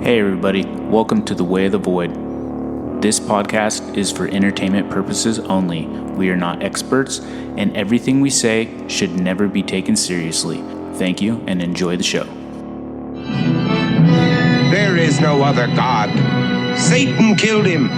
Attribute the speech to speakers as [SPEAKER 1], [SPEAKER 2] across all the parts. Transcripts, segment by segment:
[SPEAKER 1] Hey everybody, welcome to The Way of the Void. This podcast is for entertainment purposes only. We are not experts, and everything we say should never be taken seriously. Thank you, and enjoy the show.
[SPEAKER 2] There is no other God. Satan killed him.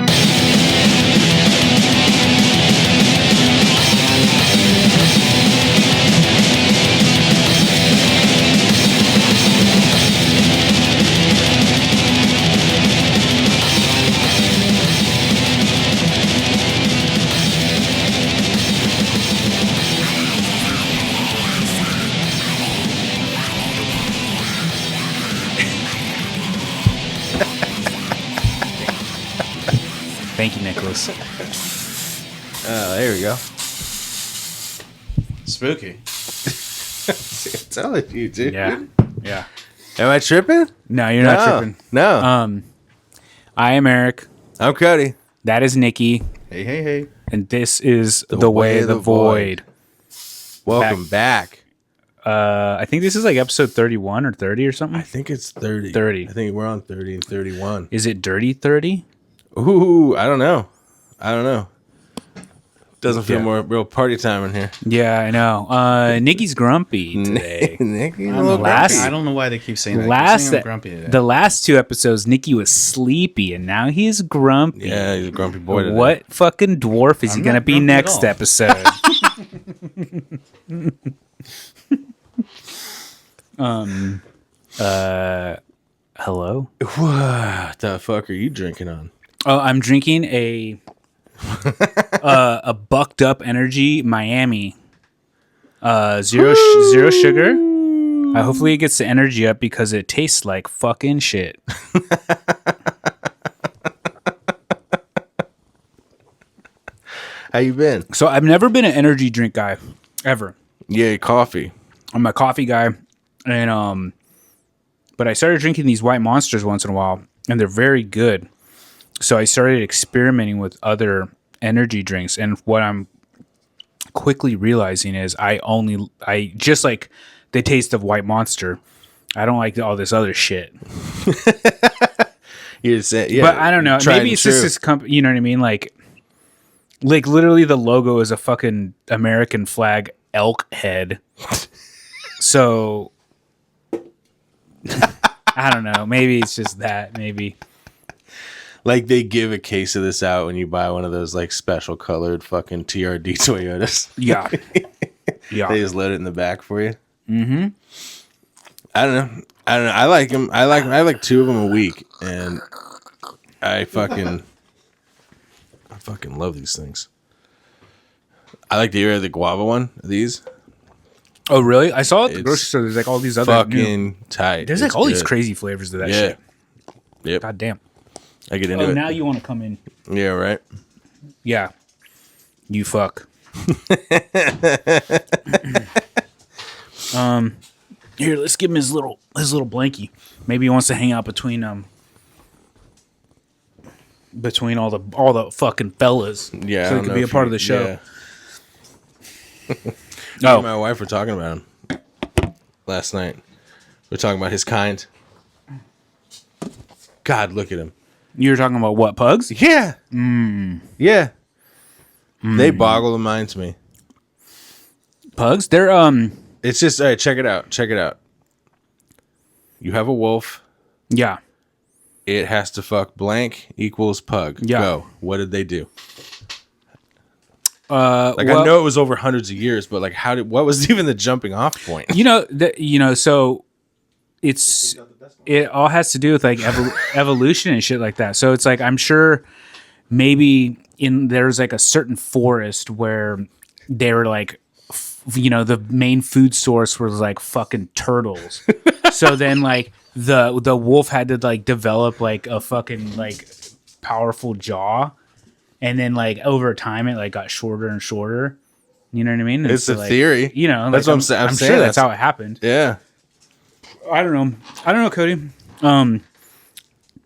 [SPEAKER 1] Thank you, Nicholas.
[SPEAKER 3] There we go.
[SPEAKER 4] Spooky.
[SPEAKER 3] I'm telling you, dude.
[SPEAKER 1] Yeah.
[SPEAKER 3] Am I tripping?
[SPEAKER 1] No, you're not tripping.
[SPEAKER 3] No.
[SPEAKER 1] I am Eric.
[SPEAKER 3] I'm Cody.
[SPEAKER 1] That is Nikki.
[SPEAKER 4] Hey.
[SPEAKER 1] And this is The Way of the Void.
[SPEAKER 3] Welcome back.
[SPEAKER 1] I think this is like episode 31 or 30 or something.
[SPEAKER 3] I think it's 30.
[SPEAKER 1] 30.
[SPEAKER 3] I think we're on 30 and 31.
[SPEAKER 1] Is it Dirty 30?
[SPEAKER 3] Ooh, I don't know. Doesn't feel more real party time in here.
[SPEAKER 1] Yeah, I know. Nikki's grumpy today.
[SPEAKER 3] Nicky,
[SPEAKER 4] I don't know why they keep saying that. I'm grumpy today.
[SPEAKER 1] The last two episodes, Nikki was sleepy, and now he's grumpy.
[SPEAKER 3] Yeah, he's a grumpy boy today.
[SPEAKER 1] What fucking dwarf is he going to be next episode? Hello?
[SPEAKER 3] What the fuck are you drinking on?
[SPEAKER 1] Oh, I'm drinking a bucked up energy Miami. Zero sugar. Hopefully it gets the energy up because it tastes like fucking shit.
[SPEAKER 3] How you been?
[SPEAKER 1] So I've never been an energy drink guy ever.
[SPEAKER 3] Yeah, coffee.
[SPEAKER 1] I'm a coffee guy, and but I started drinking these white monsters once in a while, and they're very good. So I started experimenting with other energy drinks, and what I'm quickly realizing is I just like the taste of white monster. I don't like all this other shit.
[SPEAKER 3] You're saying, yeah,
[SPEAKER 1] but I don't know. Maybe it's just this company. You know what I mean? Like literally, the logo is a fucking American flag elk head. So I don't know. Maybe it's just that. Maybe.
[SPEAKER 3] Like they give a case of this out when you buy one of those like special colored fucking TRD Toyotas.
[SPEAKER 1] Yeah. Yeah.
[SPEAKER 3] They just load it in the back for you. Mm-hmm. I don't know. I like them. I like two of them a week, and I fucking love these things. I like the guava one. These.
[SPEAKER 1] Oh really? I saw at the grocery store. There's like all these other
[SPEAKER 3] fucking tight.
[SPEAKER 1] There's like all these crazy flavors of that shit.
[SPEAKER 3] Yep.
[SPEAKER 1] God damn.
[SPEAKER 3] I get into it.
[SPEAKER 1] Now you want to come in?
[SPEAKER 3] Yeah. Right.
[SPEAKER 1] Yeah. You fuck. Here, let's give him his little blankie. Maybe he wants to hang out between all the fucking fellas.
[SPEAKER 3] Yeah.
[SPEAKER 1] So he could be a part of the show.
[SPEAKER 3] Yeah. Me and my wife were talking about him last night. We're talking about his kind. God, look at him.
[SPEAKER 1] You were talking about what, pugs?
[SPEAKER 3] Yeah. Yeah. They boggle the mind to me.
[SPEAKER 1] Pugs? They're
[SPEAKER 3] It's just, all right, check it out. You have a wolf.
[SPEAKER 1] Yeah.
[SPEAKER 3] It has to fuck blank equals pug.
[SPEAKER 1] Yeah.
[SPEAKER 3] Go. What did they do? I know it was over hundreds of years, but like what was even the jumping off point?
[SPEAKER 1] So it all has to do with like evolution and shit like that. So it's like, I'm sure maybe there's like a certain forest where they were like, the main food source was like fucking turtles. So then like the wolf had to like develop like a fucking like powerful jaw. And then like over time it like got shorter and shorter. You know what I mean?
[SPEAKER 3] It's a
[SPEAKER 1] like,
[SPEAKER 3] theory.
[SPEAKER 1] That's
[SPEAKER 3] what I'm saying.
[SPEAKER 1] I'm sure that's how it happened.
[SPEAKER 3] Yeah.
[SPEAKER 1] I don't know, Cody.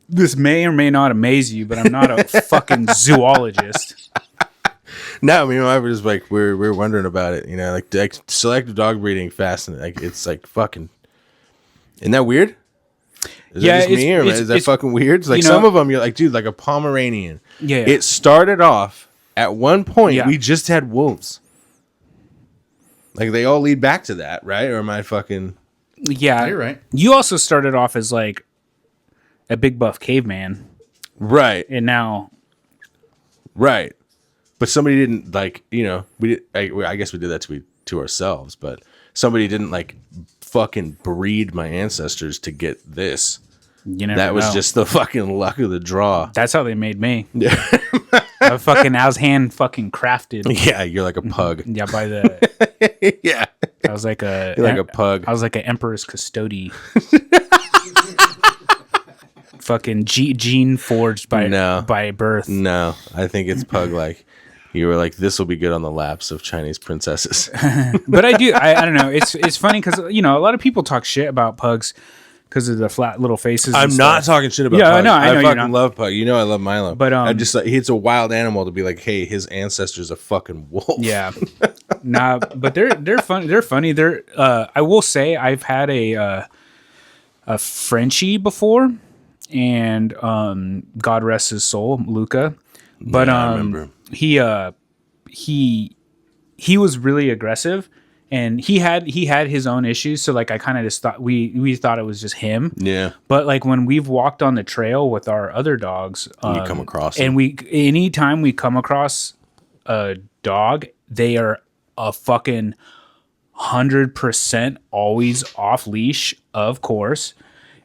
[SPEAKER 1] This may or may not amaze you, but I'm not a fucking zoologist.
[SPEAKER 3] No, me and my wife were just like we're wondering about it. Like selective dog breeding, fascinating. Like it's like fucking. Isn't that weird? Is that just me, or is that fucking weird? It's like some of them, you're like, dude, like a Pomeranian.
[SPEAKER 1] Yeah.
[SPEAKER 3] It started off at one point. We just had wolves. Like they all lead back to that, right? Or am I fucking?
[SPEAKER 1] Yeah,
[SPEAKER 4] you're right.
[SPEAKER 1] You also started off as like a big buff caveman,
[SPEAKER 3] right?
[SPEAKER 1] And now,
[SPEAKER 3] right. But somebody didn't like, we did. I guess we did that to ourselves, but somebody didn't like fucking breed my ancestors to get this. That was just the fucking luck of the draw.
[SPEAKER 1] That's how they made me. Yeah. I was hand fucking crafted.
[SPEAKER 3] Yeah, you're like a pug.
[SPEAKER 1] Yeah, by the
[SPEAKER 3] yeah.
[SPEAKER 1] I was like a
[SPEAKER 3] pug.
[SPEAKER 1] I was like an emperor's custody. Fucking gene forged by birth.
[SPEAKER 3] No, I think it's pug like. You were like, this will be good on the laps of Chinese princesses.
[SPEAKER 1] But I don't know. It's funny because a lot of people talk shit about pugs because of the flat little faces.
[SPEAKER 3] I'm not talking shit about pugs. I fucking love pug. I love Milo.
[SPEAKER 1] But
[SPEAKER 3] I'm just like, it's a wild animal to be like, hey, his ancestor's a fucking wolf.
[SPEAKER 1] Yeah. Nah, but they're funny. They're funny. I will say I've had a Frenchie before, and God rest his soul, Luca. But
[SPEAKER 3] I remember.
[SPEAKER 1] He was really aggressive, and he had his own issues. So like I kind of just thought we thought it was just him.
[SPEAKER 3] Yeah.
[SPEAKER 1] But like when we've walked on the trail with our other dogs,
[SPEAKER 3] you come across
[SPEAKER 1] and anytime we come across a dog, they are a fucking 100% always off leash, of course.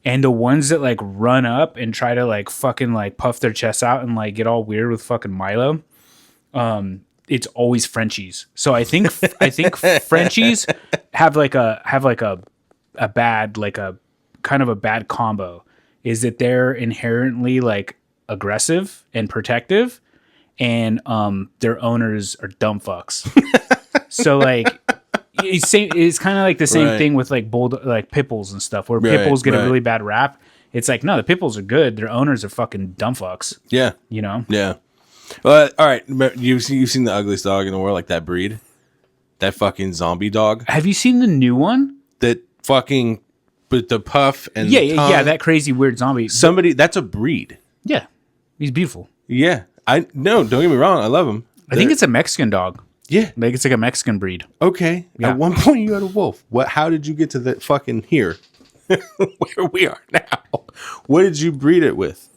[SPEAKER 1] And the ones that like run up and try to like fucking like puff their chests out and like get all weird with fucking Milo, it's always Frenchies. So I think Frenchies have a bad, like a kind of a bad combo, is that they're inherently like aggressive and protective, and their owners are dumb fucks. So like it's kind of like the same thing with like pit bulls and stuff, where pit bulls get a really bad rap. It's like, no, the pit bulls are good. Their owners are fucking dumb fucks.
[SPEAKER 3] Yeah. Yeah. Well, all right. You've seen the ugliest dog in the world, like that breed, that fucking zombie dog.
[SPEAKER 1] Have you seen the new one?
[SPEAKER 3] That fucking with the puff and
[SPEAKER 1] yeah, that crazy weird zombie.
[SPEAKER 3] That's a breed.
[SPEAKER 1] Yeah, he's beautiful.
[SPEAKER 3] Yeah, don't get me wrong, I love him.
[SPEAKER 1] I think it's a Mexican dog.
[SPEAKER 3] Yeah,
[SPEAKER 1] like it's like a Mexican breed.
[SPEAKER 3] Okay. Yeah. At one point you had a wolf. How did you get to the fucking here? Where we are now? What did you breed it with?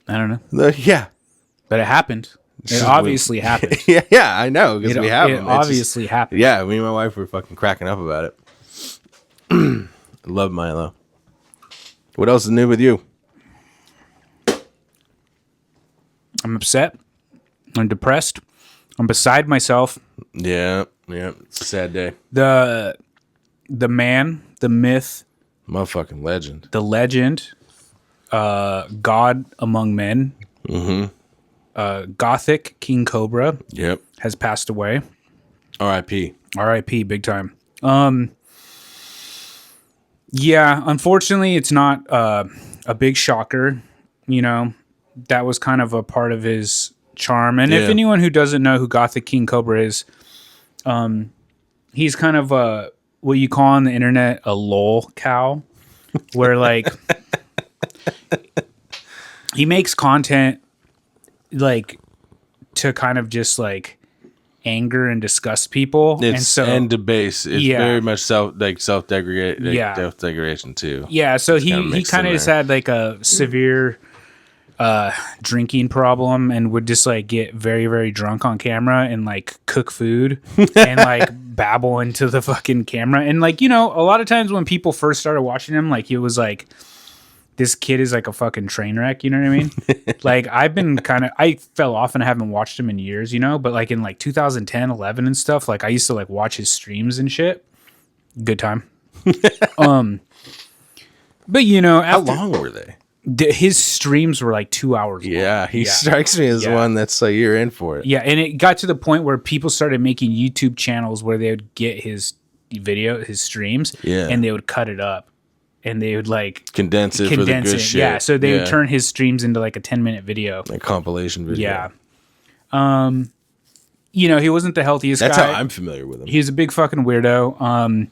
[SPEAKER 1] I don't know.
[SPEAKER 3] Yeah,
[SPEAKER 1] but it happened. It obviously happened.
[SPEAKER 3] yeah, I know, because we have them.
[SPEAKER 1] It obviously happened.
[SPEAKER 3] Yeah, me and my wife were fucking cracking up about it. I love Milo. What else is new with you?
[SPEAKER 1] I'm upset. I'm depressed. I'm beside myself.
[SPEAKER 3] Yeah, it's a sad day.
[SPEAKER 1] The man, the myth,
[SPEAKER 3] motherfucking legend,
[SPEAKER 1] the legend, God among men. Mm-hmm. Gothic King Cobra.
[SPEAKER 3] Yep,
[SPEAKER 1] has passed away.
[SPEAKER 3] R.I.P.
[SPEAKER 1] R.I.P. Big time. Yeah, unfortunately, it's not a big shocker. That was kind of a part of his charm. And if anyone who doesn't know who Gothic King Cobra is, he's kind of what you call on the internet a lol cow, where like he makes content like to kind of just like anger and disgust people,
[SPEAKER 3] and debase. It's very much self-degradation too.
[SPEAKER 1] Yeah, so he kind of just had like a severe drinking problem, and would just like get very, very drunk on camera and like cook food and like babble into the fucking camera. And like, a lot of times when people first started watching him, like, it was like, this kid is like a fucking train wreck, you know what I mean? Like, I fell off and I haven't watched him in years, but like in like 2010, 11 and stuff, like I used to like watch his streams and shit. Good time. But
[SPEAKER 3] how long were they?
[SPEAKER 1] His streams were like 2 hours long.
[SPEAKER 3] Yeah, he strikes me as one that's like, you're in for it.
[SPEAKER 1] Yeah, and it got to the point where people started making YouTube channels where they would get his streams, and they would cut it up. And they would like
[SPEAKER 3] condense it for the good shit.
[SPEAKER 1] Yeah, so they would turn his streams into like a 10-minute video.
[SPEAKER 3] Like compilation video.
[SPEAKER 1] Yeah. He wasn't the healthiest
[SPEAKER 3] guy. That's how I'm familiar with him.
[SPEAKER 1] He's a big fucking weirdo.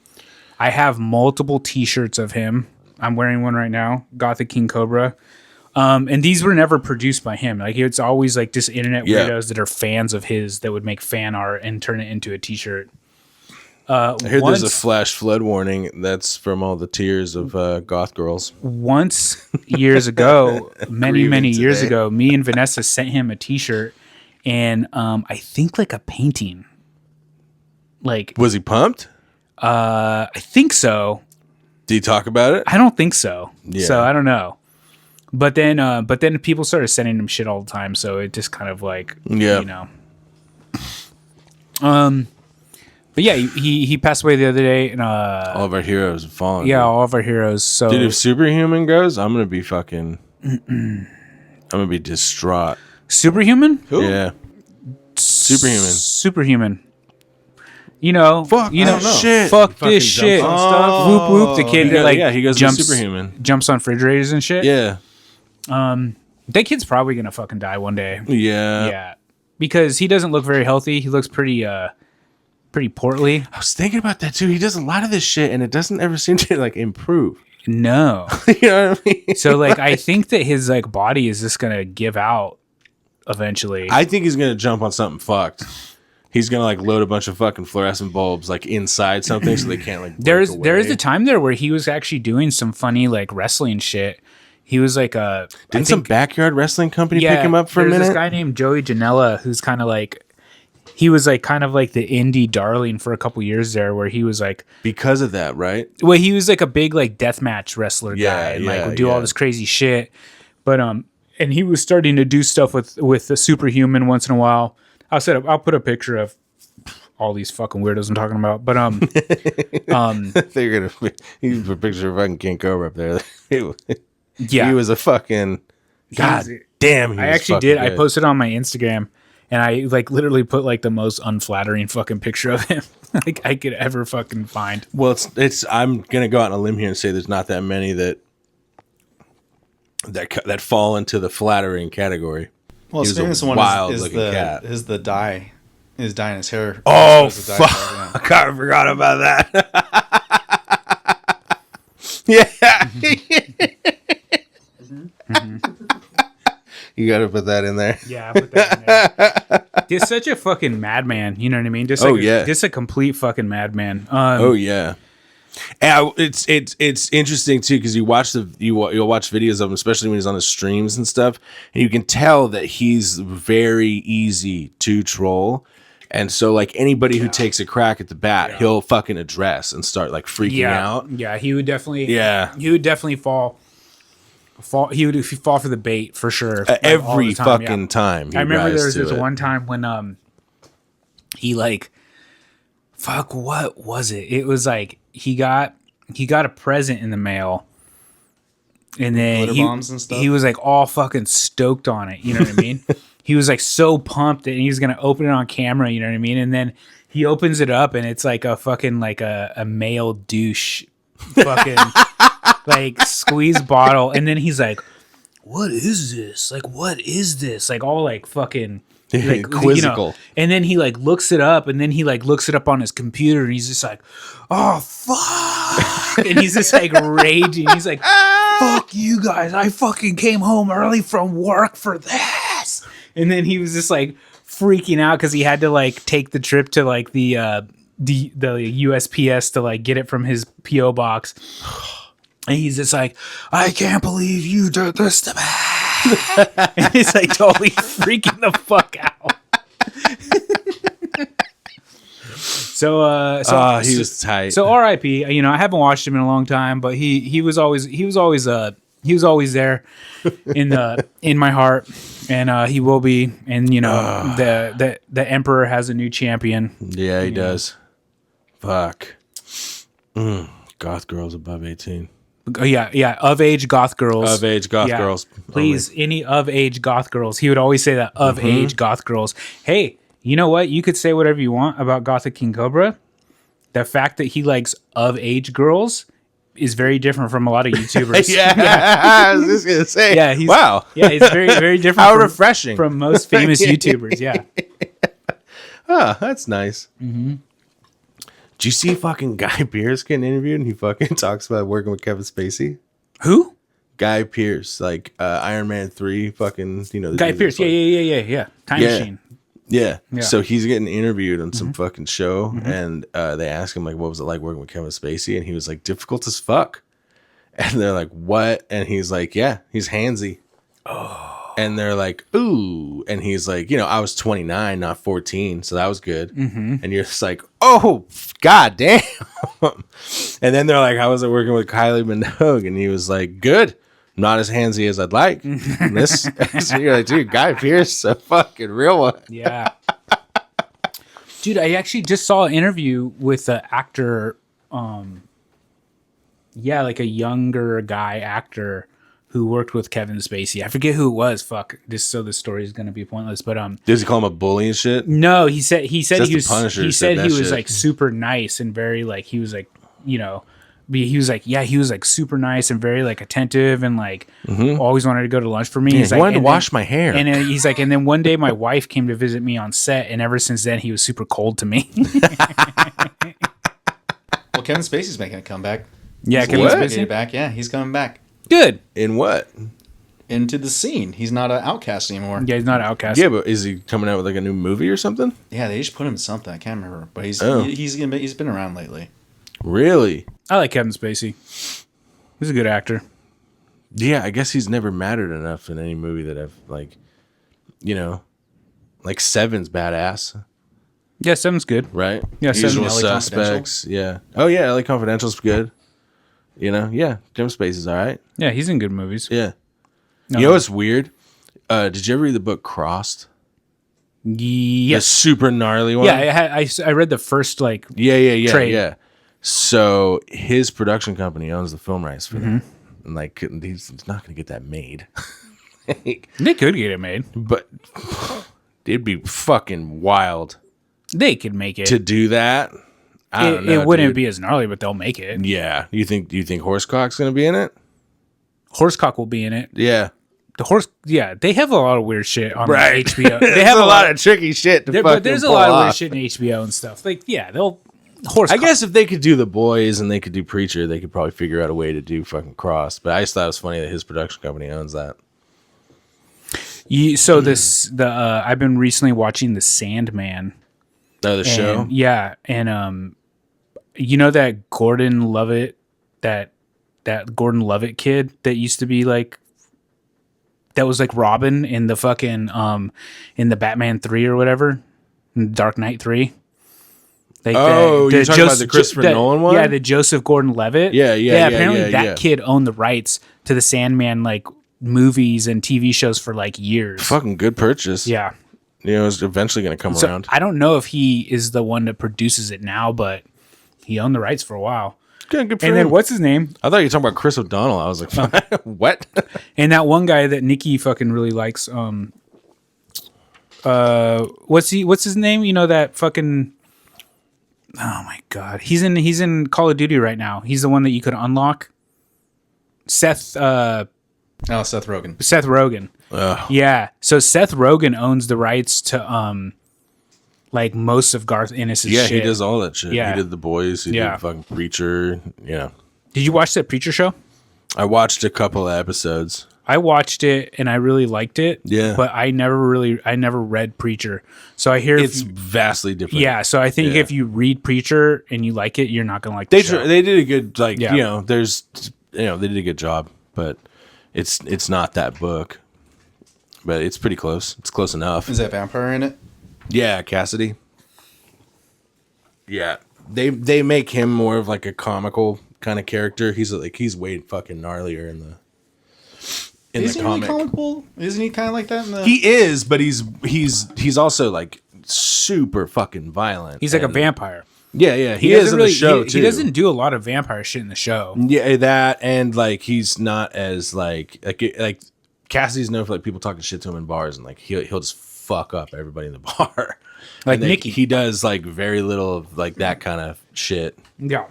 [SPEAKER 1] I have multiple t-shirts of him I'm wearing one right now, Gothic King Cobra. And these were never produced by him. Like it's always like just internet weirdos that are fans of his that would make fan art and turn it into a t-shirt.
[SPEAKER 3] I heard there's a flash flood warning. That's from all the tears of goth girls.
[SPEAKER 1] Once years ago, many years ago, me and Vanessa sent him a t-shirt and I think like a painting. Like,
[SPEAKER 3] was he pumped?
[SPEAKER 1] I think so.
[SPEAKER 3] Did he talk about it?
[SPEAKER 1] I don't think so.
[SPEAKER 3] Yeah.
[SPEAKER 1] So I don't know. But then people started sending him shit all the time, so it just kind of like, you know. But yeah, he passed away the other day, and
[SPEAKER 3] all of our heroes have fallen.
[SPEAKER 1] Yeah, all of our heroes. So,
[SPEAKER 3] dude, if Superhuman goes, I'm gonna be fucking. I'm gonna be distraught.
[SPEAKER 1] Superhuman?
[SPEAKER 3] Who? Yeah,
[SPEAKER 1] Superhuman. You know,
[SPEAKER 3] fuck shit.
[SPEAKER 1] Fuck this shit. Whoop whoop. The kid that like
[SPEAKER 3] he goes Superhuman.
[SPEAKER 1] Jumps on refrigerators and shit.
[SPEAKER 3] Yeah.
[SPEAKER 1] That kid's probably gonna fucking die one day.
[SPEAKER 3] Yeah.
[SPEAKER 1] Yeah. Because he doesn't look very healthy. He looks pretty portly.
[SPEAKER 3] I was thinking about that too. He does a lot of this shit and it doesn't ever seem to like improve.
[SPEAKER 1] No.
[SPEAKER 3] You know what I mean?
[SPEAKER 1] So like I think that his like body is just gonna give out eventually.
[SPEAKER 3] I think he's gonna jump on something fucked. He's gonna like load a bunch of fucking fluorescent bulbs like inside something so they can't like.
[SPEAKER 1] There is a time there where he was actually doing some funny like wrestling shit. He was like
[SPEAKER 3] didn't some backyard wrestling company pick him up for a minute?
[SPEAKER 1] There's this guy named Joey Janela who's kind of like, he was like kind of like the indie darling for a couple years there, where he was like,
[SPEAKER 3] because of that, right?
[SPEAKER 1] Well, he was like a big like deathmatch wrestler guy and like would do all this crazy shit, but and he was starting to do stuff with the Superhuman once in a while. I'll put a picture of all these fucking weirdos I'm talking about. But
[SPEAKER 3] they're gonna put a picture of fucking King Cobra up there.
[SPEAKER 1] Yeah,
[SPEAKER 3] he was a fucking damn.
[SPEAKER 1] I actually did. Good. I posted on my Instagram, and I like literally put like the most unflattering fucking picture of him like I could ever fucking find.
[SPEAKER 3] Well, it's. I'm gonna go out on a limb here and say there's not that many that fall into the flattering category.
[SPEAKER 4] Well, his famous one is the dye. His dye in his hair.
[SPEAKER 3] Oh, fuck. I kind of forgot about that. Yeah. You got to put that in there.
[SPEAKER 1] Yeah, I put that in there. He's such a fucking madman. You know what I mean? Just a complete fucking madman.
[SPEAKER 3] Yeah. And it's interesting too because you'll watch videos of him, especially when he's on his streams and stuff, and you can tell that he's very easy to troll. And so like anybody who takes a crack at the bat, he'll fucking address and start like freaking out.
[SPEAKER 1] Yeah, he would definitely. Yeah, he would definitely fall. He would fall for the bait for sure.
[SPEAKER 3] Every fucking time.
[SPEAKER 1] I remember there was this one time when he like, fuck, what was it? It was like he got a present in the mail, and then he was like all fucking stoked on it. You know what I mean? He was like so pumped that he was gonna open it on camera. You know what I mean? And then he opens it up, and it's like a fucking like a male douche, fucking like squeeze bottle. And then he's like, "What is this? Like, what is this?" Like all like fucking. Like,
[SPEAKER 3] quizzical.
[SPEAKER 1] You know, and then he like looks it up, and then he like looks it up on his computer, and he's just like, "Oh fuck!" And he's just like raging. He's like, "Fuck you guys! I fucking came home early from work for this." And then he was just like freaking out because he had to like take the trip to like the USPS to like get it from his PO box, and he's just like, "I can't believe you did this to me." And he's like totally freaking the fuck out. So
[SPEAKER 3] he was tight.
[SPEAKER 1] So R.I.P. You know, I haven't watched him in a long time, but he was always there in my heart, and he will be. And you know, the Emperor has a new champion.
[SPEAKER 3] Yeah, he does. Fuck. Goth girls above 18.
[SPEAKER 1] Yeah, of age goth girls.
[SPEAKER 3] Of age goth girls.
[SPEAKER 1] Please, any of age goth girls. He would always say that, of age goth girls. Hey, you know what? You could say whatever you want about Gothic King Cobra. The fact that he likes of age girls is very different from a lot of YouTubers.
[SPEAKER 3] I was just gonna say.
[SPEAKER 1] Yeah, he's very, very different.
[SPEAKER 3] How refreshing
[SPEAKER 1] from most famous YouTubers. Yeah.
[SPEAKER 3] That's nice. Mm-hmm. Did you see fucking Guy Pearce getting interviewed and he fucking talks about working with Kevin Spacey?
[SPEAKER 1] Who?
[SPEAKER 3] Guy Pearce, like Iron Man 3, fucking, the
[SPEAKER 1] Guy
[SPEAKER 3] dude
[SPEAKER 1] Pearce.
[SPEAKER 3] that's
[SPEAKER 1] Yeah. Time Machine.
[SPEAKER 3] Yeah.
[SPEAKER 1] Yeah.
[SPEAKER 3] So he's getting interviewed on some fucking show, and they ask him, like, what was it like working with Kevin Spacey? And he was like, difficult as fuck. And they're like, what? And he's like, yeah, he's handsy. Oh. And they're like, ooh. And he's like, I was 29, not 14, so that was good. And you're just like, oh, god damn. And then they're like, how was it working with Kylie Minogue? And he was like, good. Not as handsy as I'd like. And this, so you're like, dude, Guy Pearce, a fucking real one.
[SPEAKER 1] Yeah. Dude, I actually just saw an interview with an actor, like a younger guy actor who worked with Kevin Spacey. I forget who it was. Fuck. Just so the story is gonna be pointless. But
[SPEAKER 3] does he call him a bully and shit?
[SPEAKER 1] No, he said he was
[SPEAKER 3] Punisher
[SPEAKER 1] he said
[SPEAKER 3] said
[SPEAKER 1] he
[SPEAKER 3] that
[SPEAKER 1] was
[SPEAKER 3] shit.
[SPEAKER 1] like super nice and very like he was like, he was like, yeah, he was like super nice and very like attentive and like always wanted to go to lunch for me.
[SPEAKER 3] Yeah,
[SPEAKER 1] he's
[SPEAKER 3] he
[SPEAKER 1] like,
[SPEAKER 3] wanted to wash my hair.
[SPEAKER 1] And then he's like, and then one day my wife came to visit me on set, and ever since then he was super cold to me.
[SPEAKER 4] Well, Kevin Spacey's making a comeback.
[SPEAKER 1] Yeah,
[SPEAKER 4] He's
[SPEAKER 1] Kevin
[SPEAKER 4] making
[SPEAKER 1] Spacey.
[SPEAKER 4] it back. Yeah, he's coming back
[SPEAKER 1] Good.
[SPEAKER 3] In what?
[SPEAKER 4] into the scene. He's not an outcast anymore.
[SPEAKER 1] Yeah, he's not an outcast.
[SPEAKER 3] Yeah, but is he coming out with like a new movie or something?
[SPEAKER 4] Yeah, they just put him in something. I can't remember, but he's been around lately.
[SPEAKER 3] Really?
[SPEAKER 1] I like Kevin Spacey. He's a good actor.
[SPEAKER 3] Yeah, I guess he's never mattered enough in any movie that I've like Seven's badass,
[SPEAKER 1] Yeah, Seven's good.
[SPEAKER 3] right?
[SPEAKER 1] Yeah, Seven.
[SPEAKER 3] Usual
[SPEAKER 4] LA
[SPEAKER 3] Suspects. Yeah. Oh yeah, LA Confidential's good. Yeah, Kevin Spacey's all right.
[SPEAKER 1] Yeah, he's in good movies.
[SPEAKER 3] Yeah.
[SPEAKER 1] No.
[SPEAKER 3] You know what's weird? Did you ever read the book Crossed? The
[SPEAKER 1] Yes.
[SPEAKER 3] super gnarly one.
[SPEAKER 1] Yeah, I read the first
[SPEAKER 3] Yeah.
[SPEAKER 1] trade.
[SPEAKER 3] Yeah. So his production company owns the film rights for them, and like he's not going to get that made.
[SPEAKER 1] They could get it made.
[SPEAKER 3] But it'd be fucking wild
[SPEAKER 1] They could make it.
[SPEAKER 3] to do that. I don't know,
[SPEAKER 1] it wouldn't
[SPEAKER 3] dude.
[SPEAKER 1] be as gnarly, but they'll make it.
[SPEAKER 3] Yeah. Do you think Horsecock's going to be in it?
[SPEAKER 1] Horsecock will be in it.
[SPEAKER 3] Yeah.
[SPEAKER 1] They have a lot of weird shit on
[SPEAKER 3] Right.
[SPEAKER 1] HBO. They
[SPEAKER 3] They
[SPEAKER 1] have
[SPEAKER 3] have a lot of tricky shit to fucking
[SPEAKER 1] but there's a
[SPEAKER 3] pull
[SPEAKER 1] lot of
[SPEAKER 3] off.
[SPEAKER 1] weird shit in HBO and stuff. Like, yeah, they'll Horsecock.
[SPEAKER 3] I guess if they could do The Boys and they could do Preacher, they could probably figure out a way to do fucking Cross. But I just thought it was funny that his production company owns that.
[SPEAKER 1] I've been recently watching The Sandman.
[SPEAKER 3] Oh, the show?
[SPEAKER 1] Yeah, and that Gordon Levitt, that Gordon Levitt kid that used to be like, that was like Robin in the fucking in the Batman 3 or whatever, in Dark Knight 3. Like
[SPEAKER 3] you're talking about the Christopher Nolan one?
[SPEAKER 1] Yeah, the Joseph Gordon-Levitt.
[SPEAKER 3] Yeah.
[SPEAKER 1] Apparently that kid owned the rights to the Sandman like movies and TV shows for like years.
[SPEAKER 3] Fucking good purchase.
[SPEAKER 1] Yeah.
[SPEAKER 3] It's eventually going to come
[SPEAKER 1] So
[SPEAKER 3] around.
[SPEAKER 1] I don't know if he is the one that produces it now, but he owned the rights for a while.
[SPEAKER 3] Good for
[SPEAKER 1] And
[SPEAKER 3] him.
[SPEAKER 1] then what's his name?
[SPEAKER 3] I thought you were talking about Chris O'Donnell. I was like, what?
[SPEAKER 1] And that one guy that Nikki fucking really likes. What's his name? That fucking. Oh my god, he's in Call of Duty right now. He's the one that you could unlock. Seth
[SPEAKER 4] Rogen.
[SPEAKER 1] Seth Rogen.
[SPEAKER 3] Ugh.
[SPEAKER 1] Yeah. So Seth Rogen owns the rights to like most of Garth Ennis's
[SPEAKER 3] Yeah,
[SPEAKER 1] shit.
[SPEAKER 3] he does all that shit.
[SPEAKER 1] Yeah.
[SPEAKER 3] He did The Boys. He did fucking Preacher. Yeah.
[SPEAKER 1] Did you watch that Preacher show?
[SPEAKER 3] I watched a couple of episodes.
[SPEAKER 1] I watched it and I really liked it.
[SPEAKER 3] Yeah.
[SPEAKER 1] But I never read Preacher. So I hear
[SPEAKER 3] It's vastly different.
[SPEAKER 1] yeah, so I think
[SPEAKER 3] Yeah.
[SPEAKER 1] if you read Preacher and you like it, you're not gonna like the show.
[SPEAKER 3] They did a good they did a good job, but it's not that book. But it's pretty close. It's close enough.
[SPEAKER 4] Is that vampire in it?
[SPEAKER 3] Yeah, Cassidy. Yeah. They make him more of like a comical kind of character. He's way fucking gnarlier in the comic.
[SPEAKER 4] Isn't he kind of like that in the?
[SPEAKER 3] He is, but he's also like super fucking violent.
[SPEAKER 1] He's like a vampire.
[SPEAKER 3] Yeah. He is in the show too.
[SPEAKER 1] He doesn't do a lot of vampire shit in the show.
[SPEAKER 3] Yeah, that and like he's not as like Cassidy's known for like people talking shit to him in bars and like he'll just fuck up everybody in the bar.
[SPEAKER 1] Like
[SPEAKER 3] And
[SPEAKER 1] Nicky.
[SPEAKER 3] he does like very little of like that kind of shit.
[SPEAKER 1] Yeah.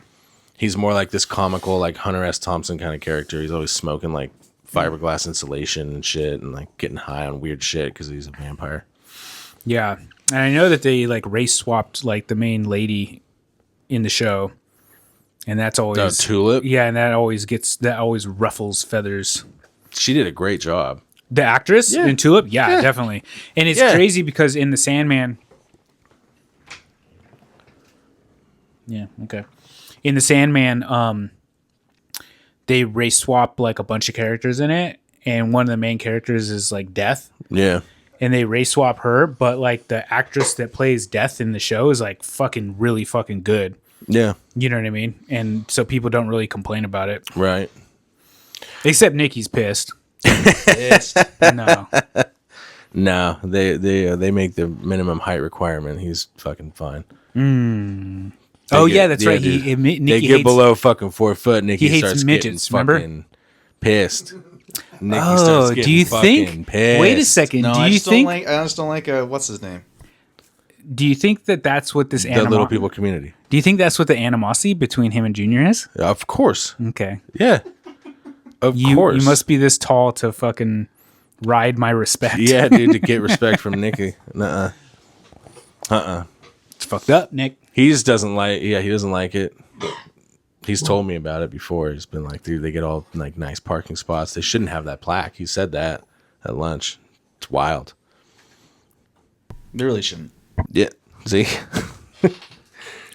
[SPEAKER 3] He's more like this comical like Hunter S. Thompson kind of character. He's always smoking like fiberglass insulation and shit and like getting high on weird shit because he's a vampire.
[SPEAKER 1] Yeah. And I know that they like race swapped like the main lady in the show. and that's always
[SPEAKER 3] Tulip.
[SPEAKER 1] Yeah, and that always ruffles feathers.
[SPEAKER 3] She did a great job.
[SPEAKER 1] The actress in Tulip, definitely. And it's crazy because in the Sandman, in the Sandman, they race swap like a bunch of characters in it, and one of the main characters is like Death.
[SPEAKER 3] Yeah.
[SPEAKER 1] And they race swap her, but like the actress that plays Death in the show is like fucking really fucking good.
[SPEAKER 3] Yeah.
[SPEAKER 1] You know what I mean? And so people don't really complain about it.
[SPEAKER 3] Right.
[SPEAKER 1] Except Nikki's pissed. No.
[SPEAKER 3] No, they make the minimum height requirement. He's fucking fine.
[SPEAKER 1] That's right. Nikki
[SPEAKER 3] they get
[SPEAKER 1] hates,
[SPEAKER 3] below fucking 4 foot. Nikki
[SPEAKER 1] hates
[SPEAKER 3] starts
[SPEAKER 1] midgets,
[SPEAKER 3] getting
[SPEAKER 1] remember?
[SPEAKER 3] fucking pissed. Nikki starts getting
[SPEAKER 1] do you think?
[SPEAKER 3] fucking pissed.
[SPEAKER 1] Wait a second.
[SPEAKER 4] No,
[SPEAKER 1] do
[SPEAKER 4] I
[SPEAKER 1] you
[SPEAKER 4] just
[SPEAKER 1] think?
[SPEAKER 4] I just don't like what's his name?
[SPEAKER 1] Do you think that that's what this
[SPEAKER 3] The little people community.
[SPEAKER 1] Do you think that's what the animosity between him and Junior is?
[SPEAKER 3] Of course.
[SPEAKER 1] Okay.
[SPEAKER 3] Yeah. Of course.
[SPEAKER 1] You must be this tall to fucking ride my respect.
[SPEAKER 3] Yeah, dude, to get respect from Nikki. Nuh-uh.
[SPEAKER 1] It's fucked up, Nick.
[SPEAKER 3] He just doesn't like. Yeah, he doesn't like it. He's told me about it before. He's been like, dude, they get all like nice parking spots. They shouldn't have that plaque. He said that at lunch. It's wild.
[SPEAKER 4] They really shouldn't.
[SPEAKER 3] Yeah. See,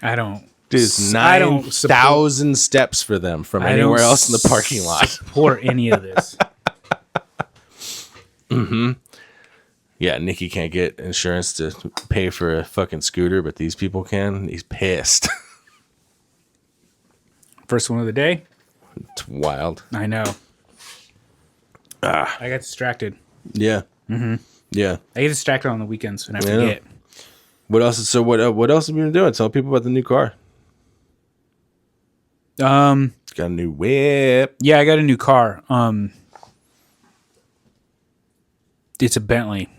[SPEAKER 1] I don't.
[SPEAKER 3] dude, it's
[SPEAKER 1] I don't
[SPEAKER 3] 9,000 steps for them from anywhere else in the parking lot.
[SPEAKER 1] Support any of this.
[SPEAKER 3] Yeah, Nikki can't get insurance to pay for a fucking scooter, but these people can. He's pissed.
[SPEAKER 1] First one of the day.
[SPEAKER 3] It's wild.
[SPEAKER 1] I know. I got distracted.
[SPEAKER 3] Yeah. Yeah.
[SPEAKER 1] I get distracted on the weekends and I forget.
[SPEAKER 3] What else? So what else have you been doing? Tell people about the new car. Got a new whip.
[SPEAKER 1] Yeah, I got a new car. It's a Bentley.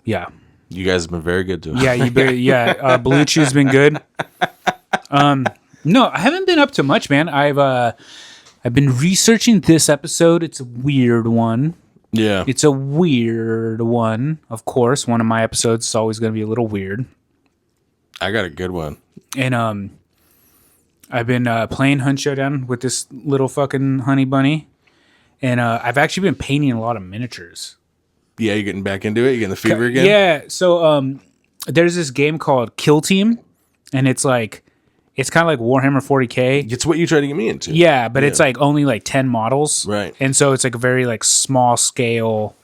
[SPEAKER 1] Yeah.
[SPEAKER 3] You guys have been very good to it.
[SPEAKER 1] Yeah, Blue Chew's been good. No, I haven't been up to much, man. I've been researching this episode. It's a weird one.
[SPEAKER 3] Yeah.
[SPEAKER 1] It's a weird one. Of course, one of my episodes is always going to be a little weird.
[SPEAKER 3] I got a good one.
[SPEAKER 1] And I've been playing Hunt Showdown with this little fucking honey bunny. And I've actually been painting a lot of miniatures.
[SPEAKER 3] Yeah, you getting back into it? You getting the fever again?
[SPEAKER 1] Yeah. So there's this game called Kill Team, and it's kind of like Warhammer 40K.
[SPEAKER 3] It's what you tried to get me into.
[SPEAKER 1] Yeah, but it's like only like 10 models.
[SPEAKER 3] Right.
[SPEAKER 1] And so it's like a very like small scale.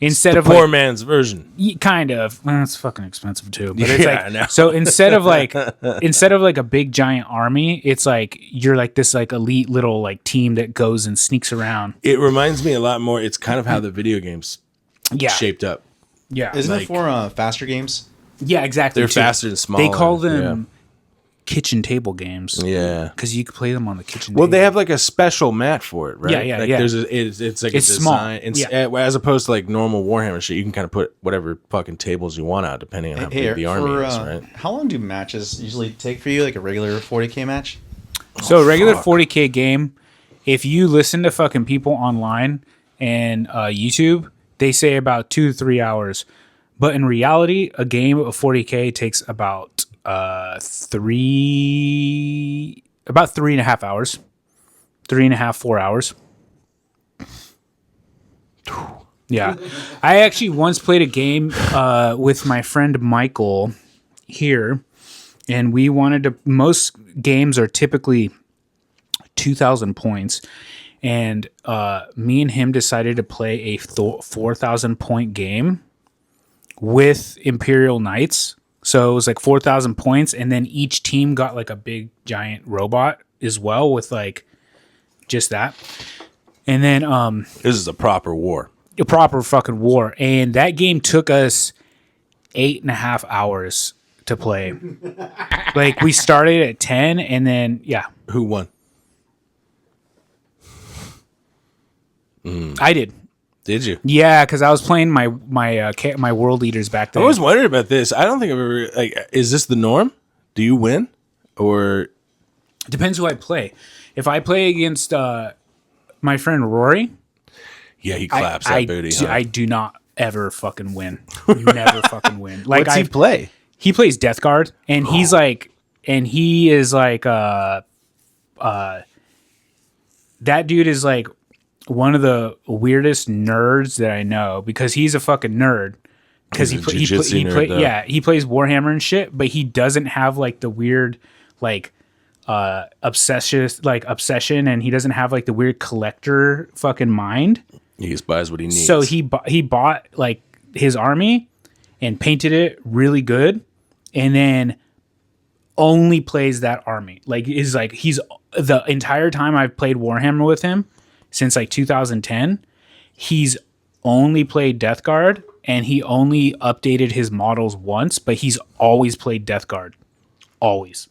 [SPEAKER 1] Instead of
[SPEAKER 3] poor man's version.
[SPEAKER 1] Kind of. Well, it's fucking expensive too. But it's
[SPEAKER 3] Yeah, I know.
[SPEAKER 1] so instead of like a big giant army, it's like you're like this like elite little like team that goes and sneaks around.
[SPEAKER 3] It reminds me a lot more. It's kind of how the video games shaped up.
[SPEAKER 1] Yeah.
[SPEAKER 4] Isn't it for faster games?
[SPEAKER 1] Yeah, exactly.
[SPEAKER 3] They're faster and smaller.
[SPEAKER 1] They call them kitchen table games.
[SPEAKER 3] Yeah,
[SPEAKER 1] because you can play them on the kitchen.
[SPEAKER 3] Well, they have like a special mat for it, right?
[SPEAKER 1] Yeah.
[SPEAKER 3] Like there's it's like a design.
[SPEAKER 1] Small.
[SPEAKER 3] As opposed to like normal Warhammer shit, you can kind of put whatever fucking tables you want out, depending on how big the army is, right?
[SPEAKER 4] How long do matches usually take for you? Like a regular 40K match?
[SPEAKER 1] So a regular 40K game, if you listen to fucking people online and YouTube, they say about 2 to 3 hours. But in reality, a game of 40K takes about 3.5 hours. 3.5, 4 hours. Yeah. I actually once played a game with my friend Michael here, and we wanted to, most games are typically 2,000 points. And me and him decided to play a 4,000 point game with Imperial Knights. So it was like 4,000 points, and then each team got like a big giant robot as well with like just that. And then
[SPEAKER 3] this is a proper war.
[SPEAKER 1] A proper fucking war. And that game took us 8.5 hours to play. Like we started at 10, and then
[SPEAKER 3] Who won?
[SPEAKER 1] I did.
[SPEAKER 3] Did you?
[SPEAKER 1] Yeah, because I was playing my world leaders back then.
[SPEAKER 3] I always wondered about this. I don't think I've ever is this the norm? Do you win, or
[SPEAKER 1] depends who I play. If I play against my friend Rory,
[SPEAKER 3] he claps that booty.
[SPEAKER 1] I do not ever fucking win. Never fucking win. Like
[SPEAKER 3] What's he play?
[SPEAKER 1] He plays Death Guard, and he is like that dude is like one of the weirdest nerds that I know because he's a fucking nerd. Because he plays Warhammer and shit, but he doesn't have like the weird like obsession, and he doesn't have like the weird collector fucking mind.
[SPEAKER 3] He just buys what he needs.
[SPEAKER 1] So he bought like his army and painted it really good, and then only plays that army. Like he's the entire time I've played Warhammer with him since like 2010, he's only played Death Guard. And he only updated his models once, but he's always played Death Guard. Always.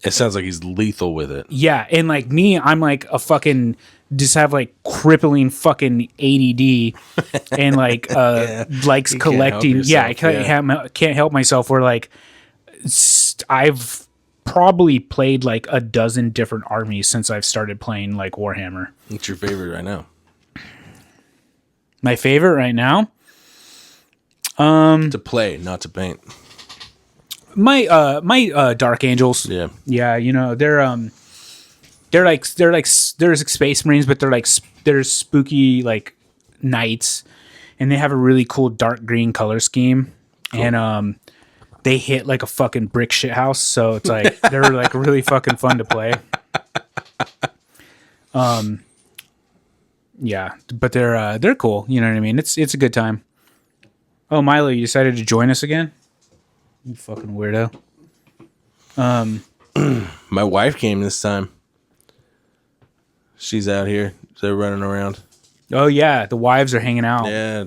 [SPEAKER 3] It sounds like he's lethal with it.
[SPEAKER 1] Yeah, and like me, I'm like a fucking just have like crippling fucking ADD and like likes
[SPEAKER 3] you
[SPEAKER 1] collecting. I can't help myself. Where like I've probably played like a dozen different armies since I've started playing like Warhammer.
[SPEAKER 3] What's your favorite right now?
[SPEAKER 1] My favorite right now?
[SPEAKER 3] To play, not to paint.
[SPEAKER 1] My Dark Angels.
[SPEAKER 3] Yeah.
[SPEAKER 1] Yeah, you know, they're Space Marines, but they're spooky like knights, and they have a really cool dark green color scheme. Cool. And they hit like a fucking brick shit house, so it's like they're like really fucking fun to play. Yeah, but they're cool, you know what I mean? It's a good time. Oh, Milo, you decided to join us again? You fucking weirdo.
[SPEAKER 3] My wife came this time. She's out here. They're running around.
[SPEAKER 1] Oh, yeah. The wives are hanging out.
[SPEAKER 3] Yeah.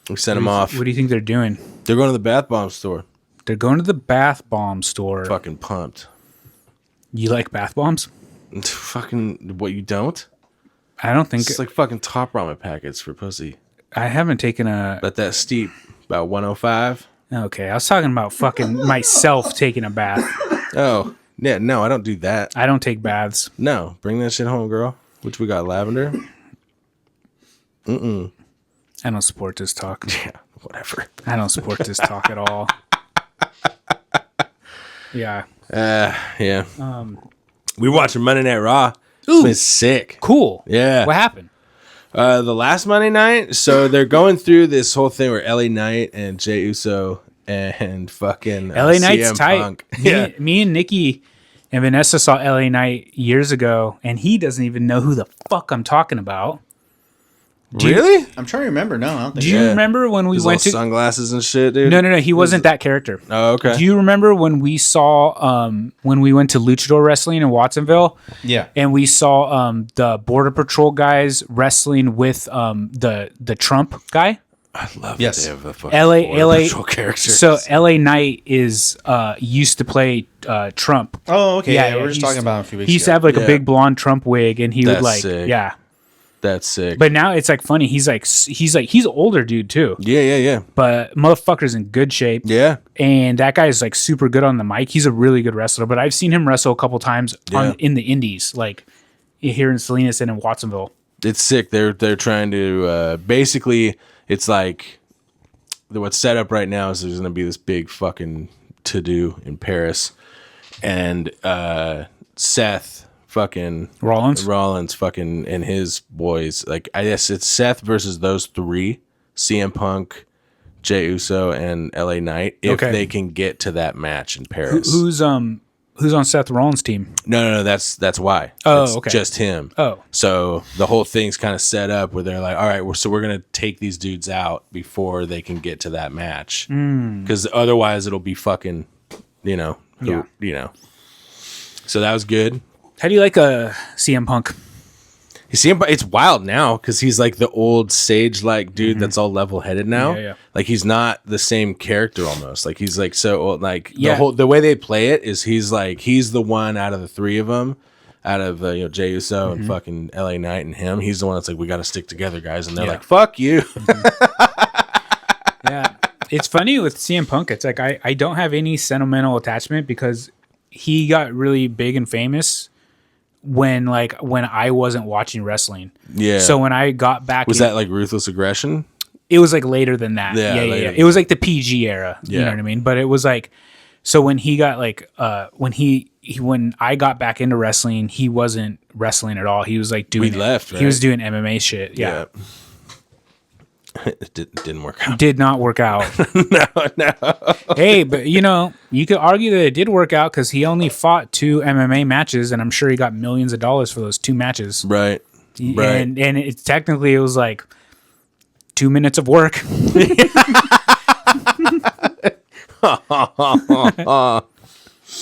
[SPEAKER 3] We sent them off.
[SPEAKER 1] What do you think they're doing?
[SPEAKER 3] They're going to the bath bomb store.
[SPEAKER 1] They're going to the bath bomb store.
[SPEAKER 3] Fucking pumped.
[SPEAKER 1] You like bath bombs?
[SPEAKER 3] Fucking, what, you don't?
[SPEAKER 1] I don't think...
[SPEAKER 3] It's like fucking top ramen packets for pussy.
[SPEAKER 1] I haven't taken a...
[SPEAKER 3] But that steep, about 105.
[SPEAKER 1] Okay, I was talking about fucking myself taking a bath.
[SPEAKER 3] Oh, yeah, no, I don't do that.
[SPEAKER 1] I don't take baths.
[SPEAKER 3] No, bring that shit home, girl. Which we got lavender.
[SPEAKER 1] I don't support this talk.
[SPEAKER 3] Yeah, whatever.
[SPEAKER 1] I don't support this talk at all. Yeah.
[SPEAKER 3] Yeah. We watching Monday Night Raw.
[SPEAKER 1] Ooh,
[SPEAKER 3] it's been sick.
[SPEAKER 1] Cool.
[SPEAKER 3] Yeah.
[SPEAKER 1] What happened?
[SPEAKER 3] The last Monday night, so they're going through this whole thing where LA Knight and Jey Uso and fucking
[SPEAKER 1] LA Knight's
[SPEAKER 3] CM
[SPEAKER 1] tight.
[SPEAKER 3] Punk.
[SPEAKER 1] Me and Nikki and Vanessa saw LA Knight years ago, and he doesn't even know who the fuck I'm talking about.
[SPEAKER 3] Really?
[SPEAKER 4] I'm trying to remember. No, I don't think
[SPEAKER 1] Do you remember when we
[SPEAKER 3] His
[SPEAKER 1] went to
[SPEAKER 3] sunglasses and shit, dude?
[SPEAKER 1] No, he wasn't that character.
[SPEAKER 3] Oh, okay.
[SPEAKER 1] Do you remember when we saw when we went to Luchador Wrestling in Watsonville?
[SPEAKER 4] Yeah.
[SPEAKER 1] And we saw the Border Patrol guys wrestling with the Trump guy?
[SPEAKER 3] I love
[SPEAKER 4] Yes.
[SPEAKER 3] that they have the fucking
[SPEAKER 1] LA
[SPEAKER 3] Patrol characters.
[SPEAKER 1] So LA Knight is used to play Trump.
[SPEAKER 4] Oh, okay. Yeah, we were just
[SPEAKER 1] he
[SPEAKER 4] talking
[SPEAKER 1] used-
[SPEAKER 4] about him a few weeks
[SPEAKER 1] He used to
[SPEAKER 4] ago.
[SPEAKER 1] have like
[SPEAKER 3] Yeah.
[SPEAKER 1] a big blonde Trump wig, and he would
[SPEAKER 3] That's
[SPEAKER 1] like
[SPEAKER 3] sick.
[SPEAKER 1] yeah.
[SPEAKER 3] That's sick.
[SPEAKER 1] But now it's like funny. He's older dude too.
[SPEAKER 3] Yeah.
[SPEAKER 1] But motherfucker's in good shape.
[SPEAKER 3] Yeah.
[SPEAKER 1] And that guy is like super good on the mic. He's a really good wrestler. But I've seen him wrestle a couple times in the indies, like here in Salinas and in Watsonville.
[SPEAKER 3] It's sick. They're trying to basically, it's like what's set up right now is there's going to be this big fucking to-do in Paris, and Seth fucking Rollins fucking and his boys, like I guess it's Seth versus those three, CM Punk, Jey Uso, and LA Knight, if they can get to that match in Paris.
[SPEAKER 1] Who's on Seth Rollins' team?
[SPEAKER 3] No, that's why.
[SPEAKER 1] Oh,
[SPEAKER 3] it's
[SPEAKER 1] okay.
[SPEAKER 3] just him.
[SPEAKER 1] Oh.
[SPEAKER 3] So the whole thing's kind of set up where they're like, all right, we're going to take these dudes out before they can get to that match. Because otherwise it'll be fucking, you know. So that was good.
[SPEAKER 1] How do you like CM Punk?
[SPEAKER 3] You see him, it's wild now because he's like the old sage-like dude that's all level-headed now.
[SPEAKER 1] Yeah.
[SPEAKER 3] Like he's not the same character almost. Like he's like so old. Like
[SPEAKER 1] Yeah.
[SPEAKER 3] the way they play it is he's the one out of the three of them, out of Jey Uso and fucking LA Knight and him. He's the one that's like, we got to stick together, guys. And they're like, fuck you.
[SPEAKER 1] Yeah. It's funny with CM Punk. It's like I don't have any sentimental attachment because he got really big and famous when I wasn't watching wrestling.
[SPEAKER 3] Yeah.
[SPEAKER 1] So when I got back,
[SPEAKER 3] Was that like Ruthless Aggression?
[SPEAKER 1] it was like later than that.
[SPEAKER 3] Yeah,
[SPEAKER 1] Yeah.
[SPEAKER 3] later.
[SPEAKER 1] It was like the PG era. You
[SPEAKER 3] Yeah.
[SPEAKER 1] know what I mean? But it was like, so when he got like, when he when I got back into wrestling, he wasn't wrestling at all. He was like doing.
[SPEAKER 3] We left. Right?
[SPEAKER 1] He was doing MMA shit. Yeah.
[SPEAKER 3] It didn't work out.
[SPEAKER 1] Did not work out.
[SPEAKER 3] No.
[SPEAKER 1] Hey, but you could argue that it did work out because he only fought 2 MMA matches, and I'm sure he got millions of dollars for those 2 matches.
[SPEAKER 3] Right.
[SPEAKER 1] And it technically it was like 2 minutes of work.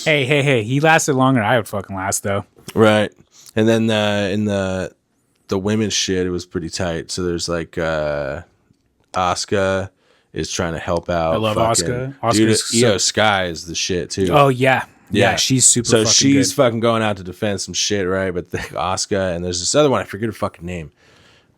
[SPEAKER 1] Hey! He lasted longer than I would fucking last, though.
[SPEAKER 3] Right. And then in the women's shit, it was pretty tight. So there's like Asuka is trying to help out.
[SPEAKER 1] I love Asuka.
[SPEAKER 3] Dude, Io Sky is the shit too.
[SPEAKER 1] Oh yeah. She's super.
[SPEAKER 3] So
[SPEAKER 1] fucking
[SPEAKER 3] she's
[SPEAKER 1] good.
[SPEAKER 3] fucking going out to defend some shit, right? But the Asuka and there's this other one, I forget her fucking name.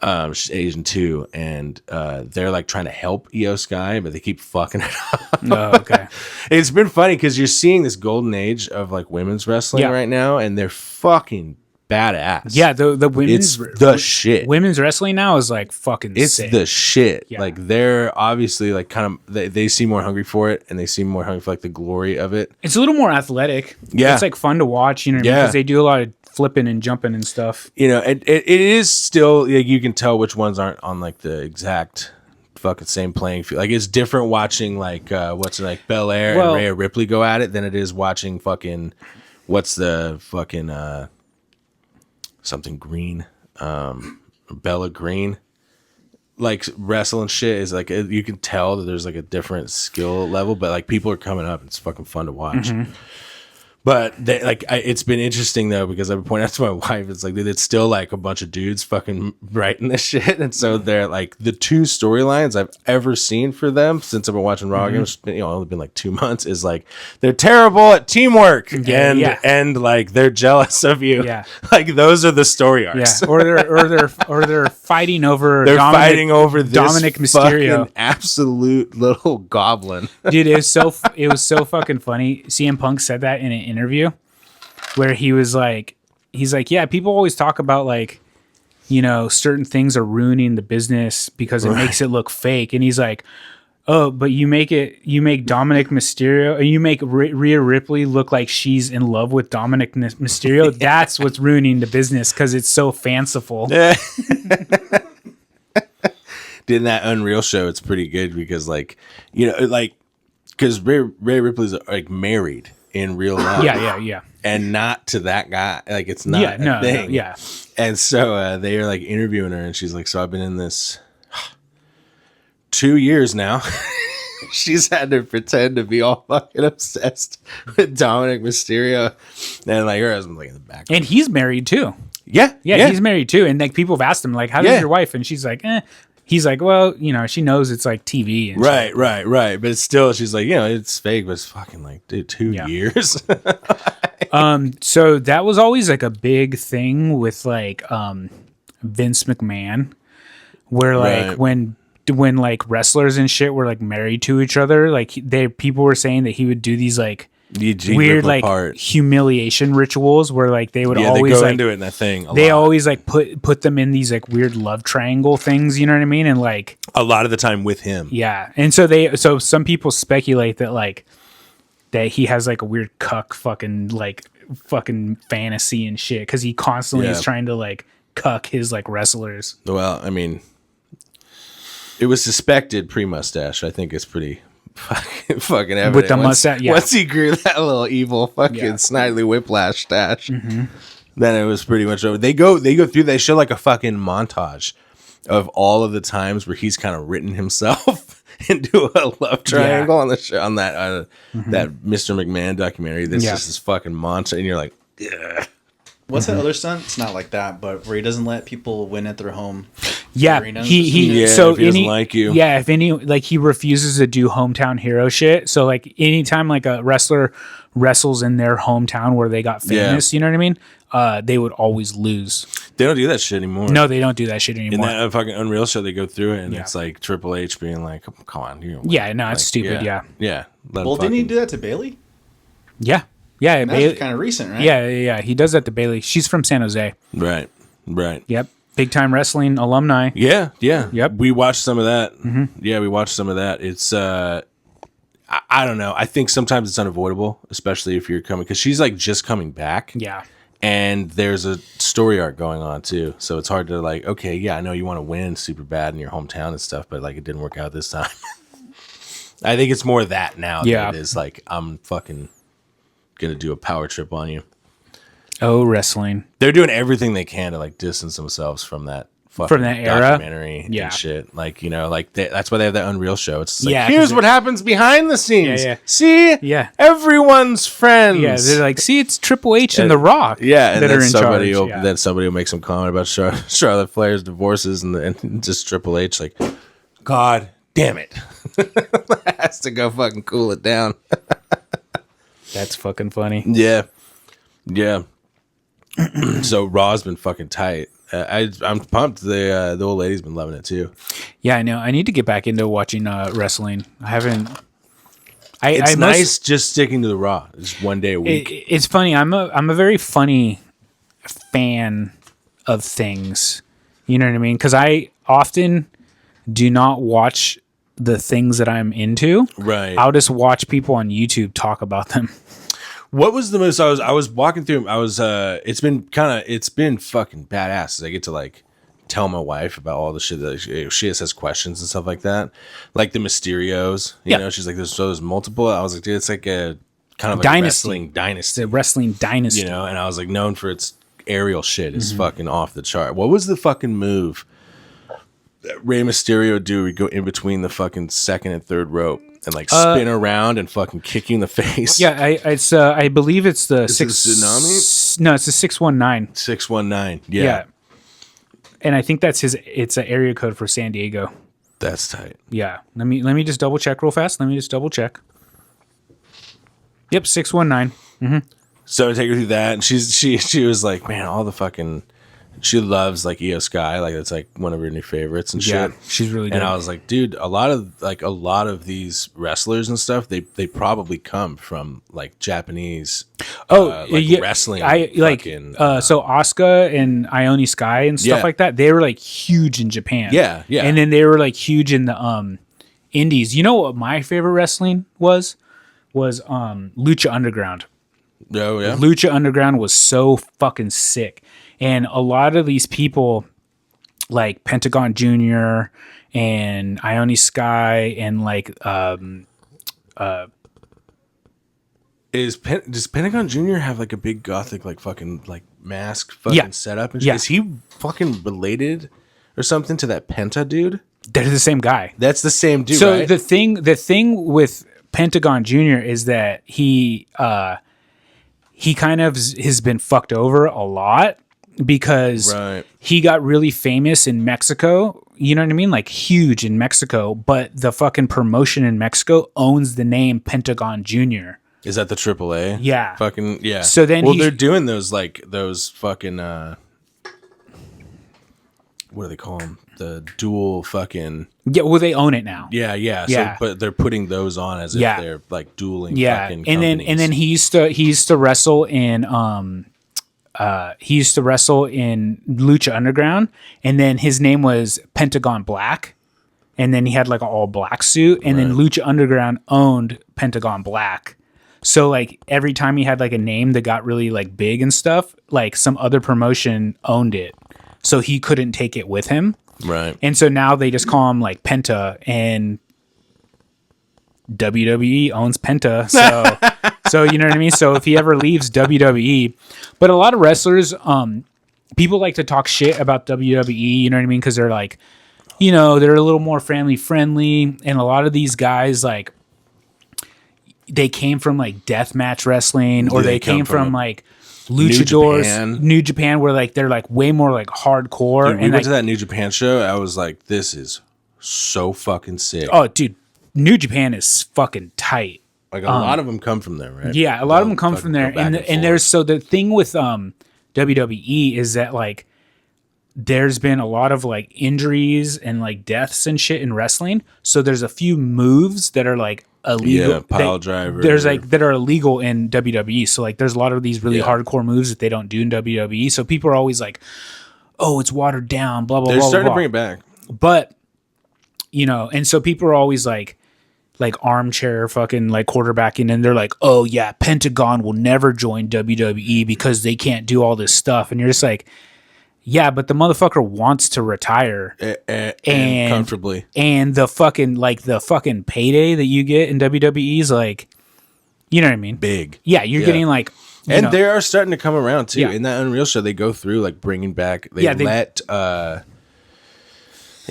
[SPEAKER 3] She's Asian too, and they're like trying to help Io Sky, but they keep fucking it up.
[SPEAKER 1] Oh, okay.
[SPEAKER 3] It's been funny because you're seeing this golden age of like women's wrestling right now, and they're fucking badass.
[SPEAKER 1] Yeah, the women's
[SPEAKER 3] it's the shit.
[SPEAKER 1] Women's wrestling now is like fucking.
[SPEAKER 3] It's
[SPEAKER 1] sick.
[SPEAKER 3] the shit.
[SPEAKER 1] Yeah.
[SPEAKER 3] Like they're obviously like kind of they seem more hungry for it, and they seem more hungry for like the glory of it.
[SPEAKER 1] It's a little more athletic.
[SPEAKER 3] Yeah,
[SPEAKER 1] it's like fun to watch. You know, because they do a lot of flipping and jumping and stuff.
[SPEAKER 3] You know, it is still like, you can tell which ones aren't on like the exact fucking same playing field. Like it's different watching like what's it like Belair and Rhea Ripley go at it than it is watching fucking what's the fucking something Green, Bella Green, like wrestling shit is like you can tell that there's like a different skill level, but like people are coming up. It's fucking fun to watch. Mm-hmm. But they, like, it's been interesting though because I've been pointing out to my wife, it's like it's still like a bunch of dudes fucking writing this shit, and so they're like the 2 storylines I've ever seen for them since I've been watching Raw. It's been, only been like 2 months. Is like they're terrible at teamwork, and like they're jealous of you.
[SPEAKER 1] Yeah,
[SPEAKER 3] like those are the story arcs.
[SPEAKER 1] Yeah, or they're fighting over.
[SPEAKER 3] Fighting over this
[SPEAKER 1] Dominic Mysterio,
[SPEAKER 3] fucking absolute little goblin.
[SPEAKER 1] Dude, it was so fucking funny. CM Punk said that in an interview where he's like, yeah, people always talk about like, certain things are ruining the business because it makes it look fake. And he's like, oh, but you make Dominic Mysterio, you make Rhea Ripley look like she's in love with Dominic Mysterio. That's what's ruining the business because it's so fanciful.
[SPEAKER 3] Yeah. In that Unreal show, it's pretty good because like, because Rhea Ripley's like married in real life.
[SPEAKER 1] Yeah.
[SPEAKER 3] And not to that guy. Like it's not a thing.
[SPEAKER 1] Yeah.
[SPEAKER 3] And so they are like interviewing her and she's like, so I've been in this 2 years now. She's had to pretend to be all fucking obsessed with Dominic Mysterio. And like her husband's like in the back.
[SPEAKER 1] And he's married too.
[SPEAKER 3] Yeah,
[SPEAKER 1] he's married too. And like people have asked him like, how does your wife? And she's like, He's like, well, she knows it's like TV. And
[SPEAKER 3] right. But it's still, she's like, it's fake, but it's fucking like, dude, 2 years.
[SPEAKER 1] So that was always like a big thing with like Vince McMahon, where like when like wrestlers and shit were like married to each other, like people were saying that he would do these like weird like humiliation rituals where like they would always
[SPEAKER 3] they go
[SPEAKER 1] like
[SPEAKER 3] into it in that thing.
[SPEAKER 1] They always like put them in these like weird love triangle things, you know what I mean? And like
[SPEAKER 3] a lot of the time with him.
[SPEAKER 1] Yeah. And so some people speculate that like that he has like a weird cuck fucking fantasy and shit because he constantly is trying to like cuck his like wrestlers.
[SPEAKER 3] Well, I mean, it was suspected pre-mustache. I think it's pretty fucking evident.
[SPEAKER 1] With the mustache,
[SPEAKER 3] once he grew that little evil fucking snidely whiplash stash, then it was pretty much over. They go through. They show like a fucking montage of all of the times where he's kind of written himself into a love triangle on the show, on that that Mr. McMahon documentary. That's just this fucking monster, and you're like, yeah.
[SPEAKER 4] What's that other stunt? It's not like that, but where he doesn't let people win at their home.
[SPEAKER 1] Yeah, he so
[SPEAKER 3] if he doesn't like you.
[SPEAKER 1] Yeah, if any like he refuses to do hometown hero shit. So like anytime like a wrestler wrestles in their hometown where they got famous, you know what I mean? They would always lose.
[SPEAKER 3] They don't do that shit anymore.
[SPEAKER 1] No, they don't do that shit anymore.
[SPEAKER 3] In that fucking Unreal show, they go through it and it's like Triple H being like, "Come on, you."
[SPEAKER 1] Yeah, no, it's stupid.
[SPEAKER 3] Yeah.
[SPEAKER 4] Well, didn't he do that to Bailey?
[SPEAKER 1] Yeah. Yeah,
[SPEAKER 4] that's kind of recent, right?
[SPEAKER 1] Yeah. He does that to Bailey. She's from San Jose.
[SPEAKER 3] Right.
[SPEAKER 1] Yep. Big time wrestling alumni.
[SPEAKER 3] Yeah.
[SPEAKER 1] Yep.
[SPEAKER 3] We watched some of that. Yeah, we watched some of that. It's I don't know. I think sometimes it's unavoidable, especially if you're coming, because she's like just coming back.
[SPEAKER 1] Yeah.
[SPEAKER 3] And there's a story arc going on too. So it's hard to like, okay, yeah, I know you want to win super bad in your hometown and stuff, but like it didn't work out this time. I think it's more that now than it is like, I'm fucking going to do a power trip on you.
[SPEAKER 1] Oh, wrestling.
[SPEAKER 3] They're doing everything they can to like distance themselves from that fucking
[SPEAKER 1] era
[SPEAKER 3] documentary and shit. Like, you know, like that's why they have that Unreal show. It's like, here's what happens behind the scenes. See?
[SPEAKER 1] Yeah.
[SPEAKER 3] Everyone's friends.
[SPEAKER 1] Yeah, they're like, see, it's Triple H and The Rock.
[SPEAKER 3] Yeah, and
[SPEAKER 1] that
[SPEAKER 3] then
[SPEAKER 1] are in
[SPEAKER 3] somebody
[SPEAKER 1] charge.
[SPEAKER 3] then somebody will make some comment about Charlotte Flair's divorces and just Triple H like, God damn it. Has to go fucking cool it down.
[SPEAKER 1] That's fucking funny.
[SPEAKER 3] Yeah. So Raw's been fucking tight. I'm pumped. The old lady's been loving it too.
[SPEAKER 1] Yeah, I know. I need to get back into watching wrestling. I haven't.
[SPEAKER 3] It's nice just sticking to the Raw. Just one day a week.
[SPEAKER 1] It's funny. I'm a very funny fan of things. You know what I mean? Because I often do not watch the things that I'm into.
[SPEAKER 3] Right.
[SPEAKER 1] I'll just watch people on YouTube talk about them.
[SPEAKER 3] What was the most? I was walking through. It's been fucking badass. I get to like tell my wife about all the shit that she has questions and stuff like that. Like the Mysterios. You know, she's like, there's multiple. I was like, dude, it's like a kind of like
[SPEAKER 1] dynasty.
[SPEAKER 3] Wrestling dynasty.
[SPEAKER 1] It's a wrestling dynasty.
[SPEAKER 3] You know, and I was like, known for its aerial shit is fucking off the chart. What was the fucking move that Rey Mysterio do? We go in between the fucking second and third rope and like spin around and fucking kick you in the face.
[SPEAKER 1] Yeah, I believe it's the
[SPEAKER 3] Tsunami?
[SPEAKER 1] No, it's the 619.
[SPEAKER 3] 619. Yeah.
[SPEAKER 1] And I think that's it's an area code for San Diego.
[SPEAKER 3] That's tight.
[SPEAKER 1] Yeah. Let me just double check real fast. Yep, 619. Mm-hmm.
[SPEAKER 3] So I take her through that, and she was like, man, all the fucking. She loves like Io Sky, like that's like one of her new favorites and shit.
[SPEAKER 1] Yeah, she's really good.
[SPEAKER 3] And I was like, dude, a lot of these wrestlers and stuff, they probably come from like Japanese wrestling.
[SPEAKER 1] I like so Asuka and Ione Sky and stuff like that. They were like huge in Japan.
[SPEAKER 3] Yeah.
[SPEAKER 1] And then they were like huge in the indies. You know what my favorite wrestling was Lucha Underground.
[SPEAKER 3] Oh yeah.
[SPEAKER 1] Lucha Underground was so fucking sick. And a lot of these people, like Pentagon Jr. and Ione Sky, and like
[SPEAKER 3] does Pentagon Jr. have like a big gothic like fucking like mask fucking setup? And shit? Is he fucking related or something to that Penta dude?
[SPEAKER 1] They're the same guy.
[SPEAKER 3] That's the same dude.
[SPEAKER 1] So
[SPEAKER 3] right?
[SPEAKER 1] the thing with Pentagon Jr. is that he kind of has been fucked over a lot. Because he got really famous in Mexico, you know what I mean? Like huge in Mexico, but the fucking promotion in Mexico owns the name Pentagon Jr.
[SPEAKER 3] Is that the AAA?
[SPEAKER 1] Yeah.
[SPEAKER 3] Fucking, yeah.
[SPEAKER 1] So then
[SPEAKER 3] they're doing those fucking, what do they call them? The dual fucking.
[SPEAKER 1] Yeah, well, they own it now.
[SPEAKER 3] Yeah. So, but they're putting those on as if they're like dueling fucking companies.
[SPEAKER 1] And then he used to wrestle in, he used to wrestle in Lucha Underground, and then his name was Pentagon Black, and then he had like an all black suit, and then Lucha Underground owned Pentagon Black. So like every time he had like a name that got really like big and stuff, like some other promotion owned it, so he couldn't take it with him.
[SPEAKER 3] Right.
[SPEAKER 1] And so now they just call him like Penta, and WWE owns Penta, so you know what I mean? So if he ever leaves WWE, but a lot of wrestlers, people like to talk shit about WWE, you know what I mean? Because they're like, you know, they're a little more family friendly, and a lot of these guys, like, they came from like deathmatch wrestling, or they came from like luchadors, New Japan, where like they're like way more like hardcore.
[SPEAKER 3] Dude, we went to that New Japan show. I was like, this is so fucking sick.
[SPEAKER 1] Oh, dude. New Japan is fucking tight.
[SPEAKER 3] Like a lot of them come from there, right?
[SPEAKER 1] Yeah, a lot of them come from there. And there's so the thing with WWE is that like there's been a lot of like injuries and like deaths and shit in wrestling. So there's a few moves that are like illegal.
[SPEAKER 3] Yeah, pile driver.
[SPEAKER 1] There's like that are illegal in WWE. So like there's a lot of these really hardcore moves that they don't do in WWE. So people are always like, oh, it's watered down, blah, blah, blah.
[SPEAKER 3] They're starting
[SPEAKER 1] blah.
[SPEAKER 3] to bring it back.
[SPEAKER 1] But, you know, and so people are always like like armchair fucking like quarterbacking, and they're like, oh yeah, Pentagon will never join WWE because they can't do all this stuff, and you're just like, yeah, but the motherfucker wants to retire
[SPEAKER 3] and comfortably,
[SPEAKER 1] and the fucking payday that you get in WWE is like, you know what I mean?
[SPEAKER 3] big.
[SPEAKER 1] Yeah, you're getting like,
[SPEAKER 3] and they are starting to come around too.
[SPEAKER 1] Yeah.
[SPEAKER 3] In that Unreal show, they go through like bringing back. They let I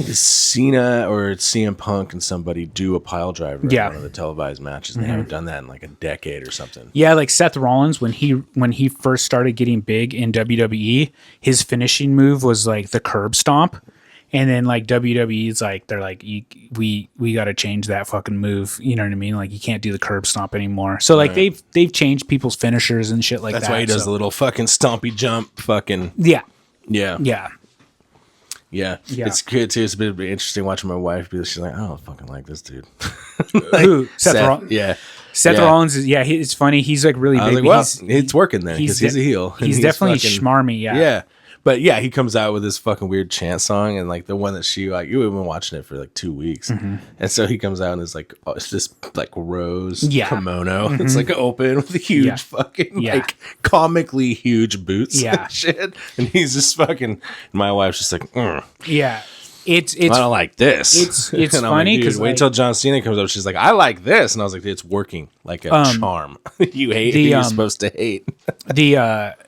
[SPEAKER 3] think it's Cena or it's CM Punk and somebody do a pile driver in one of the televised matches. They haven't done that in like a decade or something.
[SPEAKER 1] Yeah, like Seth Rollins when he first started getting big in WWE, his finishing move was like the curb stomp. And then like WWE's like they're like we got to change that fucking move. You know what I mean? Like you can't do the curb stomp anymore. So like they've changed people's finishers and shit like that.
[SPEAKER 3] That's why he does the little fucking stompy jump. Fucking
[SPEAKER 1] yeah.
[SPEAKER 3] It's good too. It's a bit interesting watching my wife because she's like, I don't fucking like this dude.
[SPEAKER 1] Who? Seth Rollins?
[SPEAKER 3] Yeah.
[SPEAKER 1] Seth Rollins is it's funny. He's like really big.
[SPEAKER 3] I was like, well, it's working then because he's a heel.
[SPEAKER 1] He's definitely schmarmy.
[SPEAKER 3] Yeah. But yeah, he comes out with this fucking weird chant song, and like the one that she like, you have been watching it for like 2 weeks, and so he comes out and it's like it's this like rose kimono. It's like open with huge fucking like comically huge boots, and shit. And he's just fucking. And my wife's just like,
[SPEAKER 1] yeah. It's
[SPEAKER 3] I don't like this.
[SPEAKER 1] It's funny because
[SPEAKER 3] like, wait till John Cena comes up. She's like, I like this, and I was like, it's working like a charm. You hate who you're supposed to hate.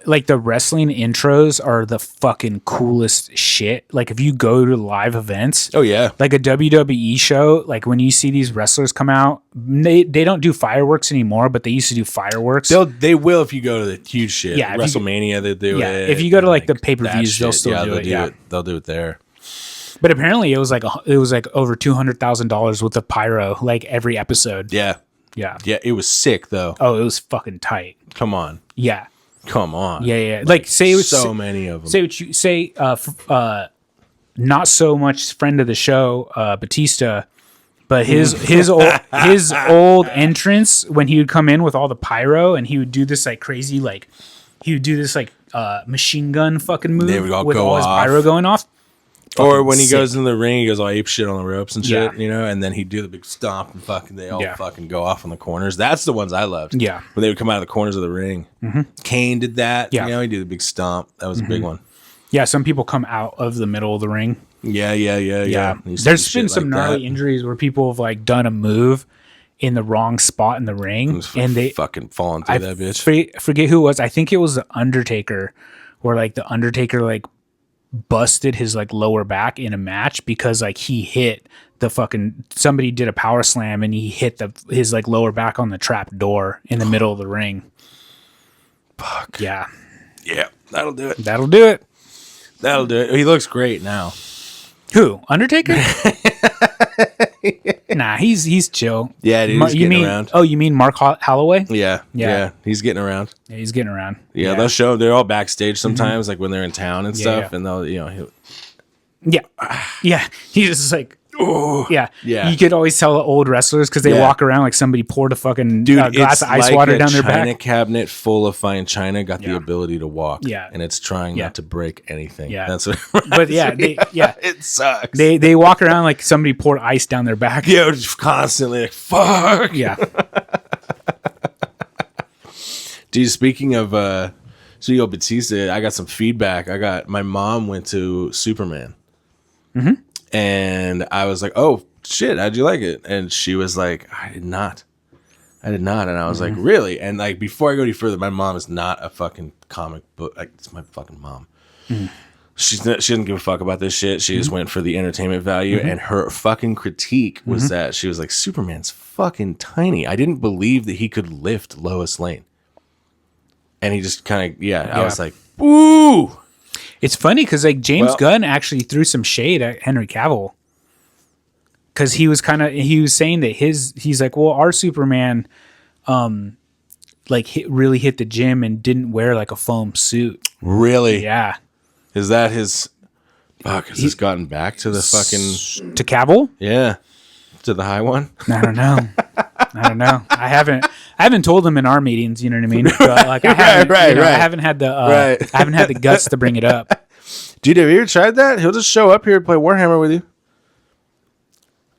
[SPEAKER 1] Like the wrestling intros are the fucking coolest shit. Like if you go to live events,
[SPEAKER 3] oh yeah,
[SPEAKER 1] like a WWE show, like when you see these wrestlers come out, they don't do fireworks anymore, but they used to do fireworks.
[SPEAKER 3] They will if you go to the huge shit. Yeah, WrestleMania they do it.
[SPEAKER 1] If you go to like the pay-per-views, they'll still do it.
[SPEAKER 3] They'll do it there.
[SPEAKER 1] But apparently, it was like over $200,000 worth of pyro, like every episode.
[SPEAKER 3] Yeah. It was sick though.
[SPEAKER 1] Oh, it was fucking tight.
[SPEAKER 3] Come on.
[SPEAKER 1] Yeah.
[SPEAKER 3] Come on.
[SPEAKER 1] Yeah. Like say
[SPEAKER 3] so many of them.
[SPEAKER 1] Say what you say. Not so much friend of the show, Batista, but his old entrance when he would come in with all the pyro and he would do this like crazy machine gun fucking move with all his pyro going off.
[SPEAKER 3] Or when he goes in the ring, he goes all ape shit on the ropes and shit, you know, and then he'd do the big stomp and fucking they all fucking go off on the corners. That's the ones I loved.
[SPEAKER 1] Yeah.
[SPEAKER 3] When they would come out of the corners of the ring. Kane did that. Yeah. You know, he did the big stomp. That was a big one.
[SPEAKER 1] Yeah, some people come out of the middle of the ring.
[SPEAKER 3] Yeah.
[SPEAKER 1] There's been some gnarly injuries where people have like done a move in the wrong spot in the ring and they
[SPEAKER 3] fucking falling through that bitch.
[SPEAKER 1] Forget who it was. I think it was the Undertaker, where like the Undertaker like busted his like lower back in a match because like he hit the fucking somebody did a power slam and he hit his like lower back on the trap door in the middle of the ring.
[SPEAKER 3] Fuck.
[SPEAKER 1] Yeah,
[SPEAKER 3] that'll do it. He looks great now.
[SPEAKER 1] Who? Undertaker? Nah, he's chill.
[SPEAKER 3] Yeah, dude, he's getting around.
[SPEAKER 1] Oh, you mean Mark Holloway?
[SPEAKER 3] Yeah, he's getting around.
[SPEAKER 1] Yeah, he's getting around.
[SPEAKER 3] Yeah, they'll show. They're all backstage sometimes, like when they're in town and stuff, and they'll,
[SPEAKER 1] yeah. He's just like, oh, yeah.
[SPEAKER 3] You
[SPEAKER 1] could always tell the old wrestlers because they walk around like somebody poured a fucking glass of ice water down their back.
[SPEAKER 3] China cabinet full of fine china got the ability to walk.
[SPEAKER 1] Yeah,
[SPEAKER 3] and it's trying not to break anything.
[SPEAKER 1] Yeah,
[SPEAKER 3] that's what.
[SPEAKER 1] But
[SPEAKER 3] it sucks.
[SPEAKER 1] They walk around like somebody poured ice down their back.
[SPEAKER 3] Yeah, just constantly like fuck.
[SPEAKER 1] Yeah.
[SPEAKER 3] Dude, speaking of Batista, I got some feedback. My mom went to Superman. And I was like, oh shit, how'd you like it? And she was like, I did not. And I was like, really? And like, before I go any further, my mom is not a fucking comic book. Like, it's my fucking mom. She didn't give a fuck about this shit. She just went for the entertainment value. And her fucking critique was that she was like, Superman's fucking tiny. I didn't believe that he could lift Lois Lane. And he just kind of, I was like, ooh.
[SPEAKER 1] It's funny because like James Gunn actually threw some shade at Henry Cavill because he was saying that he's like, well, our Superman, really hit the gym and didn't wear like a foam suit.
[SPEAKER 3] Really?
[SPEAKER 1] Yeah.
[SPEAKER 3] Is that his? Fuck, has this gotten back to the fucking
[SPEAKER 1] to Cavill?
[SPEAKER 3] Yeah, to the high one.
[SPEAKER 1] I don't know. I haven't told him in our meetings. You know what I mean? But, like I haven't,
[SPEAKER 3] right.
[SPEAKER 1] I haven't had the I haven't had the guts to bring it up.
[SPEAKER 3] Dude, have you ever tried that? He'll just show up here and play Warhammer with you.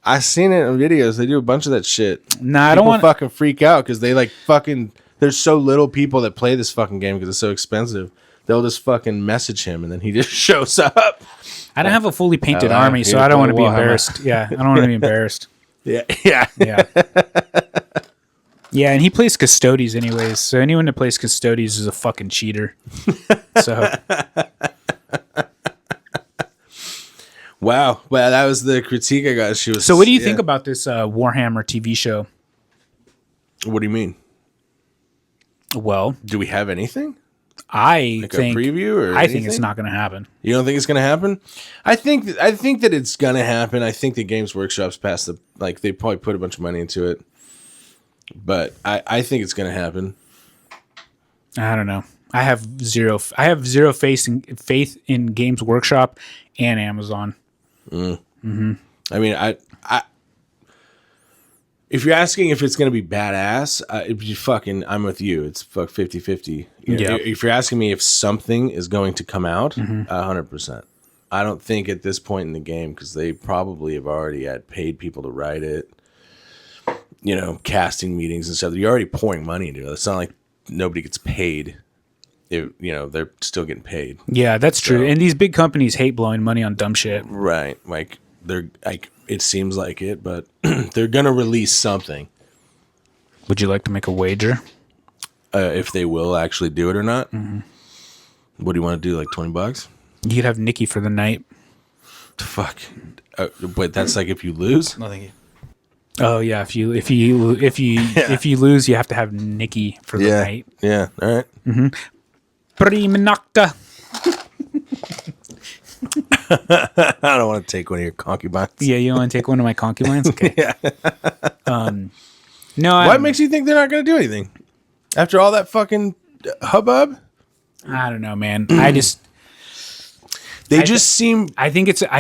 [SPEAKER 3] I've seen it in videos. They do a bunch of that shit.
[SPEAKER 1] Nah, I don't want
[SPEAKER 3] fucking freak out because they like fucking. There's so little people that play this fucking game because it's so expensive. They'll just fucking message him and then he just shows up.
[SPEAKER 1] I don't have a fully painted army, so I don't want to be embarrassed. Yeah, I don't want to be embarrassed.
[SPEAKER 3] Yeah.
[SPEAKER 1] Yeah. Yeah, and he plays Custodes anyways, so anyone that plays Custodes is a fucking cheater. So.
[SPEAKER 3] Wow. Well, that was the critique I got. She was.
[SPEAKER 1] So what do you think about this Warhammer TV show?
[SPEAKER 3] What do you mean?
[SPEAKER 1] Well,
[SPEAKER 3] do we have anything?
[SPEAKER 1] I think
[SPEAKER 3] a preview or
[SPEAKER 1] I
[SPEAKER 3] anything?
[SPEAKER 1] think it's not going to happen.
[SPEAKER 3] You don't think it's going to happen? I think that it's going to happen. I think the Games Workshop's past the they probably put a bunch of money into it, but I think it's going to happen.
[SPEAKER 1] I don't know. I have zero faith in Games Workshop and Amazon.
[SPEAKER 3] Mm-hmm. I mean, I if you're asking if it's going to be badass, I'm with you. It's 50-50.
[SPEAKER 1] Yeah.
[SPEAKER 3] If you're asking me if something is going to come out, 100%. I don't think at this point in the game, because they probably have already had paid people to write it, casting meetings and stuff. You're already pouring money into it. It's not like nobody gets paid. They're still getting paid.
[SPEAKER 1] Yeah, that's true. And these big companies hate blowing money on dumb shit.
[SPEAKER 3] Right. It seems like it, but they're going to release something.
[SPEAKER 1] Would you like to make a wager?
[SPEAKER 3] If they will actually do it or not? Mm-hmm. What do you want to do, like $20?
[SPEAKER 1] You could have Nikki for the night.
[SPEAKER 3] Fuck. But that's like if you lose?
[SPEAKER 4] No, thank you.
[SPEAKER 1] Oh yeah, if you lose, you have to have Nikki for the night.
[SPEAKER 3] Yeah, all right.
[SPEAKER 1] Mm-hmm. Prima nocta.
[SPEAKER 3] I don't want to take one of your concubines.
[SPEAKER 1] Yeah, you want to take one of my concubines? Okay. Yeah. No.
[SPEAKER 3] What makes you think they're not going to do anything after all that fucking hubbub?
[SPEAKER 1] I don't know, man. I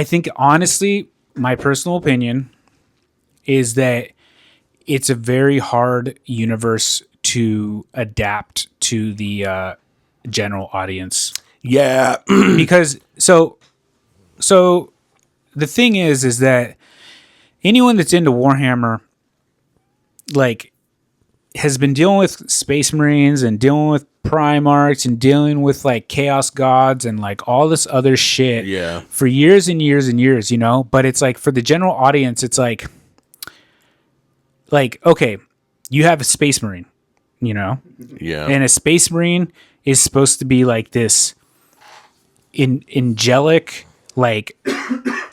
[SPEAKER 1] think honestly, my personal opinion is that it's a very hard universe to adapt to the general audience.
[SPEAKER 3] Yeah,
[SPEAKER 1] because so the thing is that anyone that's into Warhammer has been dealing with Space Marines and dealing with Primarchs and dealing with Chaos Gods and all this other shit for years and years and years, but it's for the general audience, it's okay, you have a Space Marine, and a Space Marine is supposed to be this angelic,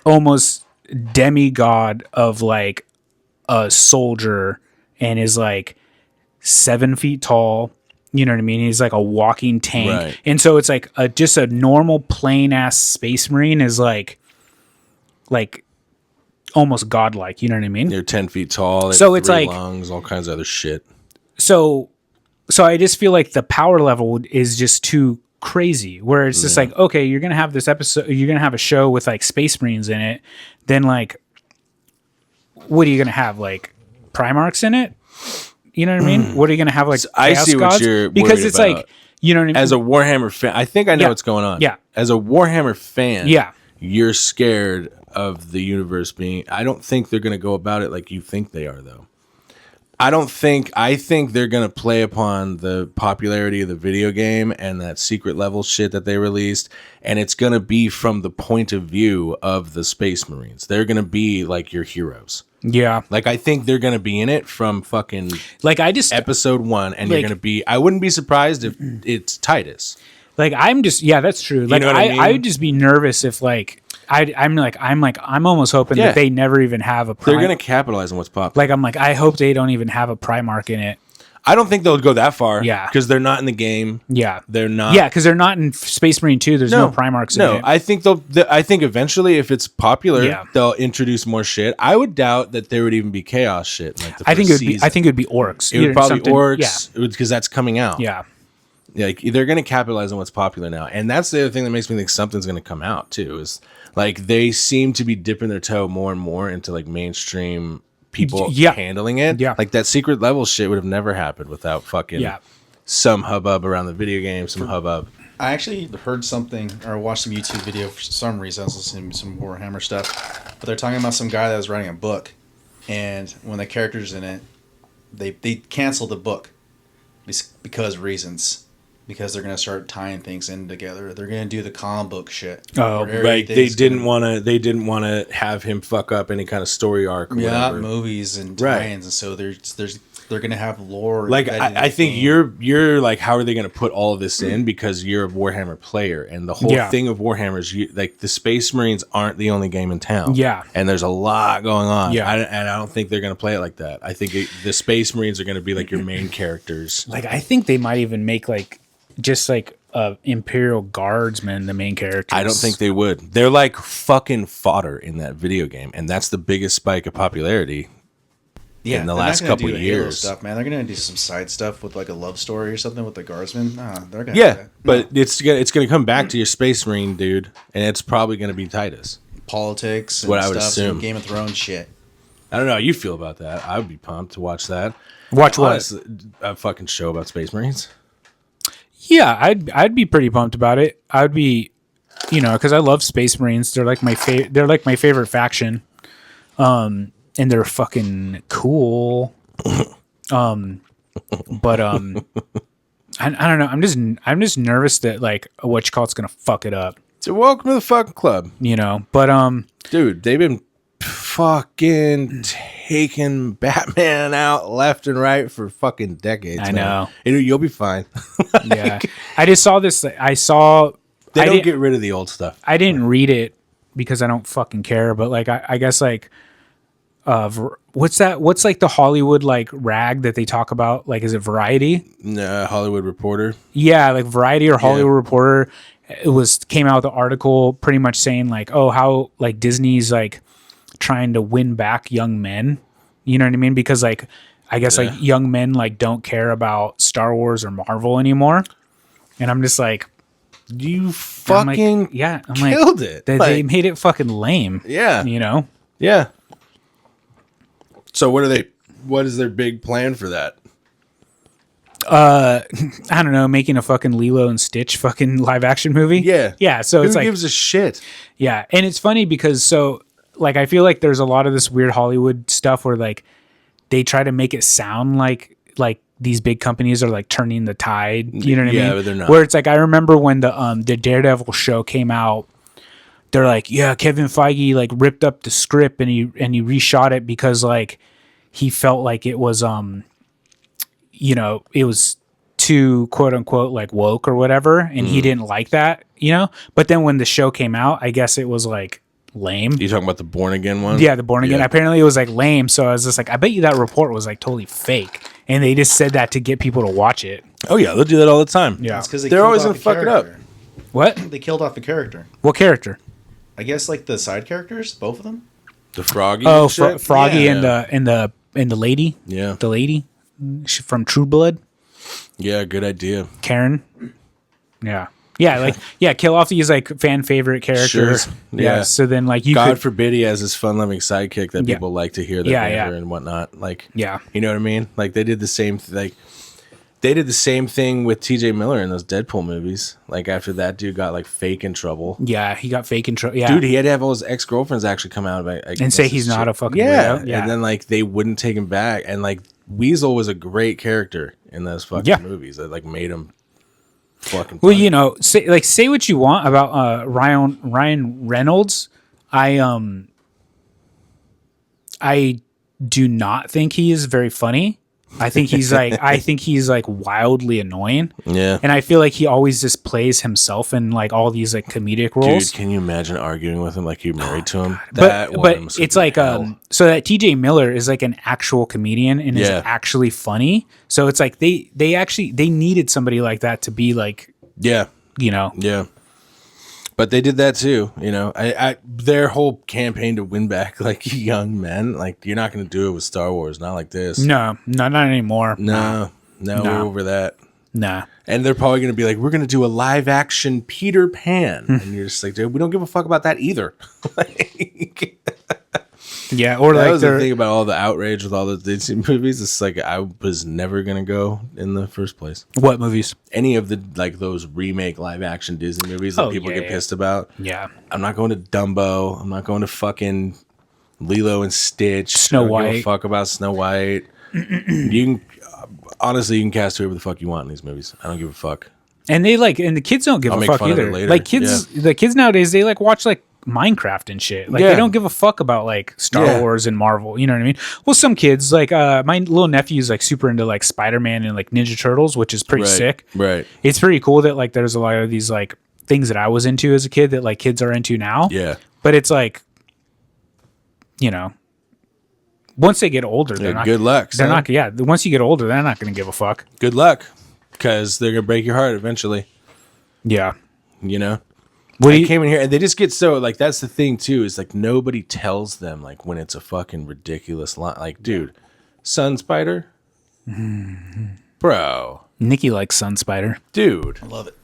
[SPEAKER 1] almost demigod of a soldier, and is 7 feet tall. You know what I mean? He's a walking tank. Right. And so it's just a normal plain ass Space Marine is almost godlike. You know what I mean?
[SPEAKER 3] They're 10 feet tall.
[SPEAKER 1] So it's
[SPEAKER 3] lungs, all kinds of other shit.
[SPEAKER 1] So I just feel the power level is just too crazy, where it's just okay, you're going to have this episode, you're going to have a show with Space Marines in it. Then what are you going to have? Primarchs in it? You know what I mean? What are you going to have?
[SPEAKER 3] I see what
[SPEAKER 1] gods?
[SPEAKER 3] You're
[SPEAKER 1] because it's
[SPEAKER 3] about.
[SPEAKER 1] You know what I mean?
[SPEAKER 3] As a Warhammer fan, I think I know what's going on.
[SPEAKER 1] Yeah.
[SPEAKER 3] As a Warhammer fan,
[SPEAKER 1] yeah,
[SPEAKER 3] you're scared of the universe being. I don't think they're going to go about it like you think they are, though. I think they're going to play upon the popularity of the video game and that secret level shit that they released. And it's going to be from the point of view of the Space Marines. They're going to be your heroes.
[SPEAKER 1] Yeah.
[SPEAKER 3] I think they're going to be in it from fucking episode 1. And you're going to be, I wouldn't be surprised if it's Titus.
[SPEAKER 1] That's true.
[SPEAKER 3] You know what I mean?
[SPEAKER 1] I would just be nervous if I'm almost hoping that they never even have a Primarch.
[SPEAKER 3] They're going to capitalize on what's popular.
[SPEAKER 1] I hope they don't even have a Primarch in it.
[SPEAKER 3] I don't think they'll go that far.
[SPEAKER 1] Yeah.
[SPEAKER 3] Because they're not in the game.
[SPEAKER 1] Yeah.
[SPEAKER 3] They're not.
[SPEAKER 1] Yeah, because they're not in Space Marine 2. There's no Primarchs in it.
[SPEAKER 3] No, I think eventually, if it's popular, they'll introduce more shit. I would doubt that there would even be Chaos shit.
[SPEAKER 1] I think it would be Orcs.
[SPEAKER 3] It would probably be Orcs. Because that's coming out.
[SPEAKER 1] Yeah.
[SPEAKER 3] They're going to capitalize on what's popular now. And that's the other thing that makes me think something's going to come out, too, is they seem to be dipping their toe more and more into mainstream people handling it.
[SPEAKER 1] Yeah.
[SPEAKER 3] That secret level shit would have never happened without fucking some hubbub around the video game, some hubbub.
[SPEAKER 4] I actually heard something or watched some YouTube video for some reason. I was listening to some Warhammer stuff, but they're talking about some guy that was writing a book, and when the characters in it, they cancel the book because reasons. Because they're gonna start tying things in together. They're gonna do the comic book shit.
[SPEAKER 3] Oh, right. They didn't want to have him fuck up any kind of story arc. Or whatever.
[SPEAKER 4] Movies and tie-ins, and so they're gonna have lore.
[SPEAKER 3] Like I think you're like, how are they gonna put all of this in? Because you're a Warhammer player, and the whole thing of Warhammer is like the Space Marines aren't the only game in town.
[SPEAKER 1] Yeah,
[SPEAKER 3] and there's a lot going on.
[SPEAKER 1] Yeah,
[SPEAKER 3] and I don't think they're gonna play it like that. I think the Space Marines are gonna be like your main characters.
[SPEAKER 1] Like I think they might even make like. Just like Imperial Guardsmen, the main characters.
[SPEAKER 3] I don't think they would. They're like fucking fodder in that video game, and that's the biggest spike of popularity in the last couple of years.
[SPEAKER 4] Stuff, man. They're gonna do some side stuff with like a love story or something with the Guardsmen. Nah, they're gonna. Yeah, do that.
[SPEAKER 3] But it's gonna come back to your Space Marine dude, and it's probably gonna be Titus.
[SPEAKER 4] Politics, and
[SPEAKER 3] what I would assume.
[SPEAKER 4] Game of Thrones shit.
[SPEAKER 3] I don't know how you feel about that. I would be pumped to watch that.
[SPEAKER 1] Watch what?
[SPEAKER 3] A fucking show about Space Marines.
[SPEAKER 1] Yeah, I'd be pretty pumped about it. I'd be, because I love Space Marines. They're like my favorite faction, and they're fucking cool. But I don't know. I'm just nervous that like it's gonna fuck it up.
[SPEAKER 3] So welcome to the fucking club.
[SPEAKER 1] But
[SPEAKER 3] dude, they've been fucking taking Batman out left and right for fucking decades.
[SPEAKER 1] I know.
[SPEAKER 3] You'll be fine.
[SPEAKER 1] Yeah, I just saw this. I saw
[SPEAKER 3] they don't get rid of the old stuff.
[SPEAKER 1] I didn't read it because I don't fucking care. But like, I guess like, what's that? What's like the Hollywood like rag that they talk about? Like, is it Variety?
[SPEAKER 3] No, Hollywood Reporter.
[SPEAKER 1] Yeah, like Variety or Hollywood Reporter. It came out with the article pretty much saying like, oh, how like Disney's like trying to win back young men. You know what I mean? Because like, I guess like young men like don't care about Star Wars or Marvel anymore. And I'm just like,
[SPEAKER 3] you fucking killed it.
[SPEAKER 1] They made it fucking lame.
[SPEAKER 3] Yeah. Yeah. So what is their big plan for that?
[SPEAKER 1] I don't know, making a fucking Lilo and Stitch fucking live action movie.
[SPEAKER 3] Yeah.
[SPEAKER 1] Yeah. So it's
[SPEAKER 3] who
[SPEAKER 1] like,
[SPEAKER 3] gives a shit?
[SPEAKER 1] Yeah. And it's funny because like, I feel like there's a lot of this weird Hollywood stuff where like they try to make it sound like these big companies are like turning the tide. You know what I mean?
[SPEAKER 3] Yeah, but they're not.
[SPEAKER 1] Where it's like, I remember when the Daredevil show came out, they're like, yeah, Kevin Feige like ripped up the script and he reshot it because like he felt like it was it was too quote unquote like woke or whatever, and he didn't like that, But then when the show came out, I guess it was like lame.
[SPEAKER 3] You talking about the Born Again one?
[SPEAKER 1] Yeah, the Born Again. Apparently it was like lame, so I was just like, I bet you that report was like totally fake, and they just said that to get people to watch it.
[SPEAKER 3] Oh yeah, they'll do that all the time.
[SPEAKER 1] Yeah,
[SPEAKER 4] because
[SPEAKER 3] they're always gonna fuck it up.
[SPEAKER 1] What?
[SPEAKER 4] They killed off the character.
[SPEAKER 1] What character?
[SPEAKER 4] I guess like the side characters, both of them.
[SPEAKER 3] The Froggy.
[SPEAKER 1] Oh, Froggy and the lady.
[SPEAKER 3] Yeah,
[SPEAKER 1] the lady from True Blood.
[SPEAKER 3] Yeah, good idea.
[SPEAKER 1] Karen. Yeah. Yeah, like kill off these like fan favorite characters.
[SPEAKER 3] Sure.
[SPEAKER 1] Yeah. So then like
[SPEAKER 3] God forbid he has this fun loving sidekick that people like to hear that and whatnot. Like you know what I mean? Like they did the same they did the same thing with TJ Miller in those Deadpool movies. Like after that dude got like fake in trouble.
[SPEAKER 1] Yeah, he got fake in trouble. Yeah.
[SPEAKER 3] Dude, he had to have all his ex-girlfriends actually come out
[SPEAKER 1] and say he's not a fucking
[SPEAKER 3] weirdo. Yeah. And then like they wouldn't take him back. And like Weasel was a great character in those fucking movies that like made him fucking funny.
[SPEAKER 1] Well, say what you want about Ryan Reynolds. I do not think he is very funny. I think he's like wildly annoying.
[SPEAKER 3] Yeah.
[SPEAKER 1] And I feel like he always just plays himself in like all these like comedic roles.
[SPEAKER 3] Dude, can you imagine arguing with him like you're married to him?
[SPEAKER 1] But it's like so that TJ Miller is like an actual comedian and is actually funny. So it's like they needed somebody like that to be like
[SPEAKER 3] Yeah. But they did that too, their whole campaign to win back like young men, like you're not going to do it with Star Wars, not like this.
[SPEAKER 1] No, not anymore.
[SPEAKER 3] No, we're over that.
[SPEAKER 1] Nah.
[SPEAKER 3] And they're probably going to be like, we're going to do a live action Peter Pan. And you're just like, dude, we don't give a fuck about that either.
[SPEAKER 1] Yeah, or
[SPEAKER 3] that was the thing about all the outrage with all the Disney movies. It's like I was never gonna go in the first place.
[SPEAKER 1] What movies?
[SPEAKER 3] Any of the like those remake live action Disney movies that people get pissed about.
[SPEAKER 1] Yeah,
[SPEAKER 3] I'm not going to Dumbo. I'm not going to fucking Lilo and Stitch,
[SPEAKER 1] Snow
[SPEAKER 3] I don't give a
[SPEAKER 1] White.
[SPEAKER 3] fuck about Snow White. You can honestly, you can cast whoever the fuck you want in these movies. I don't give a fuck.
[SPEAKER 1] And the kids don't give
[SPEAKER 3] I'll
[SPEAKER 1] a
[SPEAKER 3] make
[SPEAKER 1] fuck
[SPEAKER 3] fun of it
[SPEAKER 1] either.
[SPEAKER 3] later.
[SPEAKER 1] Like the kids nowadays, they like watch like Minecraft and shit. Like
[SPEAKER 3] Yeah.
[SPEAKER 1] they don't give a fuck about like Star
[SPEAKER 3] Yeah.
[SPEAKER 1] Wars and Marvel. You know what I mean? Well, some kids like my little nephew's like super into like Spider-Man and like Ninja Turtles, which is pretty
[SPEAKER 3] Right,
[SPEAKER 1] sick.
[SPEAKER 3] right.
[SPEAKER 1] It's pretty cool that like there's a lot of these like things that I was into as a kid that like kids are into now.
[SPEAKER 3] Yeah.
[SPEAKER 1] But it's like, you know, once they get older, they're
[SPEAKER 3] Yeah,
[SPEAKER 1] not.
[SPEAKER 3] good luck,
[SPEAKER 1] They're
[SPEAKER 3] son.
[SPEAKER 1] not. Yeah. Once you get older, they're not going to give a fuck.
[SPEAKER 3] Good luck, because they're gonna break your heart eventually.
[SPEAKER 1] Yeah.
[SPEAKER 3] You know.
[SPEAKER 1] What do
[SPEAKER 3] They
[SPEAKER 1] you,
[SPEAKER 3] came in here and they just get so like that's the thing too is like nobody tells them like when it's a fucking ridiculous line. Like, dude, Sun Spider, bro,
[SPEAKER 1] Nikki likes Sun Spider.
[SPEAKER 3] dude.
[SPEAKER 4] I love it.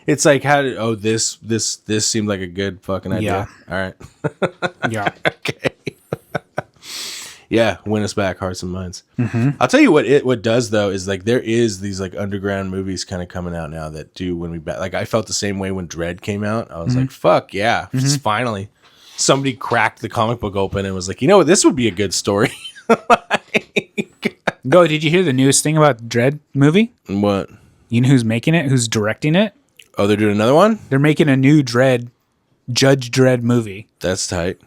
[SPEAKER 3] It's like how did this seemed like a good fucking idea. All right.
[SPEAKER 1] Yeah.
[SPEAKER 3] Okay. Yeah, win us back, hearts and minds. I'll tell you what does though is like there is these like underground movies kind of coming out now that do when we like I felt the same way when Dread came out. I was like, fuck yeah, finally somebody cracked the comic book open and was like, you know what, this would be a good story.
[SPEAKER 1] Go. Did you hear the newest thing about the Dread movie?
[SPEAKER 3] What?
[SPEAKER 1] You know who's making it? Who's directing it?
[SPEAKER 3] Oh, they're doing another one?
[SPEAKER 1] They're making a new Dread, Judge Dredd movie.
[SPEAKER 3] That's tight.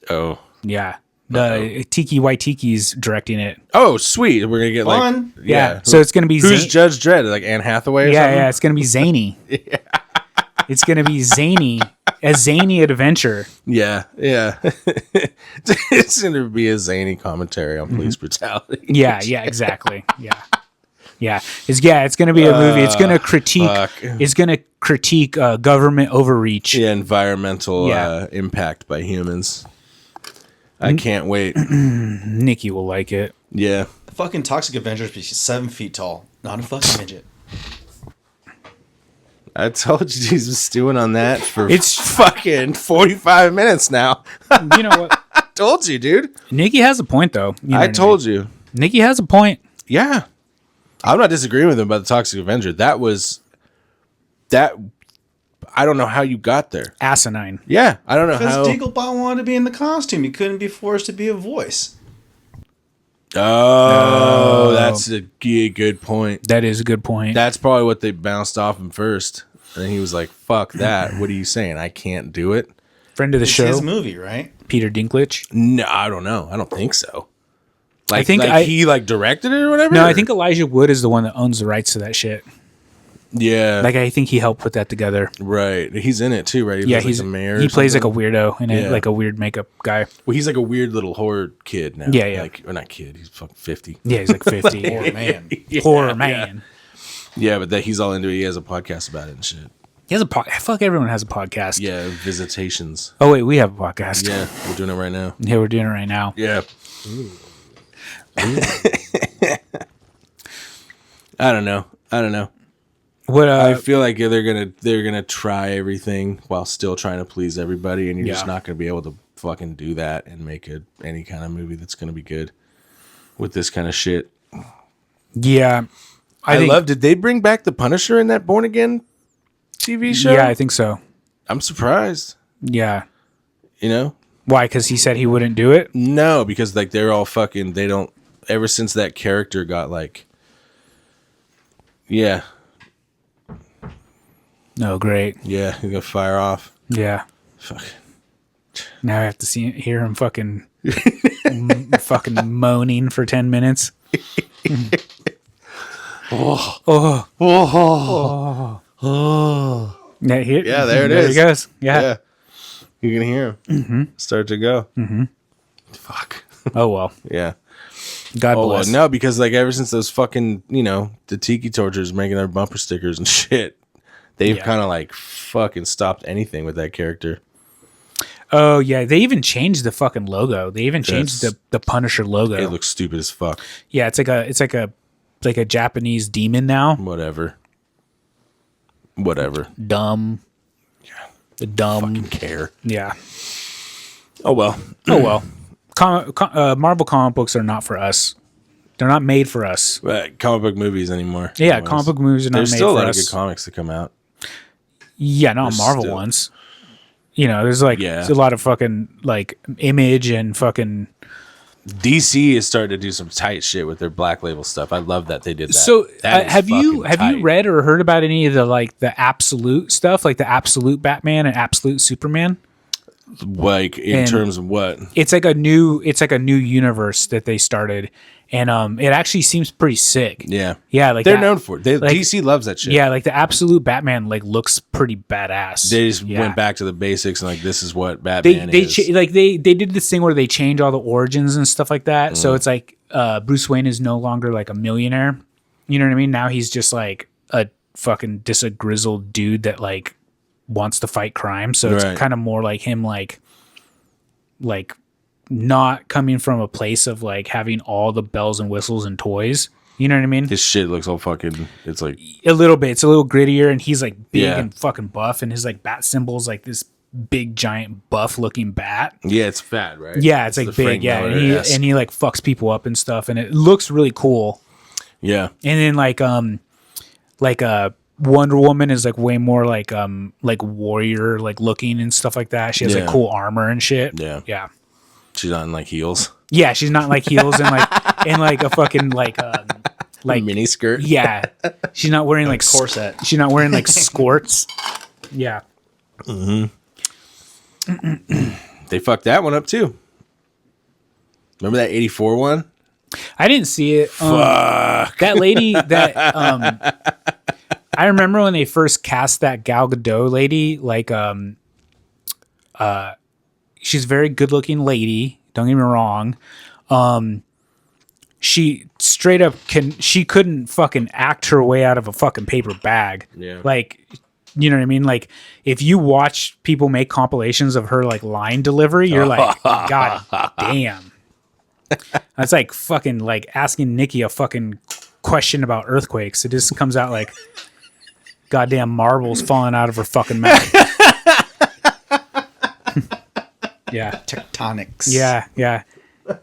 [SPEAKER 3] Oh.
[SPEAKER 1] Yeah. The Tiki Waitiki's directing it.
[SPEAKER 3] Oh, sweet. We're gonna get
[SPEAKER 4] Fun.
[SPEAKER 3] like
[SPEAKER 1] Yeah. So it's gonna be
[SPEAKER 3] who's Judge Dredd? Like Anne Hathaway or something?
[SPEAKER 1] yeah. It's gonna be zany. It's gonna be zany, a zany adventure.
[SPEAKER 3] Yeah, yeah. It's going to be a zany commentary on police brutality.
[SPEAKER 1] Yeah. Yeah. Exactly. Yeah. Yeah. It's gonna be a movie. It's gonna critique.
[SPEAKER 3] fuck.
[SPEAKER 1] It's gonna critique government overreach.
[SPEAKER 3] Yeah, environmental
[SPEAKER 1] Yeah.
[SPEAKER 3] impact by humans. I can't wait.
[SPEAKER 1] Nikki will like it.
[SPEAKER 3] Yeah.
[SPEAKER 4] The fucking Toxic Avengers is 7 feet tall. Not a fucking midget.
[SPEAKER 3] I told you he's been stewing on that for
[SPEAKER 1] It's-
[SPEAKER 3] fucking 45 minutes now.
[SPEAKER 1] You know what?
[SPEAKER 3] I told you, dude.
[SPEAKER 1] Nikki has a point, though. You know
[SPEAKER 3] I
[SPEAKER 1] what mean?
[SPEAKER 3] told you.
[SPEAKER 1] Nikki has a point.
[SPEAKER 3] Yeah. I'm not disagreeing with him about the Toxic Avenger. That I don't know how you got there.
[SPEAKER 1] Asinine.
[SPEAKER 3] Yeah, I don't know
[SPEAKER 4] Because
[SPEAKER 3] how.
[SPEAKER 4] Dinklebot wanted to be in the costume. He couldn't be forced to be a voice.
[SPEAKER 3] Oh, that's a good point.
[SPEAKER 1] That is a good point.
[SPEAKER 3] That's probably what they bounced off him first. And he was like, fuck that. What are you saying? I can't do it?
[SPEAKER 1] Friend of the
[SPEAKER 4] It's
[SPEAKER 1] show,
[SPEAKER 4] his movie, right?
[SPEAKER 1] Peter Dinklage.
[SPEAKER 3] No, I don't know. I don't think so. Like,
[SPEAKER 1] think
[SPEAKER 3] he like directed it or whatever?
[SPEAKER 1] No, I think Elijah Wood is the one that owns the rights to that shit.
[SPEAKER 3] Yeah.
[SPEAKER 1] Like, I think he helped put that together.
[SPEAKER 3] right. He's in it too, right? He
[SPEAKER 1] Yeah,
[SPEAKER 3] plays,
[SPEAKER 1] he's
[SPEAKER 3] like, the mayor.
[SPEAKER 1] he
[SPEAKER 3] or
[SPEAKER 1] plays like a
[SPEAKER 3] something?
[SPEAKER 1] weirdo in it,
[SPEAKER 3] Yeah.
[SPEAKER 1] like a weird makeup guy.
[SPEAKER 3] Well, he's like a weird little horror kid now.
[SPEAKER 1] Yeah, yeah.
[SPEAKER 3] Like, or not kid. He's fucking 50.
[SPEAKER 1] Yeah, he's like 50.
[SPEAKER 4] Poor man.
[SPEAKER 1] Poor man.
[SPEAKER 3] Yeah, but that he's all into it. He has a podcast about it and shit.
[SPEAKER 1] He has a fuck. Everyone has a podcast.
[SPEAKER 3] Yeah, visitations.
[SPEAKER 1] Oh wait, we have a podcast.
[SPEAKER 3] Yeah, we're doing it right now.
[SPEAKER 1] Yeah, we're doing it right now.
[SPEAKER 3] Yeah. I don't know.
[SPEAKER 1] What?
[SPEAKER 3] I feel like they're gonna try everything while still trying to please everybody, and you're just
[SPEAKER 1] Yeah.
[SPEAKER 3] not gonna be able to fucking do that and make any kind of movie that's gonna be good with this kind of shit.
[SPEAKER 1] Yeah,
[SPEAKER 3] I
[SPEAKER 1] think,
[SPEAKER 3] love. Did they bring back the Punisher in that Born Again TV show?
[SPEAKER 1] Yeah, I think so.
[SPEAKER 3] I'm surprised.
[SPEAKER 1] Yeah.
[SPEAKER 3] You know?
[SPEAKER 1] Why? Because he said he wouldn't do it.
[SPEAKER 3] No, because like they're all fucking. They don't. Ever since that character got like. Yeah.
[SPEAKER 1] No, great.
[SPEAKER 3] Yeah, he's gonna fire off.
[SPEAKER 1] Yeah.
[SPEAKER 3] Fuck.
[SPEAKER 1] Now I have to hear him fucking fucking moaning for 10 minutes. Yeah,
[SPEAKER 3] Yeah, there it
[SPEAKER 1] there
[SPEAKER 3] is.
[SPEAKER 1] he goes. Yeah.
[SPEAKER 3] You can hear him start to go. Mm-hmm. Fuck.
[SPEAKER 1] Oh well.
[SPEAKER 3] Yeah.
[SPEAKER 1] God
[SPEAKER 3] Oh, well,
[SPEAKER 1] bless.
[SPEAKER 3] no, because like ever since those fucking, the Tiki Tortures making their bumper stickers and shit, they've
[SPEAKER 1] Yeah.
[SPEAKER 3] kind of like fucking stopped anything with that character.
[SPEAKER 1] Oh yeah, they even changed the fucking logo. They even changed
[SPEAKER 3] Yes.
[SPEAKER 1] the Punisher logo.
[SPEAKER 3] It looks stupid as fuck.
[SPEAKER 1] Yeah, it's like a Japanese demon now.
[SPEAKER 3] Whatever.
[SPEAKER 1] Dumb. Yeah. The dumb.
[SPEAKER 3] Fucking care.
[SPEAKER 1] Yeah.
[SPEAKER 3] Oh, well.
[SPEAKER 1] Oh well. Marvel comic books are not for us. They're not made for us.
[SPEAKER 3] Comic book movies anymore.
[SPEAKER 1] Yeah,
[SPEAKER 3] Anyways.
[SPEAKER 1] comic book movies are not
[SPEAKER 3] There's
[SPEAKER 1] made
[SPEAKER 3] still a
[SPEAKER 1] for
[SPEAKER 3] lot
[SPEAKER 1] us.
[SPEAKER 3] of good comics that come out.
[SPEAKER 1] Yeah, not
[SPEAKER 3] There's
[SPEAKER 1] Marvel
[SPEAKER 3] still-
[SPEAKER 1] ones. You know, there's like
[SPEAKER 3] Yeah.
[SPEAKER 1] there's a lot of fucking like Image and fucking.
[SPEAKER 3] DC is starting to do some tight shit with their Black Label stuff. I love that they did that.
[SPEAKER 1] So
[SPEAKER 3] That is
[SPEAKER 1] have you
[SPEAKER 3] fucking tight.
[SPEAKER 1] read or heard about any of the like the absolute stuff, like the absolute Batman and absolute Superman?
[SPEAKER 3] Like in
[SPEAKER 1] And-
[SPEAKER 3] terms of what?
[SPEAKER 1] It's like a new universe that they started, and it actually seems pretty sick.
[SPEAKER 3] Yeah,
[SPEAKER 1] Yeah, like
[SPEAKER 3] they're
[SPEAKER 1] that-
[SPEAKER 3] known for it.
[SPEAKER 1] like-
[SPEAKER 3] DC loves that shit.
[SPEAKER 1] Yeah, like the absolute Batman like looks pretty badass.
[SPEAKER 3] They just
[SPEAKER 1] Yeah.
[SPEAKER 3] went back to the basics and like this is what Batman
[SPEAKER 1] They
[SPEAKER 3] is.
[SPEAKER 1] they did this thing where they change all the origins and stuff like that.
[SPEAKER 3] Mm.
[SPEAKER 1] So it's like Bruce Wayne is no longer like a millionaire. You know what I mean? Now he's just like a fucking just a grizzled dude that like wants to fight crime. So it's
[SPEAKER 3] Right.
[SPEAKER 1] kind of more like him like not coming from a place of like having all the bells and whistles and toys. You know what I mean?
[SPEAKER 3] His shit looks all fucking. It's like
[SPEAKER 1] A little bit. It's a little grittier, and he's like big
[SPEAKER 3] Yeah.
[SPEAKER 1] and fucking buff, and his like bat symbol's like this big giant buff looking bat.
[SPEAKER 3] yeah, it's fat, right?
[SPEAKER 1] Yeah, it's
[SPEAKER 3] the
[SPEAKER 1] like big.
[SPEAKER 3] Frank
[SPEAKER 1] Yeah,
[SPEAKER 3] Miller-esque.
[SPEAKER 1] and he like fucks people up and stuff, and it looks really cool.
[SPEAKER 3] Yeah,
[SPEAKER 1] And then like Wonder Woman is like way more like warrior like looking and stuff like that. She has like
[SPEAKER 3] Yeah.
[SPEAKER 1] cool armor and shit.
[SPEAKER 3] Yeah.
[SPEAKER 1] yeah,
[SPEAKER 3] she's on like heels,
[SPEAKER 1] yeah. She's not like heels and like a fucking like
[SPEAKER 3] mini skirt.
[SPEAKER 1] yeah. She's not wearing like
[SPEAKER 4] corset.
[SPEAKER 1] She's not wearing like skirts. Yeah.
[SPEAKER 3] They fucked that one up too. Remember that '84 one?
[SPEAKER 1] I didn't see it. That lady that I remember when they first cast that Gal Gadot lady, like she's a very good looking lady, don't get me wrong. She straight up she couldn't fucking act her way out of a fucking paper bag.
[SPEAKER 3] Yeah.
[SPEAKER 1] Like, you know what I mean? Like if you watch people make compilations of her like line delivery, you're like, God damn. That's like fucking like asking Nikki a fucking question about earthquakes. It just comes out like goddamn marbles falling out of her fucking mouth. Yeah.
[SPEAKER 4] Tectonics.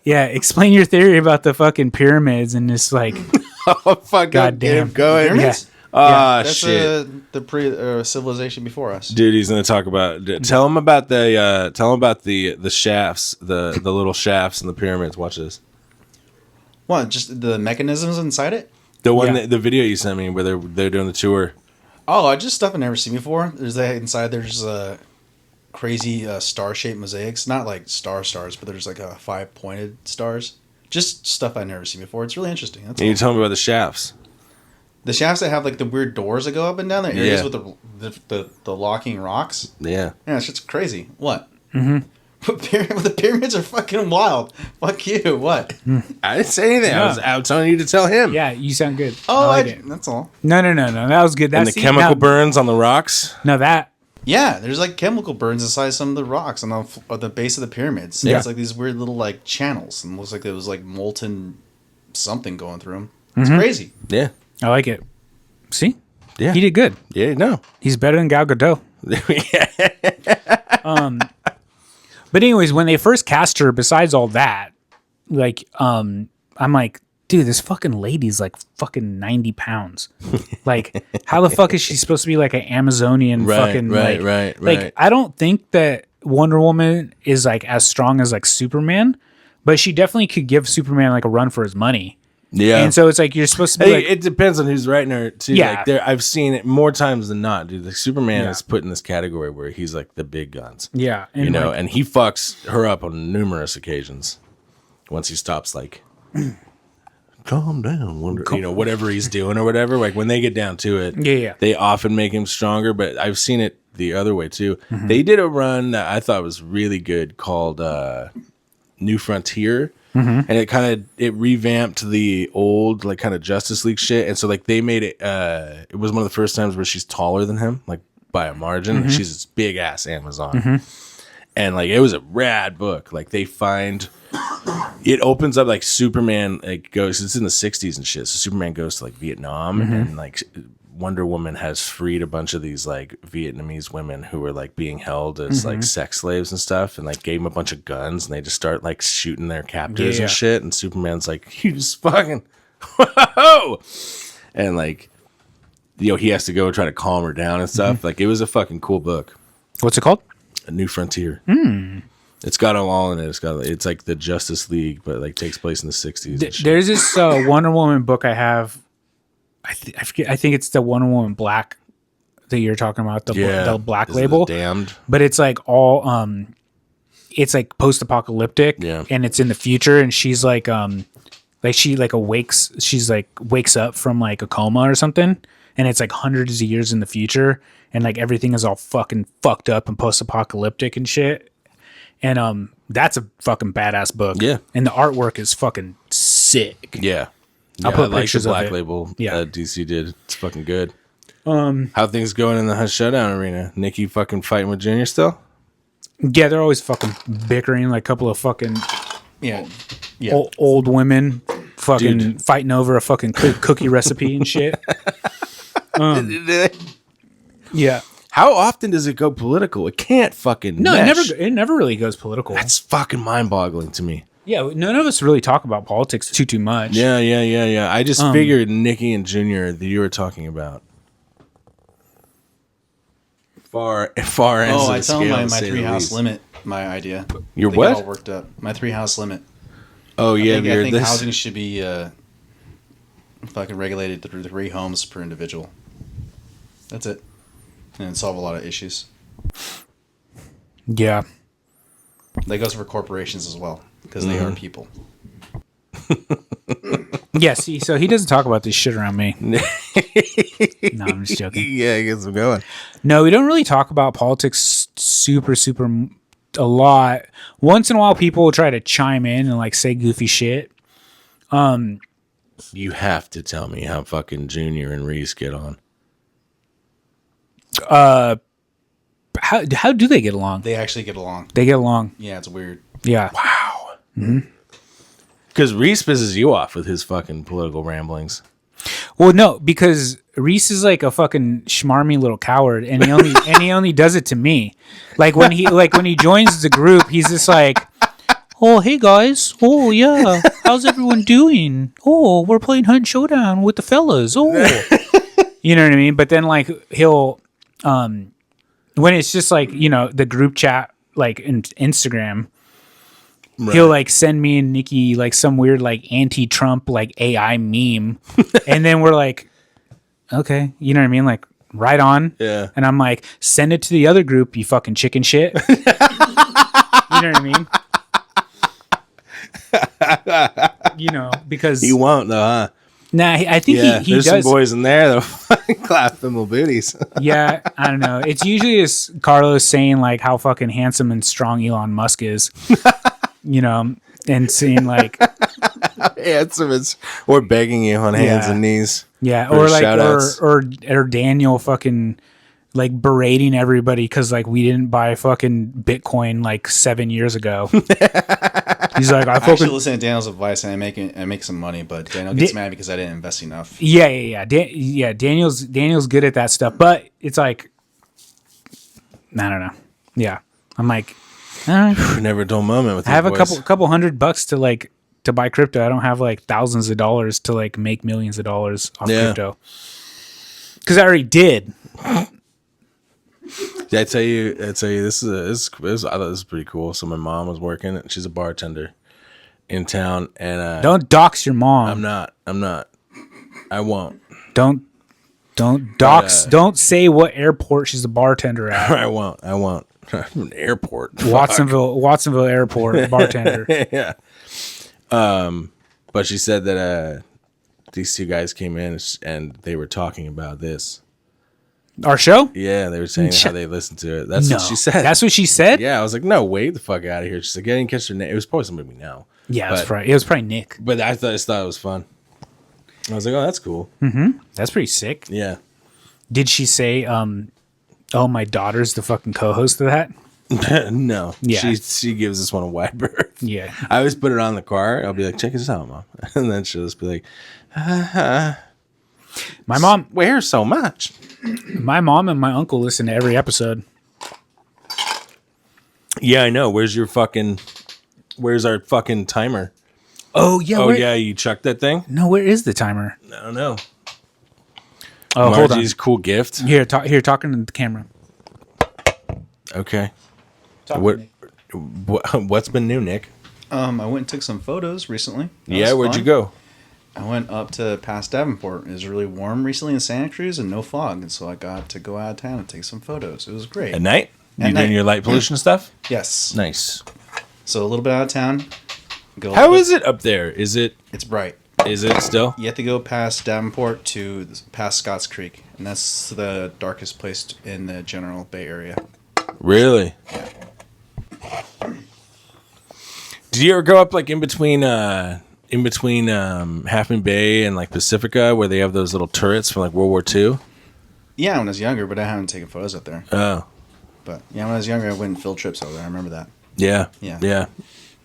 [SPEAKER 1] Yeah. Explain your theory about the fucking pyramids and just like
[SPEAKER 3] Oh fuck!
[SPEAKER 1] goddamn.
[SPEAKER 3] Going.
[SPEAKER 4] Pyramids?
[SPEAKER 3] Ah
[SPEAKER 4] That's
[SPEAKER 3] shit,
[SPEAKER 4] the civilization before us.
[SPEAKER 3] dude. He's gonna talk about. Tell him about the shafts, the little shafts in the pyramids. Watch this.
[SPEAKER 4] What? Just the mechanisms inside it?
[SPEAKER 3] The one,
[SPEAKER 1] Yeah.
[SPEAKER 3] the video you sent me where they're doing the tour.
[SPEAKER 4] Oh, just stuff I've never seen before. There's that inside. There's crazy star-shaped mosaics. Not like stars, but there's like 5 pointed stars. Just stuff I've never seen before. It's really interesting. That's
[SPEAKER 3] And you
[SPEAKER 4] all.
[SPEAKER 3] tell me about the shafts.
[SPEAKER 4] The shafts that have like the weird doors that go up and down. The areas
[SPEAKER 3] Yeah.
[SPEAKER 4] with the locking rocks.
[SPEAKER 3] Yeah.
[SPEAKER 4] Yeah, it's just crazy. What? Mm-hmm. The pyramids are fucking wild. Fuck you. What?
[SPEAKER 3] I didn't say anything. I was out telling you to tell him.
[SPEAKER 1] Yeah, you sound good.
[SPEAKER 4] Oh,
[SPEAKER 1] I like it.
[SPEAKER 4] that's all.
[SPEAKER 1] No. That was good.
[SPEAKER 3] And
[SPEAKER 1] That's
[SPEAKER 3] the chemical burns on the rocks.
[SPEAKER 1] No, that
[SPEAKER 4] Yeah, there's like chemical burns inside some of the rocks on the base of the pyramids.
[SPEAKER 1] Yeah.
[SPEAKER 4] It's like these weird little like channels, and it looks like there was like molten something going through them.
[SPEAKER 1] Mm-hmm.
[SPEAKER 4] It's crazy.
[SPEAKER 3] Yeah.
[SPEAKER 1] I like it. See?
[SPEAKER 3] Yeah.
[SPEAKER 1] He did good.
[SPEAKER 3] Yeah. No.
[SPEAKER 1] He's better than Gal Gadot. But anyways, when they first cast her, besides all that, like, I'm like, dude, this fucking lady's like fucking 90 pounds. Like, how the fuck is she supposed to be like an Amazonian fucking
[SPEAKER 3] right.
[SPEAKER 1] Like, I don't think that Wonder Woman is like as strong as like Superman, but she definitely could give Superman like a run for his money.
[SPEAKER 3] Yeah.
[SPEAKER 1] And so it's like you're supposed to be
[SPEAKER 3] Hey,
[SPEAKER 1] like,
[SPEAKER 3] it depends on who's writing her too.
[SPEAKER 1] Yeah.
[SPEAKER 3] Like there, I've seen it more times than not, dude. Like Superman
[SPEAKER 1] Yeah.
[SPEAKER 3] is put in this category where he's like the big guns.
[SPEAKER 1] yeah, and
[SPEAKER 3] You know,
[SPEAKER 1] like,
[SPEAKER 3] and he fucks her up on numerous occasions. Once he stops, like, calm down, you know, whatever he's doing or whatever. Like when they get down to it,
[SPEAKER 1] Yeah.
[SPEAKER 3] they often make him stronger. But I've seen it the other way too.
[SPEAKER 1] Mm-hmm.
[SPEAKER 3] They did a run that I thought was really good called New Frontier.
[SPEAKER 1] Mm-hmm.
[SPEAKER 3] And it revamped the old like kind of Justice League shit, and so like they made it. It was one of the first times where she's taller than him, like by a margin.
[SPEAKER 1] Mm-hmm.
[SPEAKER 3] She's this big ass Amazon, and like it was a rad book. Like they find it opens up like Superman like goes. It's in the '60s and shit. So Superman goes to like Vietnam, and like Wonder Woman has freed a bunch of these like Vietnamese women who were like being held as like sex slaves and stuff, and like gave them a bunch of guns, and they just start like shooting their captors
[SPEAKER 1] Yeah.
[SPEAKER 3] and shit. And Superman's like, "You just fucking whoa," and like, you know, he has to go try to calm her down and stuff. Like, it was a fucking cool book.
[SPEAKER 1] what's it called?
[SPEAKER 3] A New Frontier. It's got them all in it. It's like the Justice League, but like takes place in the 60s. And shit.
[SPEAKER 1] There's this Wonder Woman book I have. I forget. I think it's the Wonder Woman Black that you're talking about. The Black
[SPEAKER 3] Is it
[SPEAKER 1] label.
[SPEAKER 3] the Damned.
[SPEAKER 1] But it's like all it's like post-apocalyptic.
[SPEAKER 3] Yeah.
[SPEAKER 1] And it's in the future, and she's like she like awakes. She's like wakes up from like a coma or something, and it's like hundreds of years in the future, and like everything is all fucking fucked up and post-apocalyptic and shit. And that's a fucking badass book.
[SPEAKER 3] Yeah.
[SPEAKER 1] And the artwork is fucking sick.
[SPEAKER 3] Yeah.
[SPEAKER 1] I'll put
[SPEAKER 3] I like
[SPEAKER 1] pictures
[SPEAKER 3] the
[SPEAKER 1] of
[SPEAKER 3] Black
[SPEAKER 1] it.
[SPEAKER 3] Label DC did. It's fucking good.
[SPEAKER 1] How
[SPEAKER 3] things going in the Hunt Showdown arena? Nikki fucking fighting with Junior still?
[SPEAKER 1] Yeah, they're always fucking bickering like a couple of fucking
[SPEAKER 4] Yeah.
[SPEAKER 1] old women fucking
[SPEAKER 3] Dude.
[SPEAKER 1] fighting over a fucking cookie recipe and shit. Yeah.
[SPEAKER 3] How often does it go political? It can't fucking
[SPEAKER 1] No,
[SPEAKER 3] mesh.
[SPEAKER 1] it never really goes political.
[SPEAKER 3] That's fucking mind-boggling to me.
[SPEAKER 1] Yeah, none of us really talk about politics too much.
[SPEAKER 3] Yeah. I just figured Nikki and Junior that you were talking about. Far ends
[SPEAKER 4] Oh,
[SPEAKER 3] of
[SPEAKER 4] I
[SPEAKER 3] the
[SPEAKER 4] tell
[SPEAKER 3] scale,
[SPEAKER 4] my
[SPEAKER 3] to say the
[SPEAKER 4] 3-house
[SPEAKER 3] least.
[SPEAKER 4] limit my idea.
[SPEAKER 3] Your
[SPEAKER 4] They
[SPEAKER 3] what?
[SPEAKER 4] get all worked up. My 3-house limit.
[SPEAKER 3] Oh yeah,
[SPEAKER 4] I think
[SPEAKER 3] this.
[SPEAKER 4] housing should be fucking regulated to 3 homes per individual. That's it. And it'd solve a lot of issues.
[SPEAKER 1] Yeah.
[SPEAKER 3] Mm-hmm.
[SPEAKER 4] That goes for corporations as well because they are people.
[SPEAKER 1] Yeah, see, so he doesn't talk about this shit around me. No, I'm just joking.
[SPEAKER 3] Yeah, I guess I'm going.
[SPEAKER 1] No, we don't really talk about politics super a lot. Once in a while, people will try to chime in and like say goofy shit.
[SPEAKER 3] You have to tell me how fucking Junior and Reese get on.
[SPEAKER 1] How do they get along?
[SPEAKER 4] They actually get along.
[SPEAKER 1] They get along.
[SPEAKER 4] Yeah, it's weird.
[SPEAKER 1] Yeah.
[SPEAKER 3] Wow. Because Reese pisses you off with his fucking political ramblings.
[SPEAKER 1] Well, no, because Reese is like a fucking schmarmy little coward, and he only does it to me. Like when he joins the group, he's just like, "Oh, hey guys. Oh yeah, how's everyone doing? Oh, we're playing Hunt Showdown with the fellas. Oh." You know what I mean? But then like he'll when it's just like, you know, the group chat like in Instagram,
[SPEAKER 3] Right.
[SPEAKER 1] he'll like send me and Nikki like some weird like anti-Trump like AI meme, and then we're like, okay, you know what I mean? Like right on.
[SPEAKER 3] Yeah.
[SPEAKER 1] And I'm like, send it to the other group, you fucking chicken shit. You know what I mean? You know, because
[SPEAKER 3] He won't though, huh?
[SPEAKER 1] nah, I think
[SPEAKER 3] Yeah,
[SPEAKER 1] he
[SPEAKER 3] there's
[SPEAKER 1] does.
[SPEAKER 3] some boys in there that'll fucking clap them little booties.
[SPEAKER 1] Yeah, I don't know. It's usually just Carlos saying like how fucking handsome and strong Elon Musk is, you know, and saying like,
[SPEAKER 3] Handsome is, or begging you on hands
[SPEAKER 1] Yeah.
[SPEAKER 3] and knees.
[SPEAKER 1] yeah,
[SPEAKER 3] For
[SPEAKER 1] or like,
[SPEAKER 3] shout-outs.
[SPEAKER 1] or Daniel fucking like berating everybody because like we didn't buy fucking Bitcoin like 7 years ago. He's like, I
[SPEAKER 4] I actually
[SPEAKER 1] fucking
[SPEAKER 4] listen to Daniel's advice and I make some money, but Daniel gets mad because I didn't invest enough.
[SPEAKER 1] yeah. Daniel's good at that stuff, but it's like, I don't know. Yeah, I'm like,
[SPEAKER 3] Never a dull moment with
[SPEAKER 1] I have
[SPEAKER 3] these
[SPEAKER 1] a
[SPEAKER 3] boys.
[SPEAKER 1] couple $100 to buy crypto. I don't have like thousands of dollars to like make millions of dollars off
[SPEAKER 3] Yeah.
[SPEAKER 1] crypto. Because I already did.
[SPEAKER 3] Did I tell you this is I thought this was pretty cool. So my mom was working. She's a bartender in town, and
[SPEAKER 1] Don't dox your mom.
[SPEAKER 3] I'm not. I won't.
[SPEAKER 1] Don't dox. Don't say what airport she's a bartender at.
[SPEAKER 3] I won't. An airport. Fuck.
[SPEAKER 1] Watsonville Airport bartender.
[SPEAKER 3] Yeah. But she said that these two guys came in and they were talking about this.
[SPEAKER 1] Our show?
[SPEAKER 3] Yeah, they were saying how they listened to it. That's what she said.
[SPEAKER 1] That's what she said.
[SPEAKER 3] Yeah, I was like, no, wait the fuck out of here. She's like, I didn't catch her name. It was probably somebody we know.
[SPEAKER 1] Yeah, it
[SPEAKER 3] But-
[SPEAKER 1] was probably Nick.
[SPEAKER 3] But I just thought it was fun. I was like, oh, that's cool.
[SPEAKER 1] That's pretty sick.
[SPEAKER 3] Yeah.
[SPEAKER 1] Did she say, "Oh, my daughter's the fucking co-host of that"?
[SPEAKER 3] No.
[SPEAKER 1] Yeah.
[SPEAKER 3] She gives this one a wide berth.
[SPEAKER 1] Yeah.
[SPEAKER 3] I always put it on the car. I'll be like, check this out, Mom. And then she'll just be like,
[SPEAKER 1] My mom
[SPEAKER 3] where so much?
[SPEAKER 1] and my uncle listen to every episode.
[SPEAKER 3] Yeah, I know. Where's our fucking timer?
[SPEAKER 1] Oh yeah.
[SPEAKER 3] Oh, yeah, you chucked that thing?
[SPEAKER 1] No, where is the timer?
[SPEAKER 3] I don't know.
[SPEAKER 1] Oh, hold on.
[SPEAKER 3] Margie's cool gift.
[SPEAKER 1] Here, talking to the camera.
[SPEAKER 3] Okay. What's been new, Nick?
[SPEAKER 4] I went and took some photos recently.
[SPEAKER 3] Where'd you go?
[SPEAKER 4] I went up to past Davenport. It was really warm recently in Santa Cruz and no fog, and so I got to go out of town and take some photos. It was great.
[SPEAKER 3] At night? You doing your light pollution stuff?
[SPEAKER 4] Yes.
[SPEAKER 3] Nice.
[SPEAKER 4] So a little bit out of town.
[SPEAKER 3] How is it up there? Is it
[SPEAKER 4] bright.
[SPEAKER 3] Is it still?
[SPEAKER 4] You have to go past Davenport to past Scotts Creek, and that's the darkest place in the general Bay Area.
[SPEAKER 3] Really?
[SPEAKER 4] Yeah.
[SPEAKER 3] Did you ever go up like in between Half Moon Bay and like Pacifica, where they have those little turrets from like World War II?
[SPEAKER 4] Yeah, when I was younger, but I haven't taken photos up there.
[SPEAKER 3] Oh.
[SPEAKER 4] But yeah, when I was younger, I went on field trips over there. I remember that.
[SPEAKER 3] Yeah.
[SPEAKER 4] Yeah.
[SPEAKER 3] Yeah.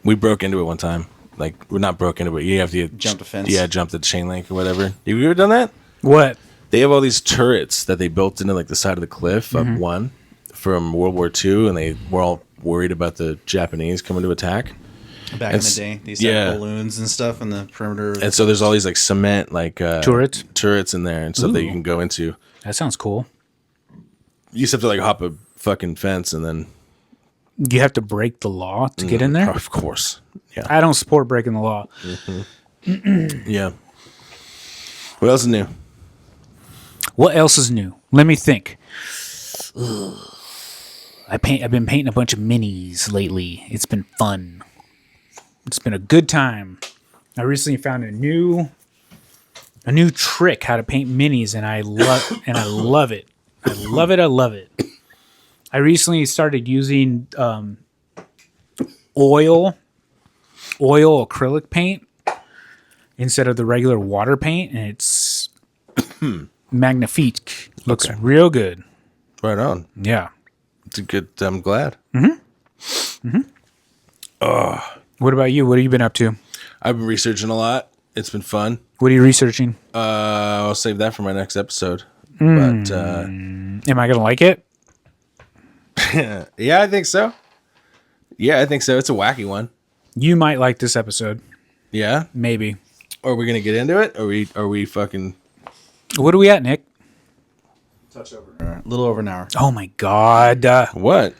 [SPEAKER 3] We broke into it one time. Like, we're not broke into it. You have to
[SPEAKER 4] jump the fence.
[SPEAKER 3] Yeah, jump the chain link or whatever. Have you ever done that?
[SPEAKER 1] What?
[SPEAKER 3] They have all these turrets that they built into like the side of the cliff up one from World War II, and they were all worried about the Japanese coming to attack.
[SPEAKER 4] Back in the day, these balloons and stuff in the perimeter.
[SPEAKER 3] And so there's all these like cement like turrets in there and stuff that you can go into.
[SPEAKER 1] That sounds cool.
[SPEAKER 3] You just have to like hop a fucking fence and then
[SPEAKER 1] You have to break the law to get in there?
[SPEAKER 3] Of course. Yeah.
[SPEAKER 1] I don't support breaking the law.
[SPEAKER 3] Yeah. What else is new?
[SPEAKER 1] What else is new? Let me think. I've been painting a bunch of minis lately. It's been fun. It's been a good time. I recently found a new trick how to paint minis, and I love it. I love it. I love it. I recently started using oil acrylic paint instead of the regular water paint, and it's magnifique. Looks real good.
[SPEAKER 3] Right on.
[SPEAKER 1] Yeah.
[SPEAKER 3] It's a good, I'm glad.
[SPEAKER 1] What about you? What have you been up to?
[SPEAKER 3] I've been researching a lot. It's been fun.
[SPEAKER 1] What are you researching?
[SPEAKER 3] I'll save that for my next episode. But
[SPEAKER 1] Am I gonna like it?
[SPEAKER 3] yeah, I think so. It's a wacky one.
[SPEAKER 1] You might like this episode.
[SPEAKER 3] Yeah,
[SPEAKER 1] Maybe.
[SPEAKER 3] are we gonna get into it? Are we fucking?
[SPEAKER 1] What are we at, Nick?
[SPEAKER 4] A little over an hour.
[SPEAKER 1] Oh my god.
[SPEAKER 3] What?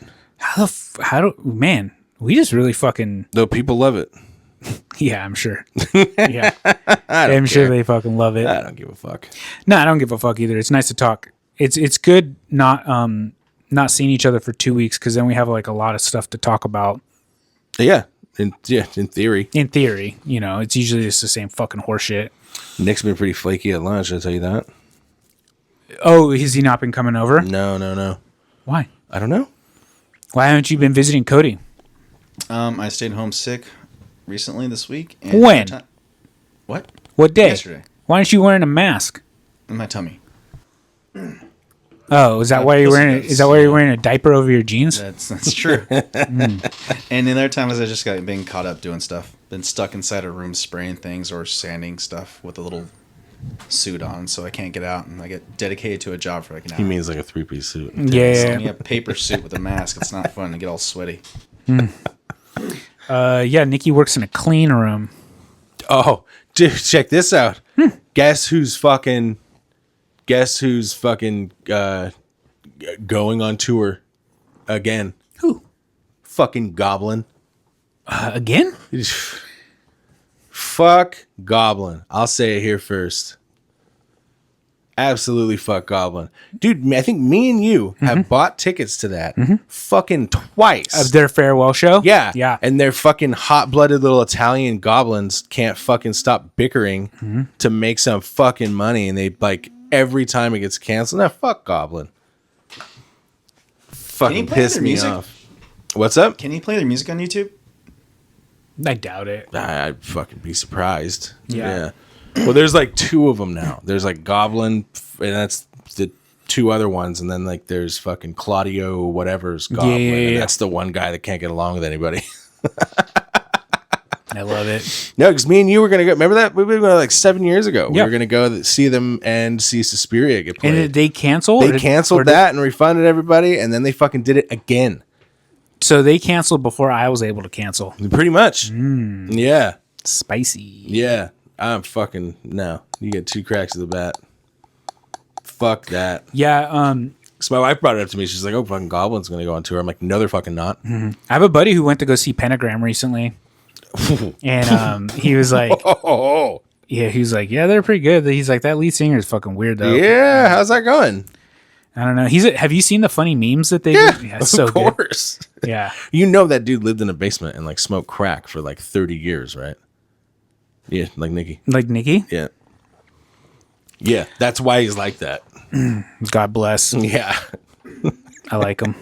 [SPEAKER 1] Man, we just really fucking.
[SPEAKER 3] No, people love it.
[SPEAKER 1] Yeah, I'm sure. Yeah. I'm sure they fucking love it.
[SPEAKER 3] I don't give a fuck.
[SPEAKER 1] No, I don't give a fuck either. It's nice to talk. It's good not seeing each other for 2 weeks, because then we have like a lot of stuff to talk about.
[SPEAKER 3] Yeah, in theory.
[SPEAKER 1] In theory, it's usually just the same fucking horseshit.
[SPEAKER 3] Nick's been pretty flaky at lunch. I'll tell you that.
[SPEAKER 1] Oh, has he not been coming over?
[SPEAKER 3] No.
[SPEAKER 1] Why?
[SPEAKER 3] I don't know.
[SPEAKER 1] Why haven't you been visiting Cody?
[SPEAKER 4] I stayed home sick recently this week. And
[SPEAKER 1] When?
[SPEAKER 4] What?
[SPEAKER 1] What day?
[SPEAKER 4] Yesterday.
[SPEAKER 1] Why aren't you wearing a mask?
[SPEAKER 4] In my tummy.
[SPEAKER 1] Oh, is that why you're wearing? Is that why you're wearing a diaper over your jeans?
[SPEAKER 4] That's true. And the other time is I just been caught up doing stuff. Been stuck inside a room spraying things or sanding stuff with a little suit on, so I can't get out, and I get dedicated to a job for like an hour.
[SPEAKER 3] He means like a 3-piece suit.
[SPEAKER 1] Yeah.
[SPEAKER 4] So a paper suit with a mask. It's not fun to get all sweaty.
[SPEAKER 1] Yeah. Nikki works in a clean room.
[SPEAKER 3] Oh, dude, check this out. Guess who's fucking going on tour again?
[SPEAKER 1] Who?
[SPEAKER 3] Fucking Goblin.
[SPEAKER 1] Again?
[SPEAKER 3] Fuck Goblin. I'll say it here first. Absolutely fuck Goblin. Dude, I think me and you have bought tickets to that fucking twice.
[SPEAKER 1] Of their farewell show?
[SPEAKER 3] Yeah.
[SPEAKER 1] Yeah.
[SPEAKER 3] And their fucking hot-blooded little Italian goblins can't fucking stop bickering to make some fucking money. And they, like, every time it gets canceled, nah, fuck Goblin. Fucking
[SPEAKER 4] play
[SPEAKER 3] piss
[SPEAKER 4] their
[SPEAKER 3] me
[SPEAKER 4] music?
[SPEAKER 3] off. What's up?
[SPEAKER 4] Can you play their music on YouTube?
[SPEAKER 1] I doubt it.
[SPEAKER 3] I'd fucking be surprised.
[SPEAKER 1] Yeah.
[SPEAKER 3] Well, there's like 2 of them now. There's like Goblin, and that's the 2 other ones. And then like there's fucking Claudio whatever's Goblin.
[SPEAKER 1] Yeah.
[SPEAKER 3] And that's the one guy that can't get along with anybody.
[SPEAKER 1] I love it.
[SPEAKER 3] No, because me and you were going to go. Remember that? We were going like 7 years ago.
[SPEAKER 1] Yeah.
[SPEAKER 3] We were going to go see them and see Suspiria get played.
[SPEAKER 1] And did they cancel?
[SPEAKER 3] They canceled that and refunded everybody. And then they fucking did it again.
[SPEAKER 1] So they canceled before I was able to cancel.
[SPEAKER 3] Pretty much. Yeah.
[SPEAKER 1] Spicy.
[SPEAKER 3] Yeah. I'm fucking no. You get 2 cracks of the bat. Fuck that.
[SPEAKER 1] Yeah.
[SPEAKER 3] So my wife brought it up to me. She's like, "Oh, fucking Goblin's gonna go on tour." I'm like, "No, they're fucking not."
[SPEAKER 1] I have a buddy who went to go see Pentagram recently, and he was like,
[SPEAKER 3] Oh,
[SPEAKER 1] "Yeah," he was like, "Yeah, they're pretty good." He's like, "That lead singer is fucking weird though."
[SPEAKER 3] yeah. How's that going?
[SPEAKER 1] I don't know. Have you seen the funny memes that they do? Yeah, it's so
[SPEAKER 3] of course.
[SPEAKER 1] good. Yeah.
[SPEAKER 3] You know that dude lived in a basement and like smoked crack for like 30 years, right? Yeah, like Nikki.
[SPEAKER 1] Like Nikki?
[SPEAKER 3] Yeah. Yeah, that's why he's like that.
[SPEAKER 1] God bless.
[SPEAKER 3] Yeah.
[SPEAKER 1] I like him.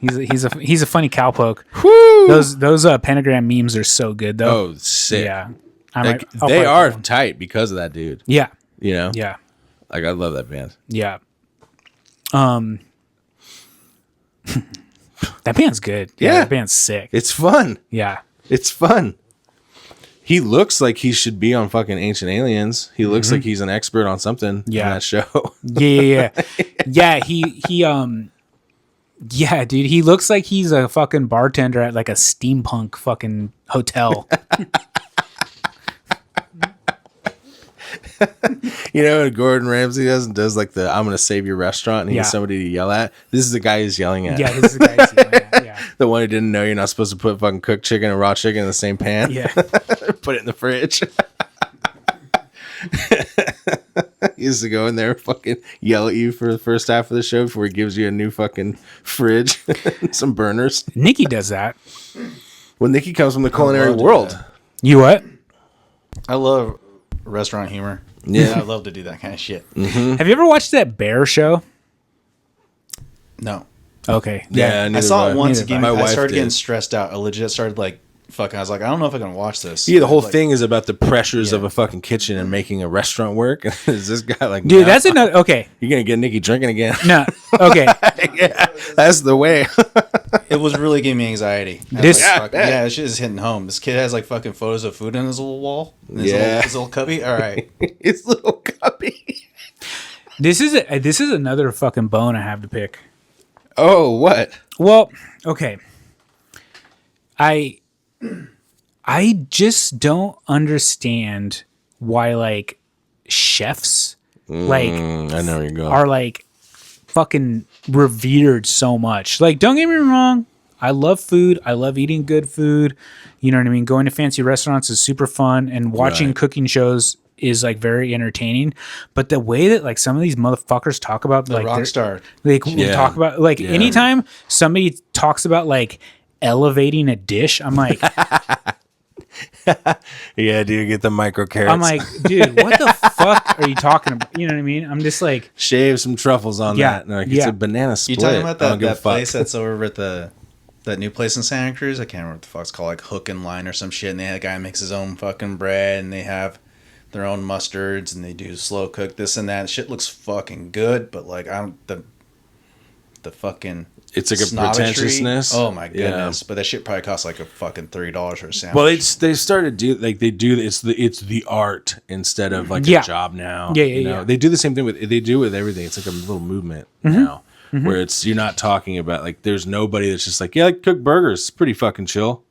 [SPEAKER 1] He's a funny cowpoke.
[SPEAKER 3] Woo!
[SPEAKER 1] Those Pentagram memes are so good though.
[SPEAKER 3] Oh, sick.
[SPEAKER 1] Yeah.
[SPEAKER 3] Like,
[SPEAKER 1] I'll
[SPEAKER 3] they
[SPEAKER 1] probably
[SPEAKER 3] are
[SPEAKER 1] put one.
[SPEAKER 3] tight because of that dude.
[SPEAKER 1] Yeah.
[SPEAKER 3] You know?
[SPEAKER 1] Yeah.
[SPEAKER 3] Like, I love that band.
[SPEAKER 1] Yeah. That band's good.
[SPEAKER 3] Yeah.
[SPEAKER 1] That band's sick.
[SPEAKER 3] It's fun.
[SPEAKER 1] Yeah.
[SPEAKER 3] It's fun. He looks like he should be on fucking Ancient Aliens. He looks like he's an expert on something in that show.
[SPEAKER 1] Yeah. Yeah. Yeah, dude. He looks like he's a fucking bartender at like a steampunk fucking hotel.
[SPEAKER 3] You know what Gordon Ramsay does like the "I'm gonna save your restaurant" and he needs somebody to yell at. This is the guy he's yelling at.
[SPEAKER 1] Yeah, this is the guy he's yelling at. Yeah.
[SPEAKER 3] The one who didn't know you're not supposed to put fucking cooked chicken and raw chicken in the same pan.
[SPEAKER 1] Yeah.
[SPEAKER 3] Put it in the fridge. He used to go in there, fucking yell at you for the first half of the show before he gives you a new fucking fridge, and some burners.
[SPEAKER 1] Nikki does that.
[SPEAKER 3] Well, Nikki comes from the culinary world.
[SPEAKER 1] You what?
[SPEAKER 4] I love restaurant humor.
[SPEAKER 3] Yeah.
[SPEAKER 4] I love to do that kind of shit.
[SPEAKER 1] Have you ever watched that Bear show?
[SPEAKER 4] No.
[SPEAKER 1] Okay.
[SPEAKER 3] Yeah,
[SPEAKER 4] I
[SPEAKER 3] neither
[SPEAKER 4] saw
[SPEAKER 3] have
[SPEAKER 4] it once
[SPEAKER 3] I.
[SPEAKER 4] again.
[SPEAKER 3] My
[SPEAKER 4] I
[SPEAKER 3] wife
[SPEAKER 4] started getting
[SPEAKER 3] did.
[SPEAKER 4] stressed out. I legit started like fucking. I was like, I don't know if I can watch this.
[SPEAKER 3] Yeah, the whole
[SPEAKER 4] Like,
[SPEAKER 3] thing is about the pressures
[SPEAKER 4] Yeah.
[SPEAKER 3] of a fucking kitchen and making a restaurant work. Is this guy like,
[SPEAKER 1] Dude,
[SPEAKER 3] no,
[SPEAKER 1] that's another. Okay.
[SPEAKER 3] you're gonna get Nikki drinking again?
[SPEAKER 1] No. Okay.
[SPEAKER 3] Yeah, that's the way.
[SPEAKER 4] It was really giving me anxiety. I was
[SPEAKER 1] This-
[SPEAKER 4] like, fuck, yeah, this shit is hitting home. This kid has like fucking photos of food on his little wall. In his
[SPEAKER 3] Yeah.
[SPEAKER 4] little, his little cubby. All right.
[SPEAKER 3] It's little cubby.
[SPEAKER 1] This is another fucking bone I have to pick.
[SPEAKER 3] Oh, what?
[SPEAKER 1] Well, okay. I just don't understand why like chefs like
[SPEAKER 3] I know where you're going.
[SPEAKER 1] are like fucking revered so much. Like, don't get me wrong, I love food. I love eating good food. You know what I mean? Going to fancy restaurants is super fun, and watching
[SPEAKER 3] Right.
[SPEAKER 1] cooking shows is like very entertaining. But the way that like some of these motherfuckers talk about
[SPEAKER 4] The
[SPEAKER 1] like
[SPEAKER 4] rock
[SPEAKER 1] their-
[SPEAKER 4] star.
[SPEAKER 1] like
[SPEAKER 3] Yeah.
[SPEAKER 1] talk about like
[SPEAKER 3] Yeah.
[SPEAKER 1] anytime somebody talks about like elevating a dish, I'm like
[SPEAKER 3] Yeah, dude, get the micro carrots.
[SPEAKER 1] I'm like, dude, what the fuck are you talking about? You know what I mean? I'm just like,
[SPEAKER 3] shave some truffles on
[SPEAKER 1] Yeah,
[SPEAKER 3] that. And like,
[SPEAKER 1] yeah.
[SPEAKER 3] It's a banana
[SPEAKER 4] You
[SPEAKER 3] split.
[SPEAKER 4] talking about
[SPEAKER 3] I don't
[SPEAKER 4] that,
[SPEAKER 3] give a
[SPEAKER 4] that
[SPEAKER 3] fuck.
[SPEAKER 4] place that's over at that new place in Santa Cruz? I can't remember what the fuck's called, like Hook and Line or some shit. And they had a guy who makes his own fucking bread, and they have their own mustards, and they do slow cook this and that. Shit looks fucking good, but like I don't the fucking
[SPEAKER 3] It's like a
[SPEAKER 4] snobbistry.
[SPEAKER 3] pretentiousness.
[SPEAKER 4] Oh my
[SPEAKER 3] Yeah.
[SPEAKER 4] goodness! But that shit probably costs like a fucking $30 for a sandwich.
[SPEAKER 3] Well, they started it's the art instead of like
[SPEAKER 1] Yeah.
[SPEAKER 3] a job now.
[SPEAKER 1] Yeah,
[SPEAKER 3] you
[SPEAKER 1] yeah,
[SPEAKER 3] know?
[SPEAKER 1] yeah.
[SPEAKER 3] They do the same thing with everything. It's like a little movement
[SPEAKER 1] Mm-hmm.
[SPEAKER 3] now where it's you're not talking about like there's nobody that's just like I cook burgers. It's pretty fucking chill.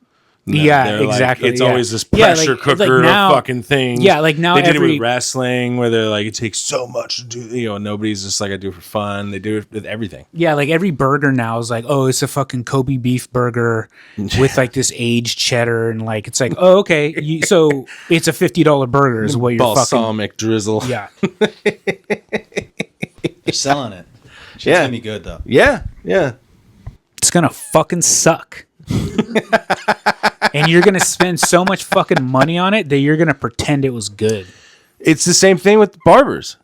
[SPEAKER 3] No,
[SPEAKER 1] Yeah,
[SPEAKER 3] they're like,
[SPEAKER 1] exactly,
[SPEAKER 3] it's
[SPEAKER 1] yeah.
[SPEAKER 3] always this
[SPEAKER 1] Yeah,
[SPEAKER 3] pressure
[SPEAKER 1] like- like
[SPEAKER 3] cooker
[SPEAKER 1] now-
[SPEAKER 3] of fucking things.
[SPEAKER 1] yeah, like now
[SPEAKER 3] they did it
[SPEAKER 1] every-
[SPEAKER 3] with wrestling where they're like it takes so much to do. You know, nobody's just like I do it for fun. They do it with everything.
[SPEAKER 1] yeah, like every burger now is like, oh, it's a fucking Kobe beef burger with like this aged cheddar, and like it's like, oh, okay, so it's a $50 burger is what you're fucking.
[SPEAKER 3] Balsamic drizzle.
[SPEAKER 1] Yeah,
[SPEAKER 4] They're selling it. Shit's
[SPEAKER 3] Yeah.
[SPEAKER 4] gonna be good though.
[SPEAKER 3] Yeah.
[SPEAKER 1] it's gonna fucking suck. And you're gonna spend so much fucking money on it that you're gonna pretend it was good.
[SPEAKER 3] It's the same thing with barbers.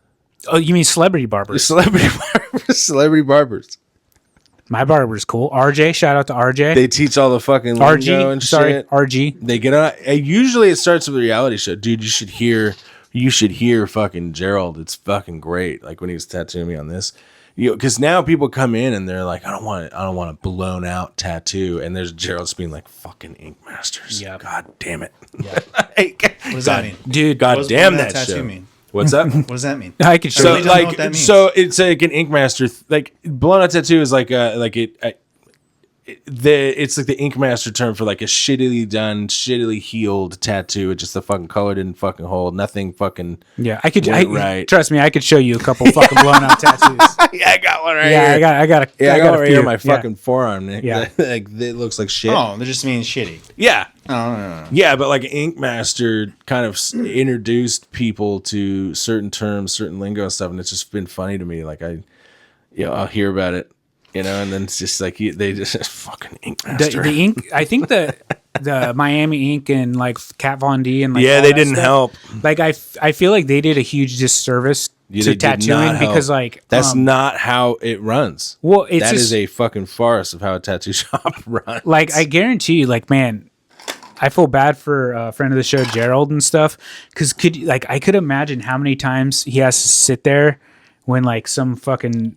[SPEAKER 1] Oh, you mean celebrity barbers?
[SPEAKER 3] Celebrity barbers.
[SPEAKER 1] My barber's cool. RJ, shout out to RJ.
[SPEAKER 3] They teach all the fucking lingo
[SPEAKER 1] RG,
[SPEAKER 3] and
[SPEAKER 1] sorry,
[SPEAKER 3] shit.
[SPEAKER 1] RG.
[SPEAKER 3] They get on. Usually, it starts with a reality show, dude. You should hear fucking Gerald. It's fucking great. Like when he was tattooing me on this, because now people come in and they're like, I don't want a blown out tattoo, and there's Gerald just being like, fucking Ink Masters.
[SPEAKER 1] Yeah.
[SPEAKER 3] God damn it.
[SPEAKER 1] Yeah.
[SPEAKER 4] What does that mean?
[SPEAKER 1] Dude,
[SPEAKER 3] God
[SPEAKER 4] What
[SPEAKER 3] damn
[SPEAKER 4] does
[SPEAKER 3] that
[SPEAKER 4] tattoo
[SPEAKER 3] show.
[SPEAKER 4] mean?
[SPEAKER 3] What's that?
[SPEAKER 4] What does that mean?
[SPEAKER 1] I could
[SPEAKER 4] So,
[SPEAKER 1] show
[SPEAKER 4] really
[SPEAKER 1] you.
[SPEAKER 4] don't know what that means.
[SPEAKER 3] So it's like an Ink Master. Like blown out tattoo is like it. it's like the Ink Master term for like a shittily done, shittily healed tattoo. It's just the fucking color didn't fucking hold. Nothing fucking.
[SPEAKER 1] Yeah, I could.
[SPEAKER 3] right.
[SPEAKER 1] Trust me, I could show you a couple fucking blown out tattoos.
[SPEAKER 3] Yeah, I got one right
[SPEAKER 1] Yeah,
[SPEAKER 3] here.
[SPEAKER 1] I got a
[SPEAKER 3] right
[SPEAKER 1] few.
[SPEAKER 3] here on my fucking forearm, Nick.
[SPEAKER 1] Yeah.
[SPEAKER 3] Like it looks like shit.
[SPEAKER 4] Oh, they just mean shitty.
[SPEAKER 3] Yeah.
[SPEAKER 4] Oh, no.
[SPEAKER 3] Yeah, but like Ink Master kind of introduced people to certain terms, certain lingo and stuff, and it's just been funny to me. Like I'll hear about it, and then it's just like they just fucking Ink Master.
[SPEAKER 1] The ink. I think the Miami Ink and like Kat Von D and like
[SPEAKER 3] yeah,
[SPEAKER 1] all
[SPEAKER 3] they
[SPEAKER 1] that
[SPEAKER 3] didn't
[SPEAKER 1] stuff,
[SPEAKER 3] help.
[SPEAKER 1] Like I feel like they did a huge disservice
[SPEAKER 3] Yeah,
[SPEAKER 1] to
[SPEAKER 3] they did not
[SPEAKER 1] tattooing
[SPEAKER 3] help.
[SPEAKER 1] because like
[SPEAKER 3] That's not how it runs.
[SPEAKER 1] well, it's
[SPEAKER 3] That
[SPEAKER 1] just,
[SPEAKER 3] is a fucking farce of how a tattoo shop runs.
[SPEAKER 1] like I guarantee you, like man, I feel bad for a friend of the show Gerald and stuff because I could imagine how many times he has to sit there when like some fucking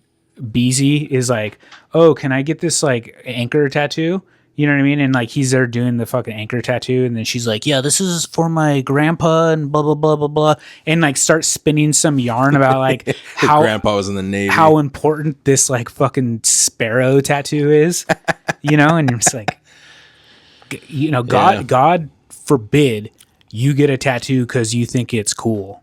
[SPEAKER 1] Beezy is like, oh, can I get this like anchor tattoo? You know what I mean? And like he's there doing the fucking anchor tattoo, and then she's like, yeah, this is for my grandpa and blah blah blah blah blah, and like start spinning some yarn about like how
[SPEAKER 3] grandpa was in the Navy.
[SPEAKER 1] how important this like fucking sparrow tattoo is, and you're just like, God forbid you get a tattoo because you think it's cool.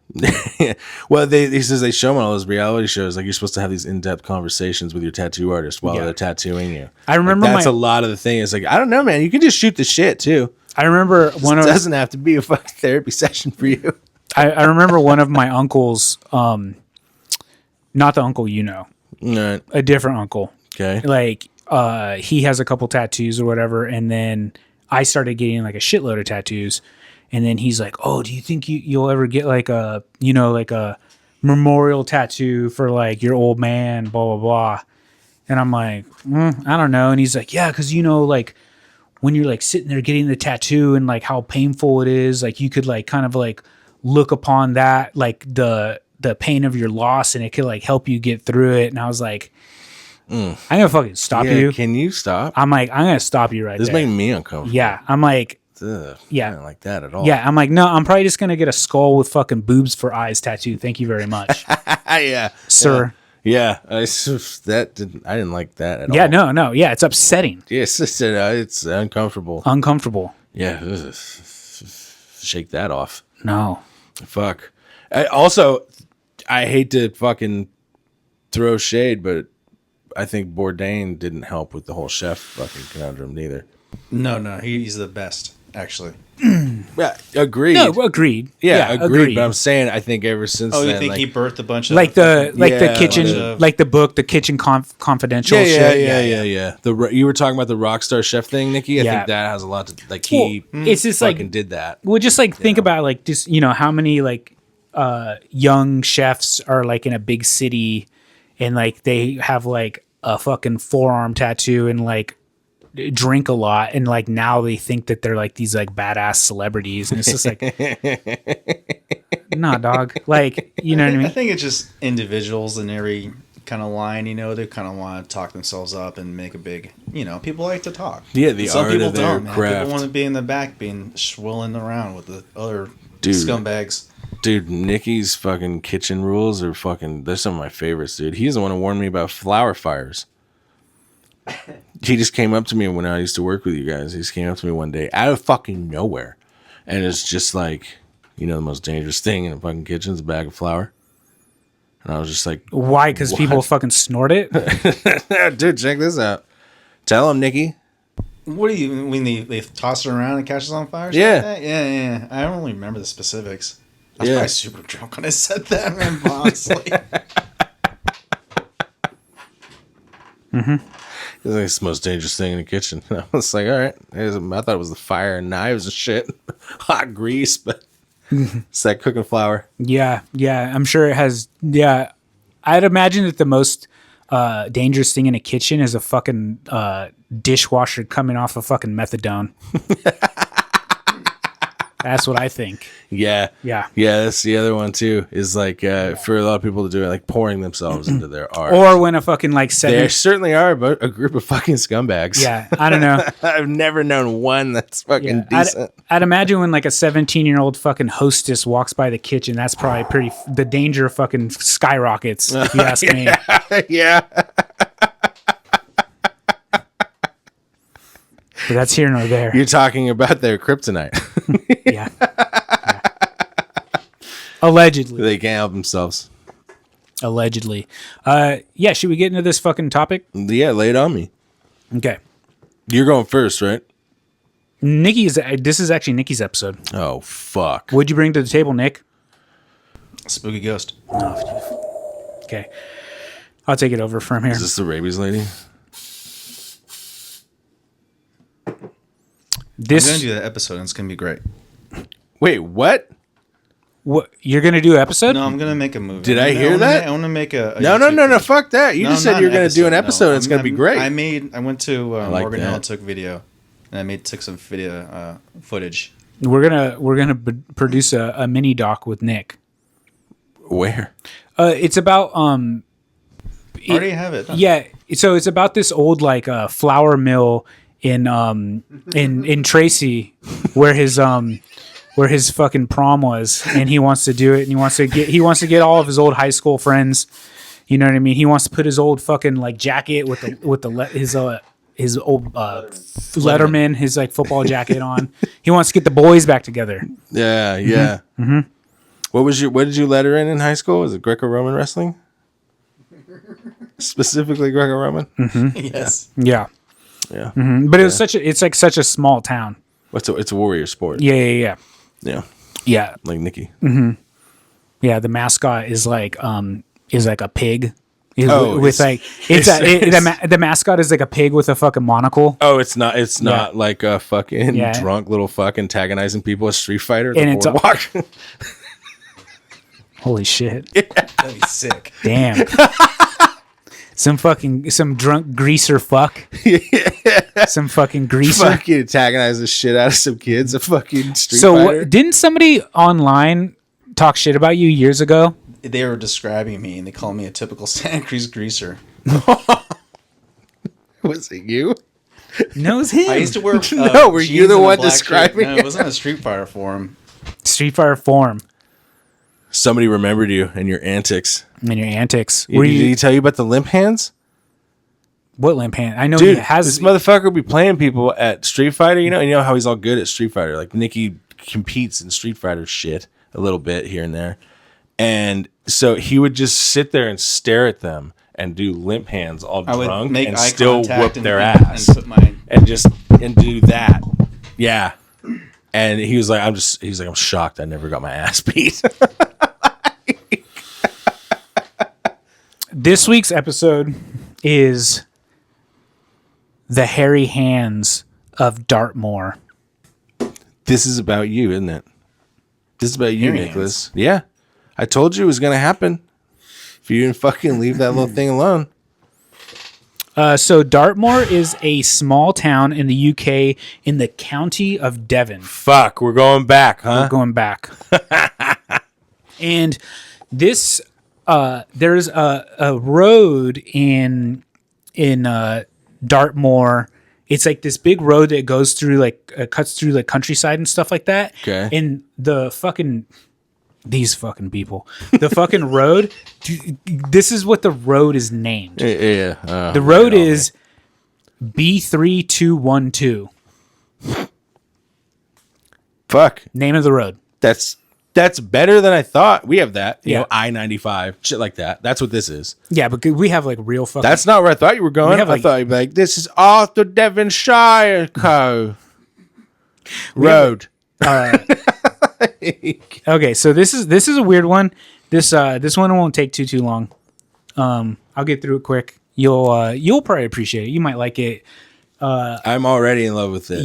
[SPEAKER 3] Well, he says they show him on all those reality shows. Like you're supposed to have these in-depth conversations with your tattoo artist while they're tattooing you.
[SPEAKER 1] I remember
[SPEAKER 3] that's a lot of the thing. It's like I don't know, man. You can just shoot the shit too.
[SPEAKER 1] I remember
[SPEAKER 3] It doesn't have to be a fucking therapy session for you.
[SPEAKER 1] I remember one of my uncles, not the uncle
[SPEAKER 3] All right.
[SPEAKER 1] a different uncle.
[SPEAKER 3] Okay.
[SPEAKER 1] Like he has a couple tattoos or whatever, and then I started getting like a shitload of tattoos. And then he's like, "Oh, do you think you'll ever get like a memorial tattoo for like your old man, blah blah blah?" And I'm like, "I don't know." And he's like, "Yeah, because like when you're like sitting there getting the tattoo and like how painful it is, like you could like kind of like look upon that like the pain of your loss, and it could like help you get through it." And I was like, "I'm gonna fucking stop you."
[SPEAKER 3] Can you stop?
[SPEAKER 1] I'm like, "I'm gonna stop you right
[SPEAKER 3] This is
[SPEAKER 1] there."
[SPEAKER 3] making me uncomfortable.
[SPEAKER 1] Yeah, I'm like.
[SPEAKER 3] Ugh,
[SPEAKER 1] Yeah.
[SPEAKER 3] I don't like that at all.
[SPEAKER 1] Yeah, I'm like, no, I'm probably just gonna get a skull with fucking boobs for eyes tattoo. Thank you very much,
[SPEAKER 3] Yeah.
[SPEAKER 1] sir.
[SPEAKER 3] Yeah. I didn't like that at all.
[SPEAKER 1] Yeah, no, yeah, it's upsetting,
[SPEAKER 3] Yes, it's uncomfortable.
[SPEAKER 1] uncomfortable.
[SPEAKER 3] Yeah. Shake that off.
[SPEAKER 1] No,
[SPEAKER 3] Fuck. I hate to fucking throw shade, but I think Bourdain didn't help with the whole chef fucking conundrum neither.
[SPEAKER 4] No, he's the best, actually.
[SPEAKER 3] Yeah, agreed.
[SPEAKER 1] no, agreed.
[SPEAKER 3] Yeah, agreed. But I'm saying I think ever since
[SPEAKER 4] Oh, you
[SPEAKER 3] then,
[SPEAKER 4] think
[SPEAKER 3] like,
[SPEAKER 4] he birthed a bunch of
[SPEAKER 1] Like the
[SPEAKER 3] Yeah,
[SPEAKER 1] kitchen,
[SPEAKER 4] bunch of-
[SPEAKER 1] like the book, the kitchen confidential shit.
[SPEAKER 3] yeah. You were talking about the Rockstar Chef thing, Nikki. I
[SPEAKER 1] Yeah.
[SPEAKER 3] think that has a lot to like. He
[SPEAKER 1] It's just
[SPEAKER 3] fucking
[SPEAKER 1] like
[SPEAKER 3] did that.
[SPEAKER 1] well, just like think about like just how many like young chefs are like in a big city, and like they have like a fucking forearm tattoo and like drink a lot, and like now they think that they're like these like badass celebrities, and it's just like nah, dog, like you know what I
[SPEAKER 4] I
[SPEAKER 1] mean.
[SPEAKER 4] think it's just individuals in every kind of line, they kind of want to talk themselves up and make a big, people like to talk.
[SPEAKER 3] Yeah, the
[SPEAKER 4] Some
[SPEAKER 3] art
[SPEAKER 4] people
[SPEAKER 3] of their
[SPEAKER 4] don't, man.
[SPEAKER 3] craft.
[SPEAKER 4] People want to be in the back being swilling around with the other
[SPEAKER 3] Dude.
[SPEAKER 4] scumbags.
[SPEAKER 3] Dude, Nikki's fucking kitchen rules are fucking. They're some of my favorites, dude. He's the one who warned me about flower fires. He just came up to me when I used to work with you guys. He just came up to me one day out of fucking nowhere, and it's just like, the most dangerous thing in a fucking kitchen is a bag of flour. And I was just like,
[SPEAKER 1] Why? Because people fucking snort it.
[SPEAKER 3] dude, check this out. Tell him, Nikki.
[SPEAKER 4] What do you when they toss it around and catches on fire?
[SPEAKER 3] Yeah.
[SPEAKER 4] Like that? Yeah. I don't really remember the specifics. I was probably super drunk when I said that, man. Honestly.
[SPEAKER 3] It's like it's the most dangerous thing in the kitchen. And I was like, all right. I thought it was the fire and knives and shit. Hot grease, but it's that cooking flour.
[SPEAKER 1] Yeah, I'm sure it has. Yeah, I'd imagine that the most dangerous thing in a kitchen is a fucking dishwasher coming off of fucking methadone. That's what I think.
[SPEAKER 3] Yeah.
[SPEAKER 1] Yeah.
[SPEAKER 3] That's the other one too. Is like for a lot of people to do it, like pouring themselves into their art.
[SPEAKER 1] Or when a fucking like
[SPEAKER 3] There certainly are a group of fucking scumbags.
[SPEAKER 1] Yeah, I don't know.
[SPEAKER 3] I've never known one that's fucking decent.
[SPEAKER 1] I'd imagine when like a 17-year-old fucking hostess walks by the kitchen, that's probably the danger fucking skyrockets, if you ask me.
[SPEAKER 3] Yeah.
[SPEAKER 1] But that's here nor there.
[SPEAKER 3] You're talking about their kryptonite.
[SPEAKER 1] Yeah. Allegedly.
[SPEAKER 3] They can't help themselves.
[SPEAKER 1] Allegedly. Yeah, should we get into this fucking topic?
[SPEAKER 3] Yeah, lay it on me.
[SPEAKER 1] Okay.
[SPEAKER 3] You're going first, right?
[SPEAKER 1] This is actually Nikki's episode.
[SPEAKER 3] Oh, fuck.
[SPEAKER 1] What'd you bring to the table, Nick?
[SPEAKER 4] Spooky ghost.
[SPEAKER 1] Okay. I'll take it over from here.
[SPEAKER 3] Is this the rabies lady?
[SPEAKER 4] I'm
[SPEAKER 1] This
[SPEAKER 4] gonna do that episode, and it's gonna be great.
[SPEAKER 3] Wait, what?
[SPEAKER 1] what you're gonna do an episode?
[SPEAKER 4] No, I'm gonna make a movie.
[SPEAKER 3] Did I hear that?
[SPEAKER 4] I want to make a
[SPEAKER 3] No,
[SPEAKER 4] YouTube page.
[SPEAKER 3] fuck that. You
[SPEAKER 4] No,
[SPEAKER 3] just said
[SPEAKER 4] not
[SPEAKER 3] you were going to do an
[SPEAKER 4] no.
[SPEAKER 3] episode and it's going to be great.
[SPEAKER 4] I went to
[SPEAKER 3] like
[SPEAKER 4] Morgan
[SPEAKER 3] that.
[SPEAKER 4] Hill and took video, and I took some video footage.
[SPEAKER 1] We're gonna produce a mini doc with Nick.
[SPEAKER 3] Where?
[SPEAKER 1] It's about
[SPEAKER 4] I already have it.
[SPEAKER 1] yeah. So it's about this old like flour mill in Tracy, where his fucking prom was, and he wants to do it, and he wants to get all of his old high school friends. You know what I mean? He wants to put his old fucking like jacket with his old Letterman, his like football jacket on. He wants to get the boys back together.
[SPEAKER 3] Yeah, yeah. Mm-hmm. What did you letter in high school? Was it Greco-Roman wrestling? Specifically Greco-Roman?
[SPEAKER 4] Yes.
[SPEAKER 1] Yeah,
[SPEAKER 3] Yeah.
[SPEAKER 1] but it was it's like such a small town.
[SPEAKER 3] It's a warrior sport.
[SPEAKER 1] Yeah.
[SPEAKER 3] Yeah. Like Nikki.
[SPEAKER 1] Yeah, the mascot is like a pig.
[SPEAKER 3] Oh,
[SPEAKER 1] with like the mascot is like a pig with a fucking monocle.
[SPEAKER 3] Oh, it's not like a fucking drunk little fuck antagonizing people at Street Fighter.
[SPEAKER 1] And it's
[SPEAKER 3] boardwalk.
[SPEAKER 1] Holy shit!
[SPEAKER 4] That'd be sick.
[SPEAKER 1] Damn. Some drunk greaser fuck. Some fucking greaser.
[SPEAKER 3] Fucking antagonize the shit out of some kids. A fucking Street
[SPEAKER 1] So
[SPEAKER 3] Fighter.
[SPEAKER 1] didn't somebody online talk shit about you years ago?
[SPEAKER 4] They were describing me, and they called me a typical Santa Cruz greaser.
[SPEAKER 3] Was it you?
[SPEAKER 1] No, it's him.
[SPEAKER 4] I used to wear.
[SPEAKER 3] No, were you
[SPEAKER 4] jeans
[SPEAKER 3] the
[SPEAKER 4] and a
[SPEAKER 3] one
[SPEAKER 4] black
[SPEAKER 3] describing
[SPEAKER 4] shirt. No,
[SPEAKER 3] it?
[SPEAKER 4] it wasn't a Street Fighter forum.
[SPEAKER 1] Street Fighter form
[SPEAKER 3] Somebody remembered you and your antics.
[SPEAKER 1] and your antics.
[SPEAKER 3] Did he tell you about the limp hands?
[SPEAKER 1] What limp hand? I know
[SPEAKER 3] Dude,
[SPEAKER 1] he has.
[SPEAKER 3] this motherfucker be playing people at Street Fighter, and you know how he's all good at Street Fighter. Like Nikki competes in Street Fighter shit a little bit here and there. And so he would just sit there and stare at them and do limp hands all
[SPEAKER 4] I would
[SPEAKER 3] drunk
[SPEAKER 4] make
[SPEAKER 3] and
[SPEAKER 4] eye
[SPEAKER 3] still
[SPEAKER 4] contact
[SPEAKER 3] whoop
[SPEAKER 4] and-
[SPEAKER 3] their
[SPEAKER 4] and
[SPEAKER 3] ass
[SPEAKER 4] put my.
[SPEAKER 3] and do that. Yeah. And he was like, I'm shocked I never got my ass beat.
[SPEAKER 1] This week's episode is the hairy hands of Dartmoor.
[SPEAKER 3] This is about you, isn't it? This is about you,
[SPEAKER 4] Hairy
[SPEAKER 3] Nicholas. Yeah. I told you it was going to happen. If you didn't fucking leave that little thing alone.
[SPEAKER 1] So Dartmoor is a small town in the UK in the county of Devon.
[SPEAKER 3] Fuck, we're going back, huh?
[SPEAKER 1] We're going back. And this there's a road in Dartmoor. It's like this big road that goes through cuts through like countryside and stuff like that.
[SPEAKER 3] Okay.
[SPEAKER 1] And these fucking people, the fucking road. This is what the road is named.
[SPEAKER 3] Yeah.
[SPEAKER 1] The road is B3212.
[SPEAKER 3] Fuck.
[SPEAKER 1] Name of the road.
[SPEAKER 3] That's better than I thought. We have that. You
[SPEAKER 1] Yeah.
[SPEAKER 3] know, I-95, shit like that. That's what this is.
[SPEAKER 1] Yeah, but we have like real fucking.
[SPEAKER 3] That's not where I thought you were going.
[SPEAKER 1] We have,
[SPEAKER 3] I
[SPEAKER 1] like-
[SPEAKER 3] thought you'd be like, this is off the Devonshire Road.
[SPEAKER 1] Okay, so this is a weird one. This one won't take too long. I'll get through it quick. You'll probably appreciate it. You might like it.
[SPEAKER 3] I'm already in love with it.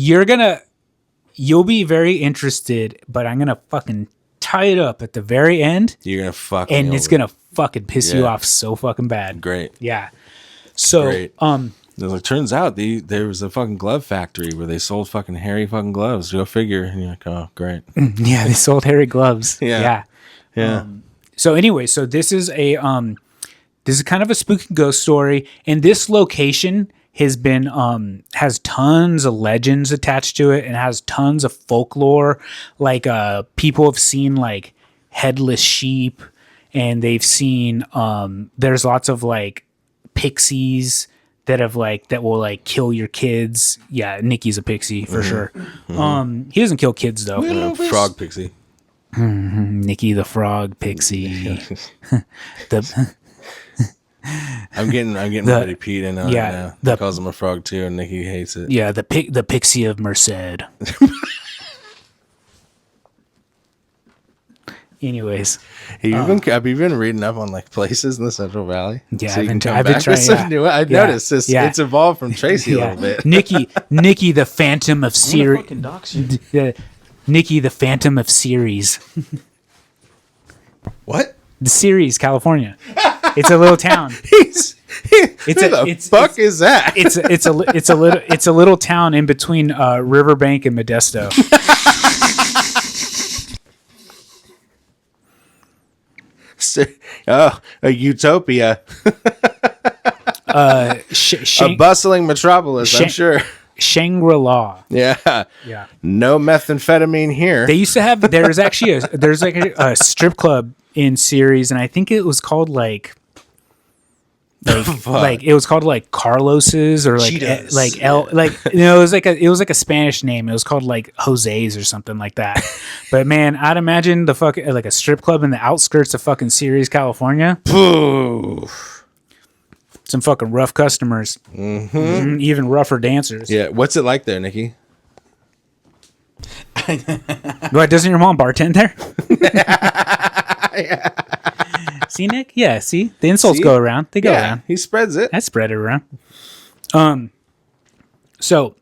[SPEAKER 1] You'll be very interested, but I'm gonna fucking tie it up at the very end,
[SPEAKER 3] You're going to fuck
[SPEAKER 1] and
[SPEAKER 3] me
[SPEAKER 1] it's
[SPEAKER 3] over.
[SPEAKER 1] gonna fucking piss you
[SPEAKER 3] Yeah.
[SPEAKER 1] off so fucking bad.
[SPEAKER 3] Great.
[SPEAKER 1] Yeah. So
[SPEAKER 3] Great. It turns out there was a fucking glove factory where they sold fucking hairy fucking gloves. Go figure. And you're like, oh, great.
[SPEAKER 1] yeah, they sold hairy gloves.
[SPEAKER 3] Yeah. Yeah.
[SPEAKER 1] So anyway, so this is kind of a spooky ghost story, and this location has been has tons of legends attached to it, and has tons of folklore. Like people have seen like headless sheep, and they've seen there's lots of like pixies that will like kill your kids. Yeah, Nikki's a pixie for sure. He doesn't kill kids though.
[SPEAKER 3] Frog pixie.
[SPEAKER 1] Nikki the frog pixie.
[SPEAKER 3] I'm getting my buddy Pete in on it now. He
[SPEAKER 1] the-
[SPEAKER 3] calls him a frog too, and Nikki hates it.
[SPEAKER 1] Yeah, the pixie of Merced. Anyways,
[SPEAKER 3] have you been reading up on like places in the Central Valley?
[SPEAKER 1] Yeah,
[SPEAKER 3] so
[SPEAKER 1] I've been
[SPEAKER 3] trying.
[SPEAKER 1] trying.
[SPEAKER 3] I've noticed this.
[SPEAKER 1] Yeah.
[SPEAKER 3] It's evolved from Tracy a little bit.
[SPEAKER 1] Nikki the Phantom of Ceres.
[SPEAKER 4] fucking dox you.
[SPEAKER 1] Nikki the Phantom of Ceres.
[SPEAKER 4] What?
[SPEAKER 1] The Ceres, California. It's a little town.
[SPEAKER 3] Who the fuck is that?
[SPEAKER 1] It's a little town in between Riverbank and Modesto.
[SPEAKER 3] Oh, a utopia. A bustling metropolis, I'm sure.
[SPEAKER 1] Shangri-La.
[SPEAKER 3] Yeah.
[SPEAKER 1] Yeah.
[SPEAKER 3] No methamphetamine here.
[SPEAKER 1] They used to have. There's like a strip club in Ceres, and I think it was called like it was called like Carlos's or like
[SPEAKER 4] Cheetahs.
[SPEAKER 1] it was like a Spanish name. It was called like Jose's or something like that. But man, I'd imagine the fucking like a strip club in the outskirts of fucking Ceres, California. Some fucking rough customers, even rougher dancers.
[SPEAKER 3] Yeah. What's it like there, Nikki?
[SPEAKER 1] What, doesn't your mom bartend there? See, Nick? Yeah, see? The insults go around. They go around.
[SPEAKER 3] He spreads it.
[SPEAKER 1] I spread it around. So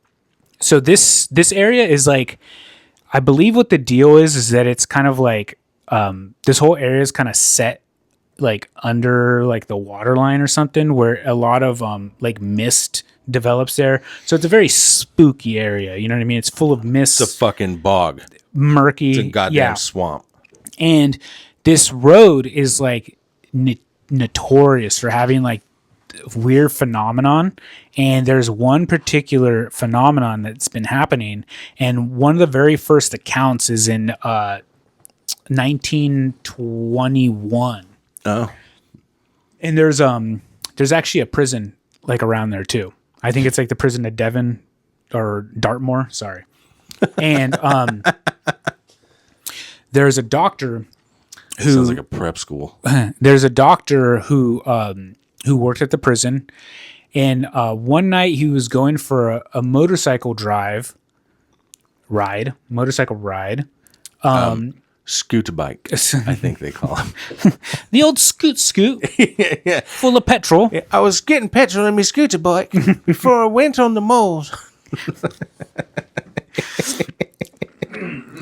[SPEAKER 1] this area is like, I believe what the deal is that it's kind of like, this whole area is kind of set like under like the water line or something, where a lot of like mist develops there. So it's a very spooky area. You know what I mean? It's full of mist.
[SPEAKER 3] It's a fucking bog.
[SPEAKER 1] Murky.
[SPEAKER 3] It's a goddamn swamp.
[SPEAKER 1] And this road is like notorious for having like weird phenomenon. And there's one particular phenomenon that's been happening. And one of the very first accounts is in 1921.
[SPEAKER 3] Oh.
[SPEAKER 1] And there's actually a prison like around there too. I think it's like the prison of Devon or Dartmoor. Sorry. And there's a doctor who
[SPEAKER 3] sounds like a prep school.
[SPEAKER 1] There's a doctor who worked at the prison, and one night he was going for a motorcycle ride.
[SPEAKER 3] Scooter bike, I think they call them.
[SPEAKER 1] The old scoot,
[SPEAKER 3] Yeah.
[SPEAKER 1] full of petrol.
[SPEAKER 3] Yeah, I was getting petrol in my scooter bike before I went on the moles.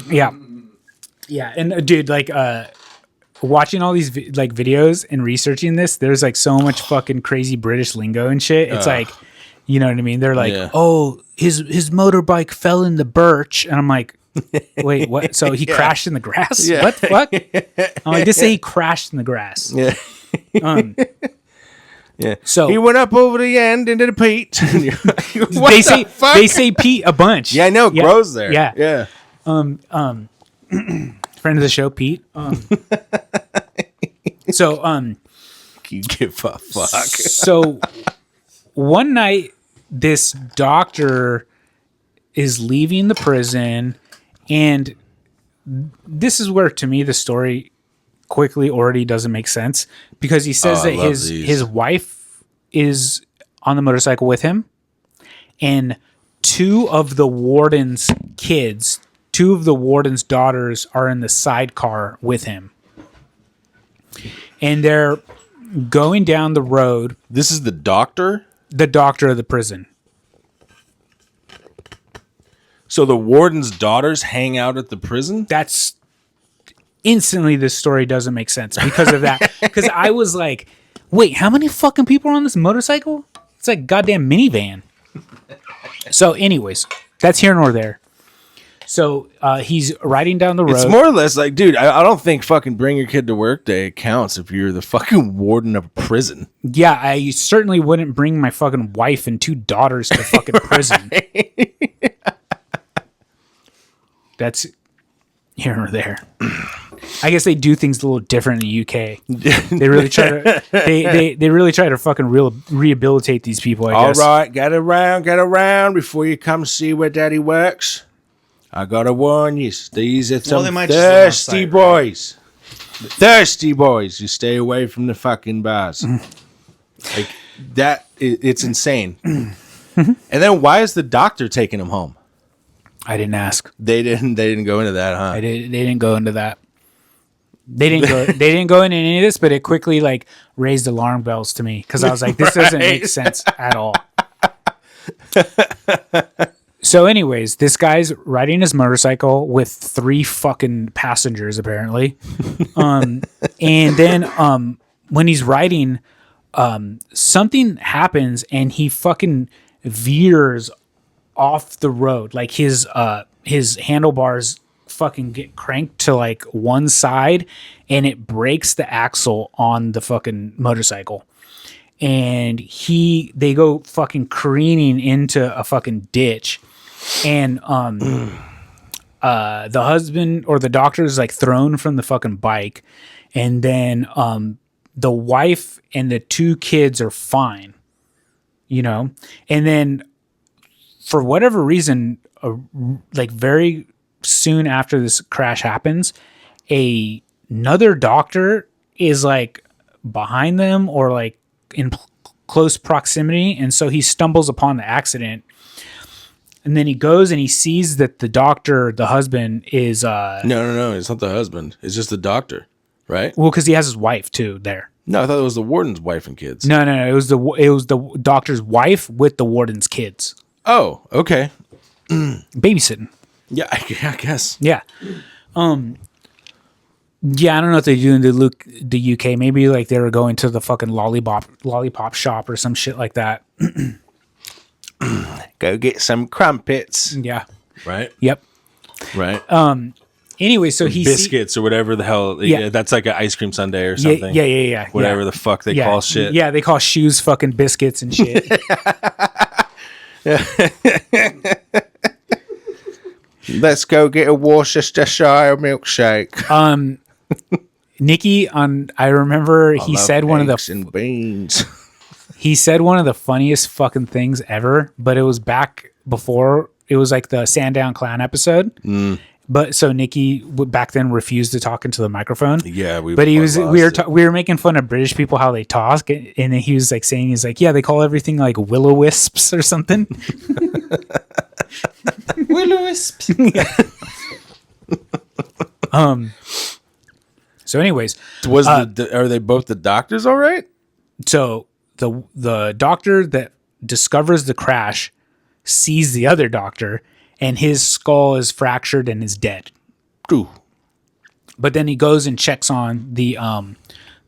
[SPEAKER 1] Yeah, and dude, like watching all these videos and researching this, there's like so much fucking crazy British lingo and shit. It's like, you know what I mean? They're like, oh, his motorbike fell in the birch, and I'm like, wait, what? So he crashed in the grass?
[SPEAKER 3] Yeah.
[SPEAKER 1] What the fuck? I'm like, just say he crashed in the grass.
[SPEAKER 3] Yeah. Yeah.
[SPEAKER 1] So
[SPEAKER 3] he went up over the end into the peat.
[SPEAKER 1] they say peat a bunch.
[SPEAKER 3] Yeah, I know. It grows there.
[SPEAKER 1] Yeah.
[SPEAKER 3] Yeah.
[SPEAKER 1] Friend of the show, Pete. So
[SPEAKER 3] You give a fuck.
[SPEAKER 1] So one night, this doctor is leaving the prison, and this is where, to me, the story quickly already doesn't make sense, because he says that his wife is on the motorcycle with him, and two of the warden's daughters are in the sidecar with him, and they're going down the road.
[SPEAKER 3] This is the doctor?
[SPEAKER 1] The doctor of the prison.
[SPEAKER 3] So the warden's daughters hang out at the prison?
[SPEAKER 1] That's instantly, this story doesn't make sense because of that. Because I was like, wait, how many fucking people are on this motorcycle? It's like a goddamn minivan. So anyways, that's here nor there. So he's riding down the road.
[SPEAKER 3] It's more or less like, dude, I don't think fucking bring your kid to work day counts if you're the fucking warden of a prison.
[SPEAKER 1] Yeah, I certainly wouldn't bring my fucking wife and two daughters to fucking prison. That's here or there. I guess they do things a little different in the UK. They really try to they really try to fucking rehabilitate these people. I guess.
[SPEAKER 3] All right, get around before you come see where Daddy works. I gotta warn you, these are some
[SPEAKER 4] they might just live
[SPEAKER 3] thirsty
[SPEAKER 4] outside,
[SPEAKER 3] boys. Thirsty boys. You stay away from the fucking bars. Like that, it's insane. And then why is the doctor taking him home?
[SPEAKER 1] I didn't ask.
[SPEAKER 3] They didn't go into that, huh?
[SPEAKER 1] They didn't go into that. They didn't go into any of this, but it quickly like raised alarm bells to me because I was like, this doesn't make sense at all. So anyways, this guy's riding his motorcycle with 3 fucking passengers apparently. And then when he's riding, something happens and he fucking veers off the road. Like his handlebars fucking get cranked to like one side and it breaks the axle on the fucking motorcycle. And they go fucking careening into a fucking ditch. And the husband or the doctor is like thrown from the fucking bike, and then the wife and the 2 kids are fine, you know. And then for whatever reason, like very soon after this crash happens, another doctor is like behind them or like in close proximity, and so he stumbles upon the accident. And then he goes and he sees that the doctor, the husband, is
[SPEAKER 3] No, it's not the husband. It's just the doctor, right?
[SPEAKER 1] well, because he has his wife too there.
[SPEAKER 3] No, I thought it was the warden's wife and kids.
[SPEAKER 1] No, it was the doctor's wife with the warden's kids
[SPEAKER 3] Oh, okay.
[SPEAKER 1] babysitting.
[SPEAKER 3] Yeah, I guess.
[SPEAKER 1] Yeah, yeah. I don't know if they do in the UK. Maybe like they were going to the fucking lollipop shop or some shit like that.
[SPEAKER 3] Go get some crumpets.
[SPEAKER 1] Yeah.
[SPEAKER 3] Right?
[SPEAKER 1] Yep.
[SPEAKER 3] Right.
[SPEAKER 1] Anyway, so he
[SPEAKER 3] biscuits or whatever the hell.
[SPEAKER 1] Yeah.
[SPEAKER 3] That's like an ice cream sundae or something.
[SPEAKER 1] Yeah.
[SPEAKER 3] Whatever the fuck they call shit.
[SPEAKER 1] Yeah, they call shoes fucking biscuits and shit.
[SPEAKER 3] Let's go get a Worcestershire milkshake.
[SPEAKER 1] Nikki, I remember he said one of the
[SPEAKER 3] and beans.
[SPEAKER 1] He said one of the funniest fucking things ever, but it was back before it was like the Sandown Clan episode. But so Nikki back then refused to talk into the microphone.
[SPEAKER 3] Yeah,
[SPEAKER 1] we were making fun of British people how they talk, and then he was like saying yeah, they call everything like will o wisps or something.
[SPEAKER 4] Will o wisps.
[SPEAKER 1] So anyways,
[SPEAKER 3] are they both the doctors all right?
[SPEAKER 1] So the doctor that discovers the crash sees the other doctor, and his skull is fractured and is dead.
[SPEAKER 3] Ooh.
[SPEAKER 1] But then he goes and checks on the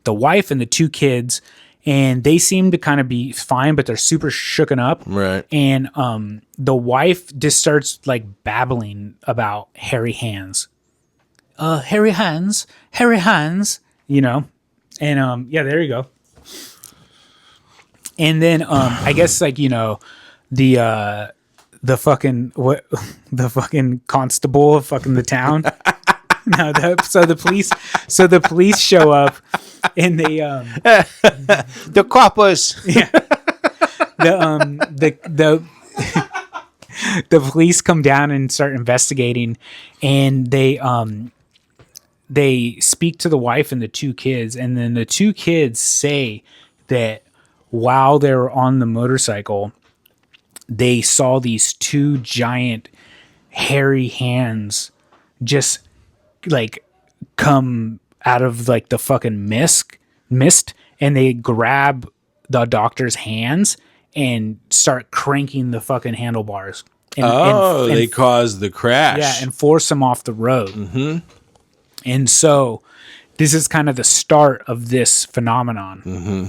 [SPEAKER 1] wife and the 2 kids, and they seem to kind of be fine, but they're super shooken up.
[SPEAKER 3] Right.
[SPEAKER 1] And the wife just starts like babbling about hairy hands. Hairy hands, you know. And yeah, there you go. And then I guess like, you know, the fucking constable of fucking the town. No, so the police show up and they
[SPEAKER 3] the coppers.
[SPEAKER 1] Yeah. The police come down and start investigating, and they speak to the wife and the 2 kids, and then the 2 kids say that while they were on the motorcycle, they saw these 2 giant hairy hands just like come out of like the fucking mist, and they grab the doctor's hands and start cranking the fucking handlebars. And
[SPEAKER 3] they caused the crash.
[SPEAKER 1] Yeah, and force him off the road. Mm-hmm. And so this is kind of the start of this phenomenon. Mm-hmm.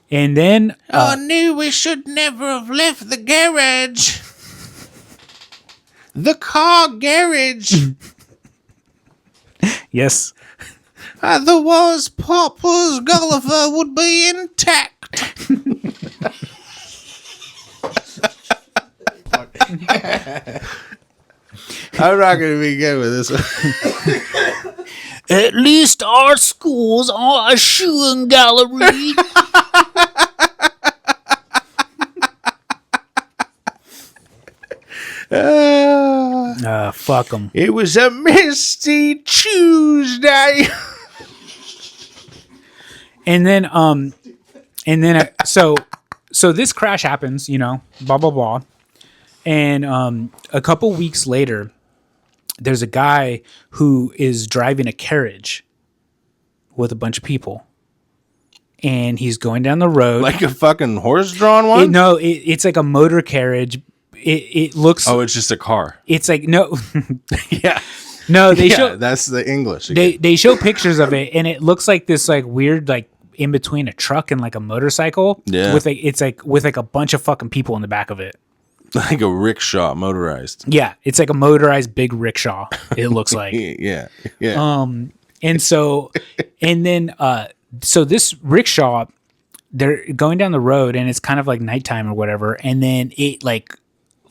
[SPEAKER 1] And then...
[SPEAKER 3] I knew we should never have left the garage. The car garage.
[SPEAKER 1] Yes.
[SPEAKER 3] Otherwise, Papa's Gulliver would be intact. I'm not going to be good with this one.
[SPEAKER 1] At least our schools are a shoeing gallery. Fuck them.
[SPEAKER 3] It was a misty Tuesday.
[SPEAKER 1] And then, so this crash happens, you know, blah, blah, blah. And a couple weeks later, there's a guy who is driving a carriage with a bunch of people. And he's going down the road.
[SPEAKER 3] Like a fucking horse-drawn one?
[SPEAKER 1] It's like a motor carriage. It looks...
[SPEAKER 3] Oh, it's just a car.
[SPEAKER 1] It's like, no...
[SPEAKER 3] Yeah.
[SPEAKER 1] No, they
[SPEAKER 3] Yeah,
[SPEAKER 1] show...
[SPEAKER 3] that's the English.
[SPEAKER 1] They show pictures of it, and it looks like this like weird like in between a truck and like a motorcycle.
[SPEAKER 3] Yeah.
[SPEAKER 1] With a bunch of fucking people in the back of it.
[SPEAKER 3] Like a rickshaw motorized.
[SPEAKER 1] Yeah, it's like a motorized big rickshaw. It looks like.
[SPEAKER 3] Yeah.
[SPEAKER 1] And so this rickshaw, they're going down the road, and it's kind of like nighttime or whatever, and then it like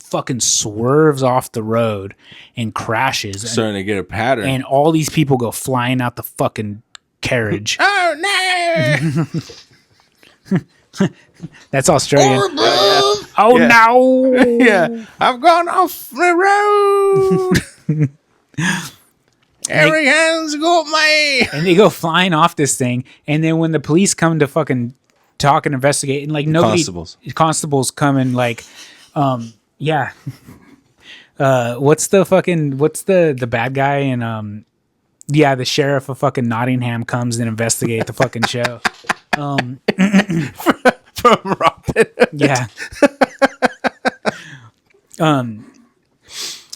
[SPEAKER 1] fucking swerves off the road and crashes.
[SPEAKER 3] Starting to get a pattern.
[SPEAKER 1] And all these people go flying out the fucking carriage.
[SPEAKER 3] Oh no!
[SPEAKER 1] That's Australian. Oh no!
[SPEAKER 3] Yeah, I've gone off the road. Every hand's got me.
[SPEAKER 1] And they go flying off this thing, and then when the police come to fucking talk and investigate, and like nobody, constables come and like, yeah. What's the bad guy and the sheriff of fucking Nottingham comes and investigate the fucking show.
[SPEAKER 3] From Robin.
[SPEAKER 1] Yeah.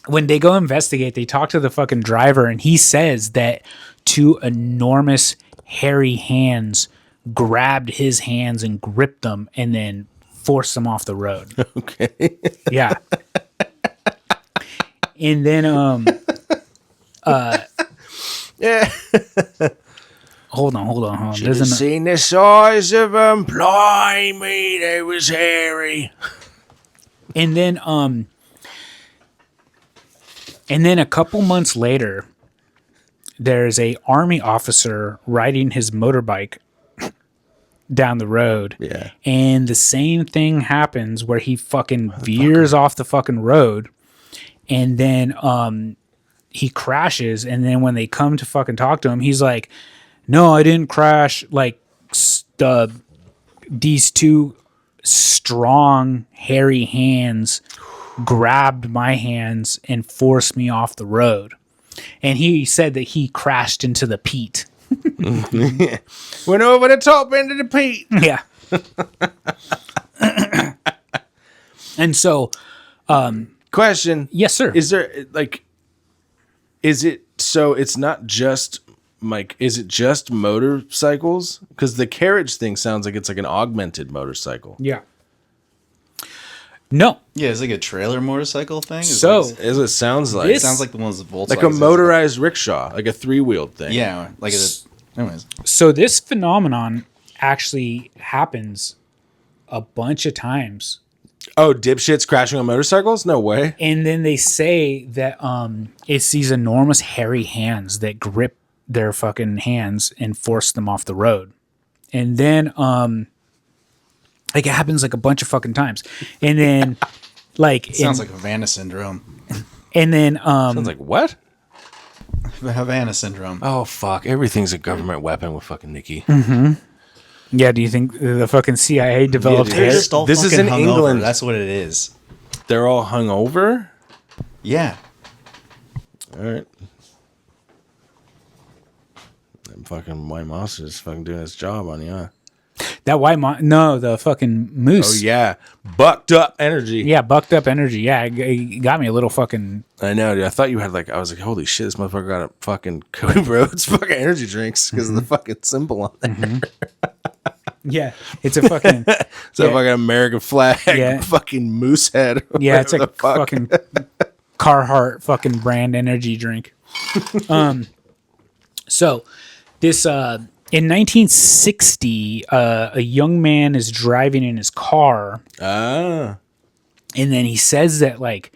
[SPEAKER 1] When they go investigate, they talk to the fucking driver, and he says that two enormous hairy hands grabbed his hands and gripped them and then forced them off the road.
[SPEAKER 3] Okay.
[SPEAKER 1] Yeah. And then
[SPEAKER 3] Yeah.
[SPEAKER 1] hold on.
[SPEAKER 3] Should have seen the size of them. Blimey, they was hairy.
[SPEAKER 1] And then a couple months later, there's a army officer riding his motorbike down the road.
[SPEAKER 3] Yeah.
[SPEAKER 1] And the same thing happens where he fucking veers off the fucking road, and then he crashes, and then when they come to fucking talk to him, he's like, "No, I didn't crash. Like these two strong hairy hands grabbed my hands and forced me off the road." And he said that he crashed into the peat.
[SPEAKER 3] Went over the top end of the peat.
[SPEAKER 1] Yeah. And so,
[SPEAKER 3] Question.
[SPEAKER 1] yes, sir.
[SPEAKER 3] Is there like, is it so it's not just like, is it just motorcycles? Because the carriage thing sounds like it's like an augmented motorcycle.
[SPEAKER 1] Yeah. No.
[SPEAKER 4] Yeah, it's like a trailer motorcycle thing.
[SPEAKER 1] So,
[SPEAKER 3] As it sounds like.
[SPEAKER 4] It sounds like the ones that Volkswagen.
[SPEAKER 3] Like a motorized rickshaw, like a 3-wheeled thing.
[SPEAKER 4] Yeah, like anyways.
[SPEAKER 1] So this phenomenon actually happens a bunch of times.
[SPEAKER 3] Oh, dipshits crashing on motorcycles? No way.
[SPEAKER 1] And then they say that it's these enormous hairy hands that grip their fucking hands and force them off the road. And then like it happens like a bunch of fucking times. And then like
[SPEAKER 4] It sounds like Havana syndrome.
[SPEAKER 1] and then
[SPEAKER 3] Sounds like what?
[SPEAKER 4] Havana syndrome.
[SPEAKER 3] Oh, fuck. Everything's a government weapon with fucking Nikki.
[SPEAKER 1] yeah, do you think the fucking CIA developed
[SPEAKER 4] They're
[SPEAKER 1] hair?
[SPEAKER 4] just all
[SPEAKER 3] This is
[SPEAKER 4] fucking
[SPEAKER 3] in
[SPEAKER 4] hungover.
[SPEAKER 3] England.
[SPEAKER 4] That's what it is.
[SPEAKER 3] They're all hung over?
[SPEAKER 4] Yeah.
[SPEAKER 3] All right. That fucking white monster is fucking doing his job on you, huh?
[SPEAKER 1] That no, the fucking moose.
[SPEAKER 3] Oh, yeah. Bucked up energy.
[SPEAKER 1] Yeah, bucked up energy. Yeah, it got me a little fucking.
[SPEAKER 3] I know, dude. I thought you had like, I was like, holy shit, this motherfucker got a fucking Cody Rhodes fucking energy drinks because of the fucking symbol on there.
[SPEAKER 1] Yeah, it's a fucking.
[SPEAKER 3] It's a fucking American flag,
[SPEAKER 1] Yeah.
[SPEAKER 3] fucking moose head.
[SPEAKER 1] Yeah, it's
[SPEAKER 3] whatever
[SPEAKER 1] like
[SPEAKER 3] the fuck.
[SPEAKER 1] fucking Carhartt fucking brand energy drink. So this in 1960, a young man is driving in his car,
[SPEAKER 3] Ah.
[SPEAKER 1] and then he says that like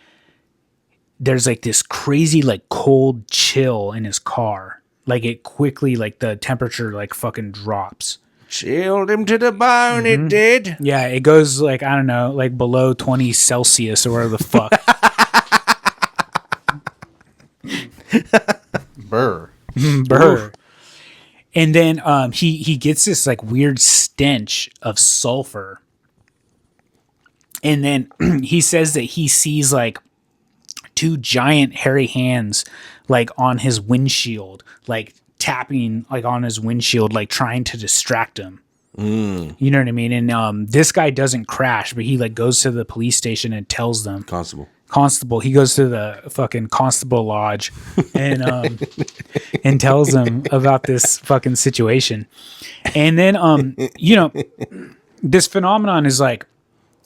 [SPEAKER 1] there's like this crazy like cold chill in his car, Like it quickly, like the temperature like fucking drops.
[SPEAKER 3] Chilled him to the bone, it did.
[SPEAKER 1] Yeah, it goes like, I don't know, like below 20 Celsius or whatever the fuck.
[SPEAKER 4] Burr.
[SPEAKER 1] Burr. And then he gets this like weird stench of sulfur. And then he says that he sees like two giant hairy hands like on his windshield, like tapping like on his windshield, like trying to distract him. You know what I mean? And this guy doesn't crash, but he like goes to the police station and tells them. Constable. He goes to the fucking constable lodge and and tells them about this fucking situation. And then you know, this phenomenon is like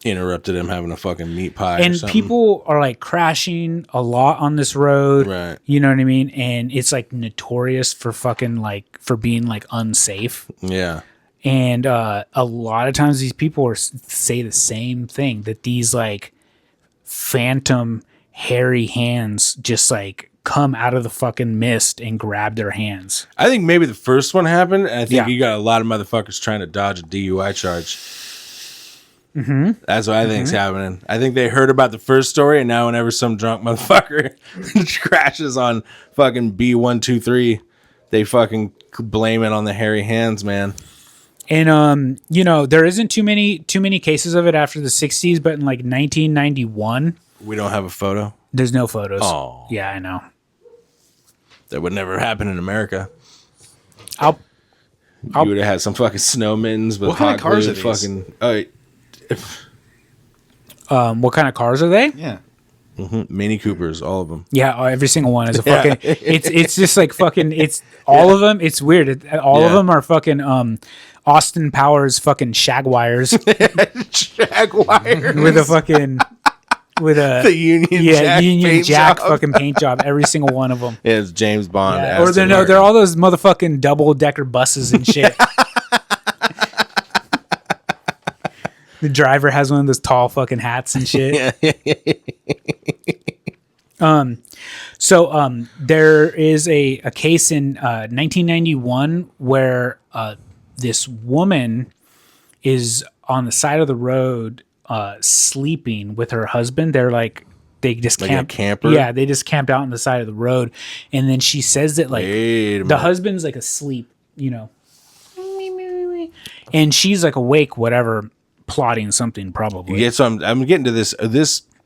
[SPEAKER 3] interrupted him having a fucking meat pie.
[SPEAKER 1] And
[SPEAKER 3] or something.
[SPEAKER 1] people are like crashing a lot on this road.
[SPEAKER 3] Right.
[SPEAKER 1] You know what I mean? And it's like notorious for fucking like for being like unsafe.
[SPEAKER 3] Yeah.
[SPEAKER 1] And a lot of times these people say the same thing, that these like phantom hairy hands just like come out of the fucking mist and grab their hands.
[SPEAKER 3] I think maybe the first one happened, and I think
[SPEAKER 1] Yeah.
[SPEAKER 3] you got a lot of motherfuckers trying to dodge a DUI charge. That's what I think's happening. I think they heard about the first story, and now whenever some drunk motherfucker crashes on fucking B123, they fucking blame it on the hairy hands, man.
[SPEAKER 1] And you know, there isn't too many cases of it after the 60s, but in like 1991,
[SPEAKER 3] We don't have a photo.
[SPEAKER 1] there's no photos.
[SPEAKER 3] Oh.
[SPEAKER 1] Yeah, I know.
[SPEAKER 3] That would never happen in America.
[SPEAKER 1] I'll
[SPEAKER 3] You would have had some fucking snow mittens with
[SPEAKER 4] What kind
[SPEAKER 3] hot
[SPEAKER 4] of cars
[SPEAKER 3] glue
[SPEAKER 4] are these?
[SPEAKER 1] what kind of cars are they?
[SPEAKER 4] Yeah.
[SPEAKER 3] Mini Coopers, all of them.
[SPEAKER 1] Yeah, every single one is a fucking. It's just like fucking. It's all of them. It's weird. All of
[SPEAKER 3] Yeah.
[SPEAKER 1] them are fucking. Austin Powers fucking Shagwires
[SPEAKER 3] Jaguar
[SPEAKER 1] with a fucking with a
[SPEAKER 3] the Union Jack
[SPEAKER 1] Union
[SPEAKER 3] paint
[SPEAKER 1] Jack
[SPEAKER 3] job.
[SPEAKER 1] fucking paint job. Every single one of them.
[SPEAKER 3] Yeah, it's James Bond.
[SPEAKER 1] Yeah. Or
[SPEAKER 3] Aston
[SPEAKER 1] they're
[SPEAKER 3] Martin.
[SPEAKER 1] all those motherfucking double decker buses and shit. The driver has one of those tall fucking hats and shit. So there is a case in 1991 where this woman is on the side of the road sleeping with her husband. They just
[SPEAKER 3] Like
[SPEAKER 1] camp.
[SPEAKER 3] a camper?
[SPEAKER 1] Yeah, they just camped out on the side of the road, and then she says that like
[SPEAKER 3] Wait a
[SPEAKER 1] the
[SPEAKER 3] minute.
[SPEAKER 1] husband's like asleep, you know, and she's like awake, whatever, plotting something probably.
[SPEAKER 3] Yeah, so I'm getting to this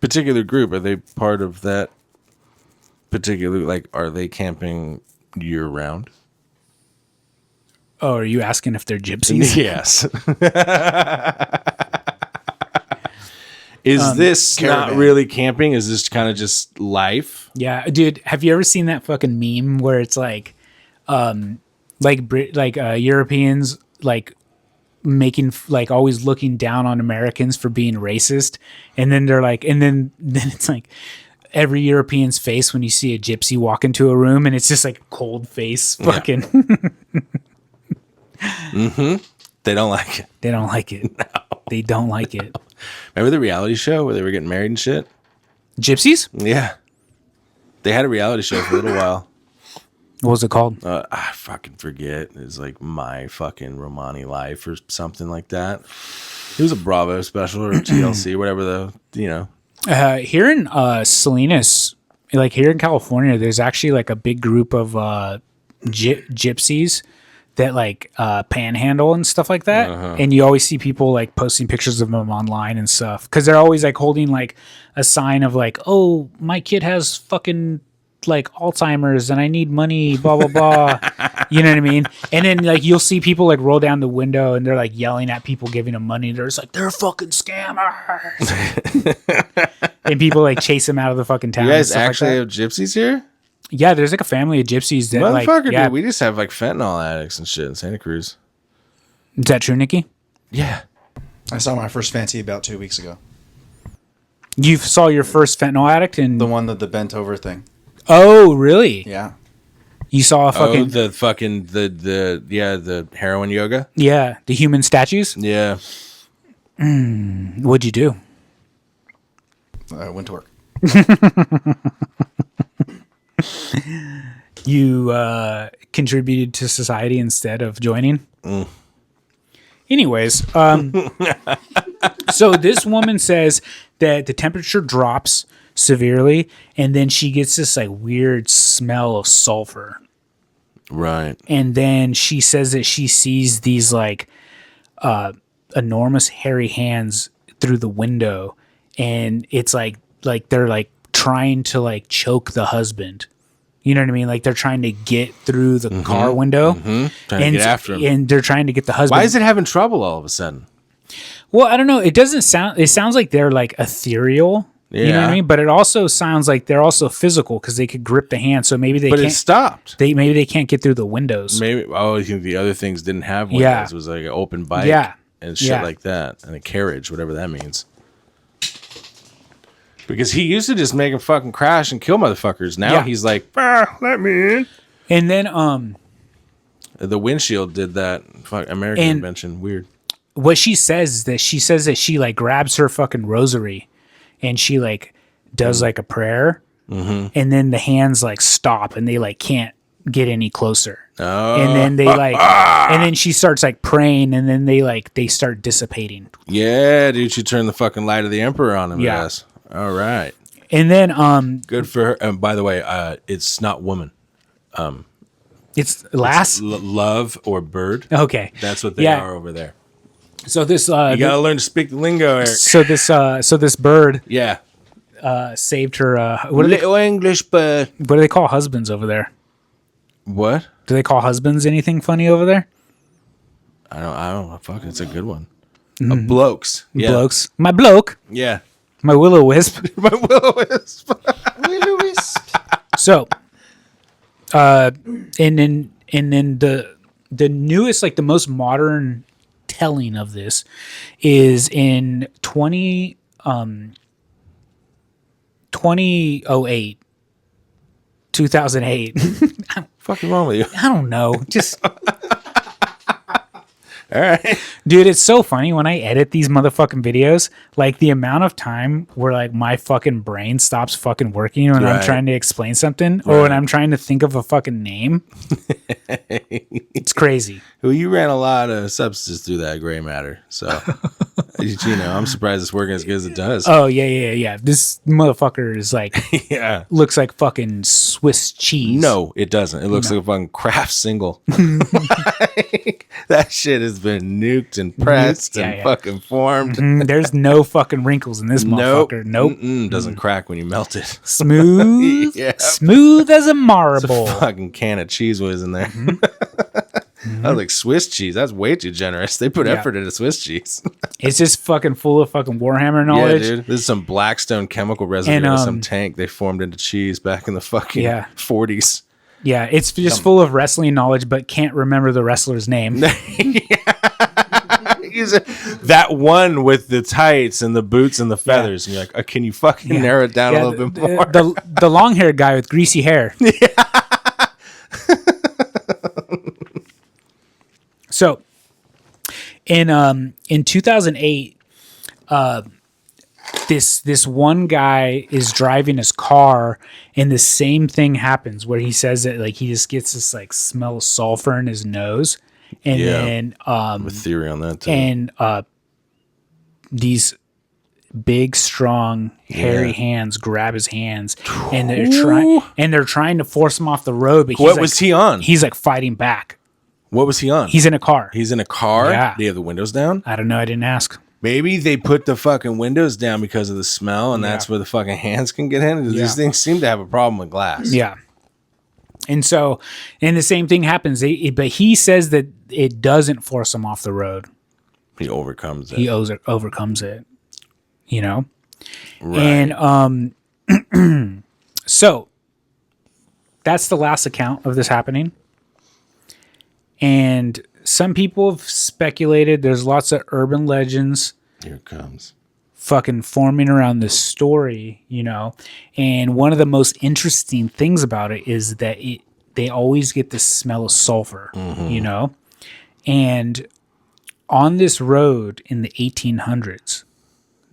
[SPEAKER 3] particular group. Are they part of that particular? Like, are they camping year round?
[SPEAKER 1] Oh, are you asking if they're gypsies?
[SPEAKER 3] Yes. Is this not
[SPEAKER 4] caravan.
[SPEAKER 3] really camping? Is this kind of just life?
[SPEAKER 1] Yeah, dude. Have you ever seen that fucking meme where it's like Europeans like making like always looking down on Americans for being racist, and then they're like, and then it's like every European's face when you see a gypsy walk into a room, and it's just like a cold face, fucking.
[SPEAKER 3] They don't like it.
[SPEAKER 1] They don't like it. No. They don't like it.
[SPEAKER 3] Remember the reality show where they were getting married and shit?
[SPEAKER 1] Gypsies?
[SPEAKER 3] Yeah. They had a reality show for a little while.
[SPEAKER 1] What was it called?
[SPEAKER 3] I fucking forget. It's like My Fucking Romani Life or something like that. It was a Bravo special or TLC, whatever
[SPEAKER 1] Here in Salinas, like here in California, there's actually like a big group of gypsies that like panhandle and stuff like that. And you always see people like posting pictures of them online and stuff, because they're always like holding like a sign of like, oh, my kid has fucking like Alzheimer's and I need money, blah blah blah. You know what I mean? And then like you'll see people like roll down the window and they're like yelling at people giving them money. They're just like, they're fucking scammers. And people like chase them out of the fucking town.
[SPEAKER 3] You
[SPEAKER 1] and
[SPEAKER 3] guys
[SPEAKER 1] stuff like
[SPEAKER 3] actually
[SPEAKER 1] that.
[SPEAKER 3] have gypsies here?
[SPEAKER 1] Yeah, there's like a family of gypsies that like,
[SPEAKER 3] Motherfucker,
[SPEAKER 1] yeah.
[SPEAKER 3] dude. We just have like fentanyl addicts and shit in Santa Cruz.
[SPEAKER 1] Is that true, Nikki?
[SPEAKER 3] Yeah.
[SPEAKER 4] I saw my first fancy about 2 weeks ago.
[SPEAKER 1] You saw your first fentanyl addict and
[SPEAKER 4] The one that the bent over thing.
[SPEAKER 1] oh, really?
[SPEAKER 4] Yeah.
[SPEAKER 1] You saw a fucking
[SPEAKER 3] the heroin yoga.
[SPEAKER 1] yeah, the human statues.
[SPEAKER 3] Yeah.
[SPEAKER 1] What'd you do?
[SPEAKER 4] I went to work.
[SPEAKER 1] You contributed to society instead of joining. Anyways, so this woman says that the temperature drops severely, and then she gets this like weird smell of sulfur.
[SPEAKER 3] Right.
[SPEAKER 1] And then she says that she sees these like enormous hairy hands through the window, and it's like they're like trying to like choke the husband. You know what I mean? Like they're trying to get through the car window,
[SPEAKER 3] Trying to get after him.
[SPEAKER 1] and they're trying to get the husband.
[SPEAKER 3] Why is it having trouble all of a sudden?
[SPEAKER 1] Well, I don't know. It doesn't sound. It sounds like they're like ethereal. You know what I mean? But it also sounds like they're also physical because they could grip the hand. So maybe they
[SPEAKER 3] But
[SPEAKER 1] can't.
[SPEAKER 3] it stopped.
[SPEAKER 1] Maybe they can't get through the windows.
[SPEAKER 3] Maybe. Oh, I think the other things didn't have windows.
[SPEAKER 1] Yeah.
[SPEAKER 3] It was like an open bike.
[SPEAKER 1] Yeah.
[SPEAKER 3] And shit
[SPEAKER 1] Yeah.
[SPEAKER 3] like that, and a carriage, whatever that means. Because he used to just make him fucking crash and kill motherfuckers. Now he's like, let me in.
[SPEAKER 1] And then
[SPEAKER 3] The windshield did that. Fuck, American invention. Weird.
[SPEAKER 1] what she says is that she like grabs her fucking rosary and she like does like a prayer, and then the hands like stop and they like can't get any closer.
[SPEAKER 3] Oh.
[SPEAKER 1] And then they like, and then she starts like praying, and then they start dissipating.
[SPEAKER 3] Yeah, dude, she turned the fucking light of the emperor on him.
[SPEAKER 1] Yeah.
[SPEAKER 3] Yes. All right.
[SPEAKER 1] And then
[SPEAKER 3] Good for her. And by the way, it's not woman.
[SPEAKER 1] it's lass.
[SPEAKER 3] Love or bird.
[SPEAKER 1] Okay,
[SPEAKER 3] That's what they are over there.
[SPEAKER 1] So this
[SPEAKER 3] You gotta learn to speak the lingo, Eric.
[SPEAKER 1] so this bird
[SPEAKER 3] Yeah.
[SPEAKER 1] saved her. What
[SPEAKER 3] Little English bird.
[SPEAKER 1] do they call husbands over there?
[SPEAKER 3] What?
[SPEAKER 1] Do they call husbands anything funny over there?
[SPEAKER 3] I don't know. Fuck, it's a good one. Blokes. Yeah.
[SPEAKER 1] Blokes. My bloke.
[SPEAKER 3] Yeah.
[SPEAKER 1] My willow wisp.
[SPEAKER 3] My will-o-wisp.
[SPEAKER 1] So, and then the newest, like the most modern telling of this is in 2008, 2008.
[SPEAKER 3] Fucking wrong with you?
[SPEAKER 1] I don't know. Just
[SPEAKER 3] All right.
[SPEAKER 1] dude, it's so funny when I edit these motherfucking videos, like the amount of time where like my fucking brain stops fucking working when I'm
[SPEAKER 3] Right.
[SPEAKER 1] trying to explain something or when I'm trying to think of a fucking name. It's crazy.
[SPEAKER 3] Well, you ran a lot of substances through that gray matter, so I'm surprised it's working as good as it does.
[SPEAKER 1] Oh yeah. This motherfucker is like
[SPEAKER 3] Yeah.
[SPEAKER 1] looks like fucking Swiss cheese.
[SPEAKER 3] No, it doesn't. It looks like a fucking craft single. That shit has been nuked and pressed and
[SPEAKER 1] Yeah.
[SPEAKER 3] fucking formed.
[SPEAKER 1] There's no fucking wrinkles in this motherfucker. Nope.
[SPEAKER 3] Doesn't crack when you melt it.
[SPEAKER 1] Smooth.
[SPEAKER 3] Yeah.
[SPEAKER 1] Smooth as a
[SPEAKER 3] It's
[SPEAKER 1] marble.
[SPEAKER 3] a fucking can of cheese whiz in there. I was like, Swiss cheese? That's way too generous. They put effort into Swiss cheese.
[SPEAKER 1] It's just fucking full of fucking Warhammer
[SPEAKER 3] Yeah,
[SPEAKER 1] knowledge.
[SPEAKER 3] dude. This is some Blackstone chemical residue
[SPEAKER 1] And,
[SPEAKER 3] in some tank they formed into cheese back in the fucking
[SPEAKER 1] Yeah.
[SPEAKER 3] 40s.
[SPEAKER 1] Yeah, it's just full of wrestling knowledge, but can't remember the wrestler's name.
[SPEAKER 3] That one with the tights and the boots and the feathers. And you're like, can you fucking narrow it down a little bit more?
[SPEAKER 1] The long haired guy with greasy hair. So, in 2008, this one guy is driving his car, and the same thing happens where he says that like he just gets this like smell of sulfur in his nose, and then
[SPEAKER 3] I have a theory on that too.
[SPEAKER 1] and these big, strong, hairy hands grab his hands, and they're trying to force him off the road. But
[SPEAKER 3] What was he on?
[SPEAKER 1] He's like fighting back.
[SPEAKER 3] What was he on?
[SPEAKER 1] He's in a car.
[SPEAKER 3] He's in a car?
[SPEAKER 1] Yeah.
[SPEAKER 3] Do you have the windows down?
[SPEAKER 1] I don't know. I didn't ask.
[SPEAKER 3] Maybe they put the fucking windows down because of the smell, and that's where the fucking hands can get in. These things seem to have a problem with glass.
[SPEAKER 1] Yeah. And so, and the same thing happens. But he says that it doesn't force him off the road.
[SPEAKER 3] He overcomes it.
[SPEAKER 1] He overcomes it. You know?
[SPEAKER 3] Right.
[SPEAKER 1] And so that's the last account of this happening. And some people have speculated, there's lots of urban legends
[SPEAKER 3] Here it comes.
[SPEAKER 1] fucking forming around this story, you know. And one of the most interesting things about it is that they always get the smell of sulfur, you know. And on this road in the 1800s,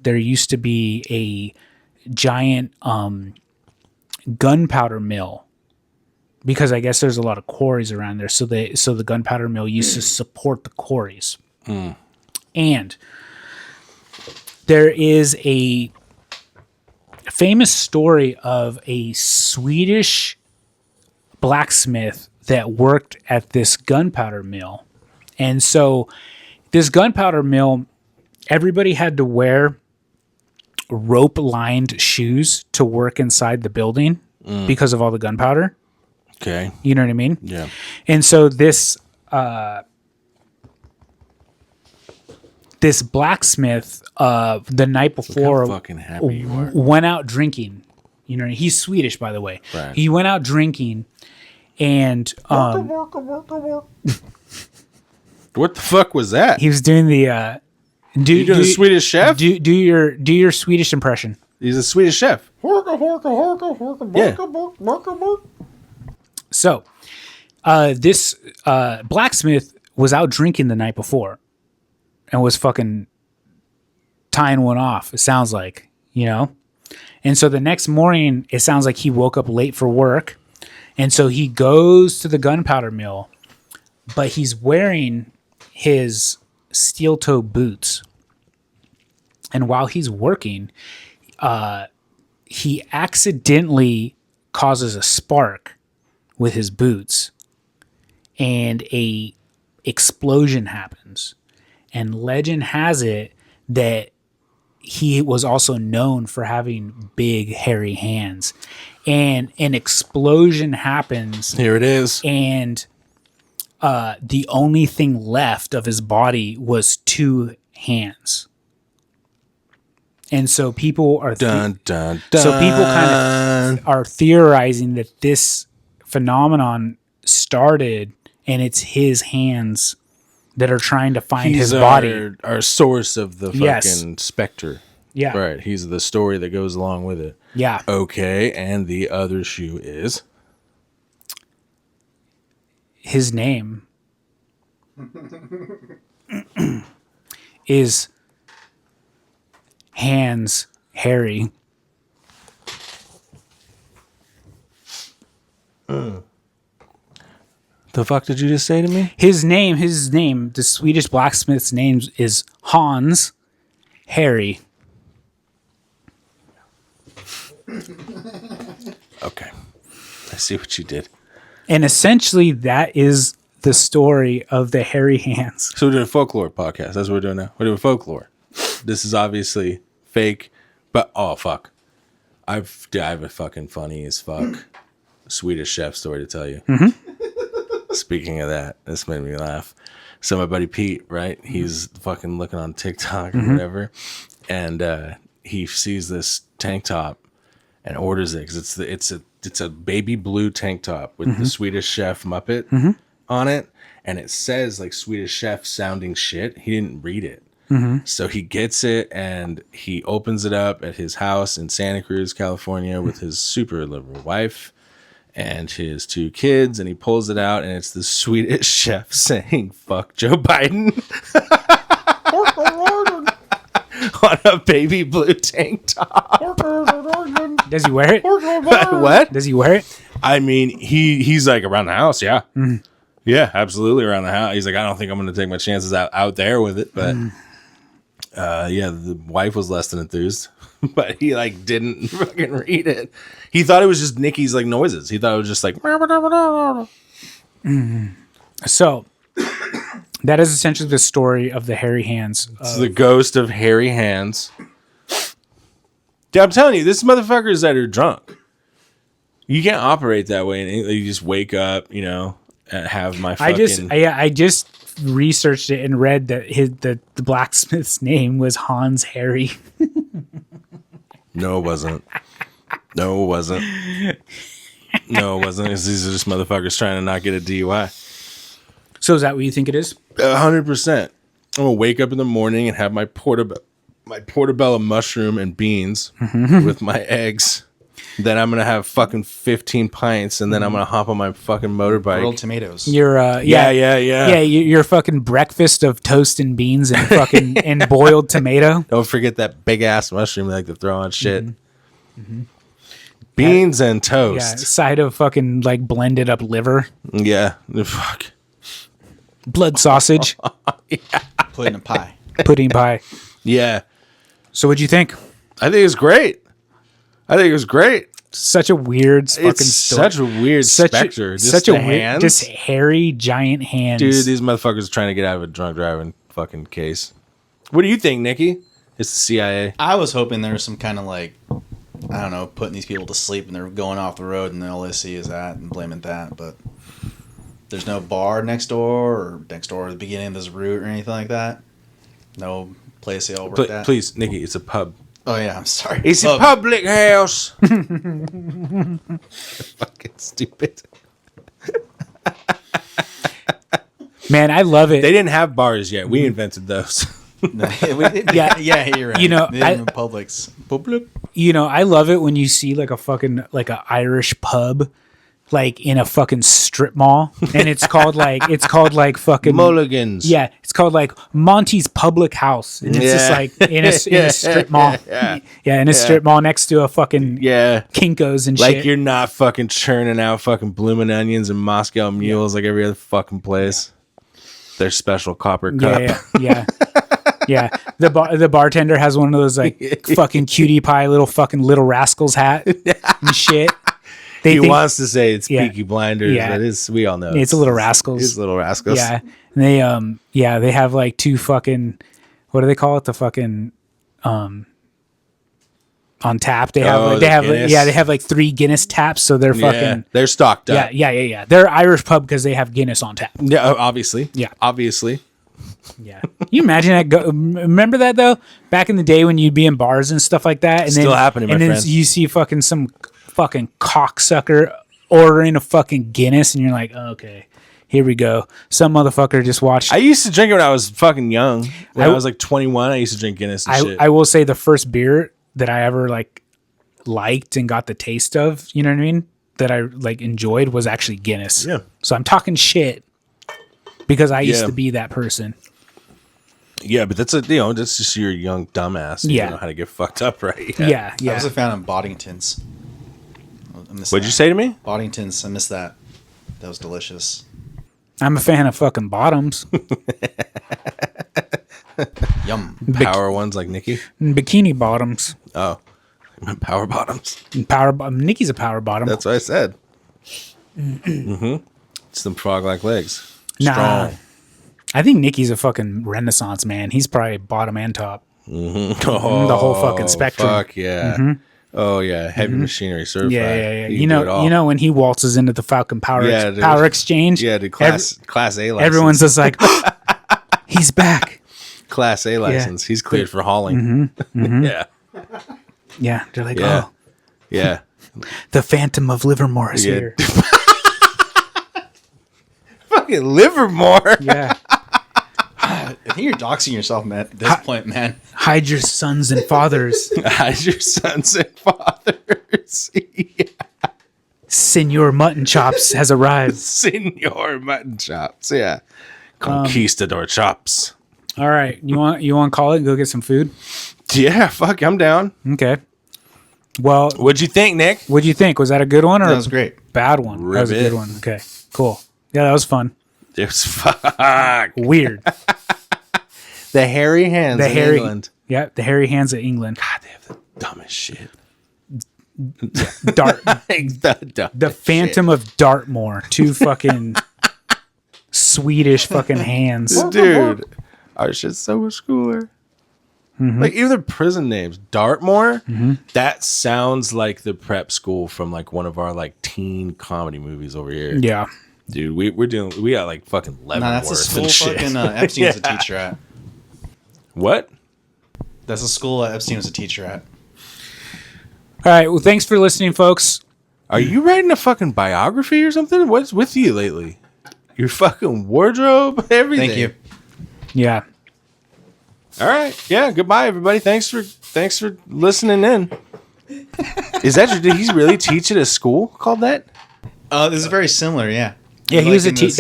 [SPEAKER 1] there used to be a giant gunpowder mill because I guess there's a lot of quarries around there. So the gunpowder mill used to support the quarries. And there is a famous story of a Swedish blacksmith that worked at this gunpowder mill. And so this gunpowder mill, everybody had to wear rope-lined shoes to work inside the building because of all the gunpowder.
[SPEAKER 3] Okay.
[SPEAKER 1] You know what I mean?
[SPEAKER 3] Yeah.
[SPEAKER 1] And so this blacksmith the night before
[SPEAKER 3] fucking happy you are.
[SPEAKER 1] went out drinking. You know, he's Swedish, by the way.
[SPEAKER 3] Right.
[SPEAKER 1] He went out drinking, and
[SPEAKER 3] What the fuck was that?
[SPEAKER 1] he was doing the
[SPEAKER 3] You doing the Swedish chef?
[SPEAKER 1] Do your Swedish impression.
[SPEAKER 3] He's a Swedish chef. Yeah.
[SPEAKER 1] So, this blacksmith was out drinking the night before, and was fucking tying one off. It sounds like, you know. And so the next morning, it sounds like he woke up late for work, and so he goes to the gunpowder mill, but he's wearing his steel toe boots. And while he's working, he accidentally causes a spark with his boots, and a explosion happens. And legend has it that he was also known for having big, hairy hands. And an explosion happens,
[SPEAKER 3] Here it is.
[SPEAKER 1] and the only thing left of his body was 2 hands. And so people are
[SPEAKER 3] Dun, dun, dun.
[SPEAKER 1] so people kind of are theorizing that this phenomenon started, and it's his hands that are trying to find his body.
[SPEAKER 3] Our source of the fucking
[SPEAKER 1] Yes.
[SPEAKER 3] specter.
[SPEAKER 1] Yeah.
[SPEAKER 3] Right. He's the story that goes along with it.
[SPEAKER 1] Yeah.
[SPEAKER 3] Okay. And the other shoe is?
[SPEAKER 1] His name is Hans Harry.
[SPEAKER 3] The fuck did you just say to me?
[SPEAKER 1] His name, the Swedish blacksmith's name is Hans Harry.
[SPEAKER 3] Okay. I see what you did.
[SPEAKER 1] And essentially that is the story of the hairy hands.
[SPEAKER 3] So we're doing a folklore podcast. That's what we're doing now. We're doing folklore. This is obviously fake, but oh fuck. I have a fucking funny as fuck Swedish chef story to tell you. Speaking of that, this made me laugh. So my buddy Pete, right? He's fucking looking on TikTok or whatever, and he sees this tank top and orders it because it's a baby blue tank top with the Swedish Chef Muppet on it, and it says like Swedish Chef sounding shit. He didn't read it. So he gets it and he opens it up at his house in Santa Cruz, California with his super liberal wife and his 2 kids, and he pulls it out and it's the Swedish chef saying fuck Joe Biden on a baby blue tank top.
[SPEAKER 1] Does he wear it?
[SPEAKER 3] What?
[SPEAKER 1] Does he wear it?
[SPEAKER 3] I mean, he's like around the house, yeah. Yeah, absolutely around the house. He's like, I don't think I'm going to take my chances out there with it, but yeah, the wife was less than enthused, but he like didn't fucking read it. He thought it was just Nikki's like noises. He thought it was just like.
[SPEAKER 1] So that is essentially the story of the hairy hands.
[SPEAKER 3] It's the ghost of hairy hands. Dude, I'm telling you, this motherfuckers that are drunk. You can't operate that way, and you just wake up, you know, and have my fucking.
[SPEAKER 1] I just researched it and read that the blacksmith's name was Hans Harry.
[SPEAKER 3] No, it wasn't. No, it wasn't. No, it wasn't. These are just motherfuckers trying to not get a DUI.
[SPEAKER 1] So is that what you think it is?
[SPEAKER 3] 100%. I'm gonna wake up in the morning and have my portobello mushroom and beans with my eggs. Then I'm gonna have fucking 15 pints, and then I'm gonna hop on my fucking motorbike.
[SPEAKER 4] Grilled tomatoes.
[SPEAKER 1] Your
[SPEAKER 3] Yeah.
[SPEAKER 1] your fucking breakfast of toast and beans and fucking and boiled tomato.
[SPEAKER 3] Don't forget that big ass mushroom they like to throw on shit. Beans and
[SPEAKER 1] Yeah,
[SPEAKER 3] toast.
[SPEAKER 1] side of fucking like blended up liver,
[SPEAKER 3] Yeah. Fuck.
[SPEAKER 1] blood sausage,
[SPEAKER 4] Put in a pie.
[SPEAKER 1] pudding pie.
[SPEAKER 3] Yeah.
[SPEAKER 1] So what'd you think?
[SPEAKER 3] I think it was great.
[SPEAKER 1] Such a weird fucking
[SPEAKER 3] It's
[SPEAKER 1] story.
[SPEAKER 3] such a weird specter. Just
[SPEAKER 1] such a
[SPEAKER 3] the
[SPEAKER 1] weird,
[SPEAKER 3] hands.
[SPEAKER 1] just hairy giant hands.
[SPEAKER 3] Dude, these motherfuckers are trying to get out of a drunk driving fucking case. What do you think, Nikki? It's the CIA.
[SPEAKER 4] I was hoping there was some kind of like, I don't know, putting these people to sleep and they're going off the road and all they see is that and blaming that. But there's no bar next door at the beginning of this route or anything like that. No place they all work at.
[SPEAKER 3] Please, Nikki, it's a pub.
[SPEAKER 4] Oh yeah, I'm sorry.
[SPEAKER 3] It's a public house. Fucking stupid.
[SPEAKER 1] Man, I love it.
[SPEAKER 3] They didn't have bars yet. We invented those.
[SPEAKER 1] Yeah.
[SPEAKER 4] yeah, you're right.
[SPEAKER 1] You know,
[SPEAKER 4] they didn't have Publix. Boop, bloop.
[SPEAKER 1] You know, I love it when you see like a fucking like a Irish pub like in a fucking strip mall and it's called like fucking
[SPEAKER 3] Mulligans.
[SPEAKER 1] Yeah, it's called like Monty's Public House and it's just like in a strip mall.
[SPEAKER 3] Yeah.
[SPEAKER 1] Yeah, in a strip mall next to a fucking
[SPEAKER 3] Yeah.
[SPEAKER 1] Kinko's and
[SPEAKER 3] Like
[SPEAKER 1] shit.
[SPEAKER 3] you're not fucking churning out fucking blooming onions and Moscow mules like every other fucking place. Their special copper cup.
[SPEAKER 1] Yeah. Yeah. The bartender has one of those like fucking cutie pie little fucking Little Rascals hat and shit. They
[SPEAKER 3] He
[SPEAKER 1] think-
[SPEAKER 3] wants to say it's
[SPEAKER 1] Yeah.
[SPEAKER 3] Peaky Blinders,
[SPEAKER 1] Yeah.
[SPEAKER 3] but it's we all know
[SPEAKER 1] It's a Little Rascals.
[SPEAKER 3] It's Little Rascals.
[SPEAKER 1] Yeah. And they have like two fucking what do they call it? The fucking on tap. They have
[SPEAKER 3] Guinness?
[SPEAKER 1] they have like 3 Guinness taps, so they're
[SPEAKER 3] Yeah.
[SPEAKER 1] fucking
[SPEAKER 3] They're stocked up.
[SPEAKER 1] yeah. They're Irish pub because they have Guinness on tap.
[SPEAKER 3] Yeah, obviously.
[SPEAKER 1] Yeah.
[SPEAKER 3] Obviously.
[SPEAKER 1] Yeah. You imagine that remember that though? Back in the day when you'd be in bars and stuff like that and
[SPEAKER 3] Still
[SPEAKER 1] then
[SPEAKER 3] happening, my
[SPEAKER 1] and then
[SPEAKER 3] friend.
[SPEAKER 1] you see fucking some fucking cocksucker ordering a fucking Guinness and you're like, okay, here we go. Some motherfucker just watched
[SPEAKER 3] I used to drink it when I was fucking young. When I was like 21, I used to drink Guinness and shit.
[SPEAKER 1] I will say the first beer that I ever like liked and got the taste of, you know what I mean? That I like enjoyed was actually Guinness.
[SPEAKER 3] Yeah.
[SPEAKER 1] So I'm talking shit because I used
[SPEAKER 3] Yeah.
[SPEAKER 1] to be that person.
[SPEAKER 3] Yeah, but that's that's just your young dumbass. You
[SPEAKER 1] Yeah.
[SPEAKER 3] don't know how to get fucked up, right?
[SPEAKER 1] Yeah.
[SPEAKER 4] I was a fan of Boddingtons. I missed
[SPEAKER 3] What'd
[SPEAKER 4] that.
[SPEAKER 3] you say to me?
[SPEAKER 4] Boddingtons. I missed that. That was delicious.
[SPEAKER 1] I'm a fan of fucking bottoms.
[SPEAKER 4] Yum.
[SPEAKER 3] Power ones like Nikki.
[SPEAKER 1] Bikini bottoms.
[SPEAKER 3] Oh, power bottoms.
[SPEAKER 1] Nikki's a power bottom.
[SPEAKER 3] That's what I said. It's them frog like legs.
[SPEAKER 1] Nah.
[SPEAKER 3] Strong.
[SPEAKER 1] I think Nikki's a fucking renaissance man. He's probably bottom and top.
[SPEAKER 3] Oh,
[SPEAKER 1] The whole fucking spectrum.
[SPEAKER 3] Fuck yeah. Oh yeah, heavy machinery certified.
[SPEAKER 1] Yeah.
[SPEAKER 3] He can do it all.
[SPEAKER 1] You know when he waltzes into the Falcon Power
[SPEAKER 3] Yeah, dude.
[SPEAKER 1] Power Exchange.
[SPEAKER 3] Yeah, dude. Class A license.
[SPEAKER 1] Everyone's just like, he's back.
[SPEAKER 3] Class A license. He's cleared for hauling. Yeah.
[SPEAKER 1] Yeah, they're like,
[SPEAKER 3] Yeah.
[SPEAKER 1] oh,
[SPEAKER 3] Yeah.
[SPEAKER 1] the Phantom of Livermore is
[SPEAKER 3] Yeah.
[SPEAKER 1] here.
[SPEAKER 3] Fucking Livermore.
[SPEAKER 1] Yeah,
[SPEAKER 4] I think you're doxing yourself, man. At this point, man.
[SPEAKER 1] hide your sons and fathers.
[SPEAKER 3] Hide your sons and fathers. Yeah.
[SPEAKER 1] Senor Mutton Chops has arrived.
[SPEAKER 3] Senor mutton chops. Yeah. Conquistador chops.
[SPEAKER 1] All right, you want to call it and go get some food?
[SPEAKER 3] Yeah, fuck, I'm down.
[SPEAKER 1] Okay. Well,
[SPEAKER 3] What'd you think, Nick?
[SPEAKER 1] what'd you think? Was that a good one or
[SPEAKER 4] That was great.
[SPEAKER 1] a bad one? That was a
[SPEAKER 3] Ribbit.
[SPEAKER 1] good one. Okay, cool. Yeah, that was fun.
[SPEAKER 3] It was fuck.
[SPEAKER 1] Weird.
[SPEAKER 3] The hairy hands in England.
[SPEAKER 1] Yeah, the hairy hands of England.
[SPEAKER 3] God, they have the dumbest shit.
[SPEAKER 1] The Phantom of Dartmoor. 2 fucking Swedish fucking hands.
[SPEAKER 3] Dude, our shit's so much cooler. Like even the prison names, Dartmoor. That sounds like the prep school from like one of our like teen comedy movies over here.
[SPEAKER 1] Yeah.
[SPEAKER 3] Dude, we got like fucking Leavenworth
[SPEAKER 4] Nah, that's a school
[SPEAKER 3] and shit.
[SPEAKER 4] fucking Epstein was a teacher at.
[SPEAKER 3] What?
[SPEAKER 4] That's a school Epstein was a teacher at.
[SPEAKER 1] All right. Well, thanks for listening, folks.
[SPEAKER 3] Are you writing a fucking biography or something? What's with you lately? Your fucking wardrobe, everything.
[SPEAKER 4] Thank you.
[SPEAKER 1] Yeah.
[SPEAKER 3] All right. Yeah. Goodbye, everybody. Thanks for listening in. Is that did he really teach at a school called that?
[SPEAKER 4] This is very similar, yeah.
[SPEAKER 1] Yeah, he was a
[SPEAKER 4] in the
[SPEAKER 1] teacher.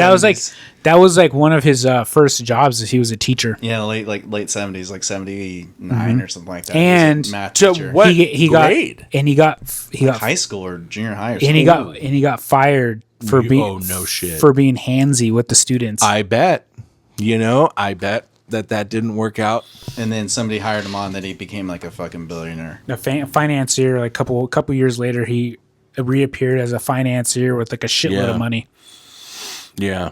[SPEAKER 1] That was like one of his first jobs. Is he was a teacher.
[SPEAKER 4] Yeah, late 70s, like 79 or something like that.
[SPEAKER 1] And
[SPEAKER 4] he was a math
[SPEAKER 3] to
[SPEAKER 4] teacher.
[SPEAKER 3] what
[SPEAKER 1] he
[SPEAKER 3] grade?
[SPEAKER 1] got
[SPEAKER 4] High school or junior high or
[SPEAKER 1] and
[SPEAKER 4] something.
[SPEAKER 1] he got fired for being
[SPEAKER 3] no shit.
[SPEAKER 1] for being handsy with the students.
[SPEAKER 3] I bet. I bet that didn't work out.
[SPEAKER 4] And then somebody hired him on, then he became like a fucking billionaire.
[SPEAKER 1] A financier. Like couple years later, he reappeared as a financier with like a shitload
[SPEAKER 3] Yeah.
[SPEAKER 1] of money,
[SPEAKER 3] Yeah.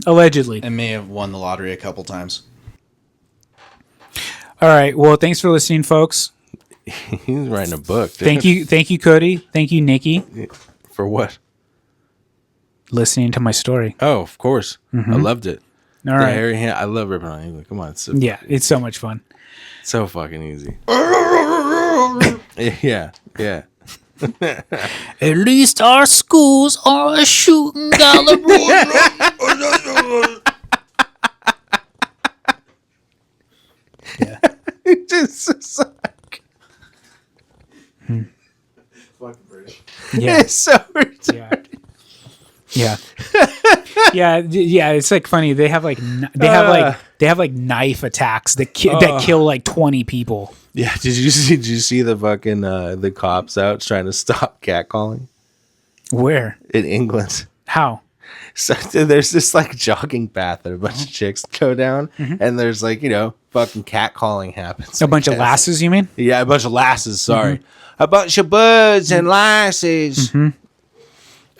[SPEAKER 1] allegedly.
[SPEAKER 4] And may have won the lottery a couple times.
[SPEAKER 1] All right. Well, thanks for listening, folks.
[SPEAKER 3] He's writing a book. Dude.
[SPEAKER 1] Thank you, Cody. Thank you, Nikki,
[SPEAKER 3] For what?
[SPEAKER 1] listening to my story.
[SPEAKER 3] Oh, of course. I loved it.
[SPEAKER 1] All
[SPEAKER 3] The
[SPEAKER 1] right.
[SPEAKER 3] hairy hand. I love ripping on England. Come on. It's
[SPEAKER 1] Yeah, it's so much fun.
[SPEAKER 3] so fucking easy. Yeah. Yeah.
[SPEAKER 1] At least our schools are a shooting gallery. Yeah.
[SPEAKER 3] Just like,
[SPEAKER 4] Fucking British.
[SPEAKER 1] Yeah.
[SPEAKER 3] it's so ridiculous.
[SPEAKER 1] Yeah. Yeah. It's like funny. They have like they have like knife attacks that kill like 20 people.
[SPEAKER 3] Yeah. Did you see the fucking the cops out trying to stop catcalling
[SPEAKER 1] Where?
[SPEAKER 3] in England?
[SPEAKER 1] How?
[SPEAKER 3] So there's this like jogging path that a bunch of chicks go down, and there's like fucking catcalling happens.
[SPEAKER 1] A bunch of
[SPEAKER 3] Yes.
[SPEAKER 1] lasses, you mean?
[SPEAKER 3] Yeah, a bunch of lasses. Sorry, a bunch of birds and lasses.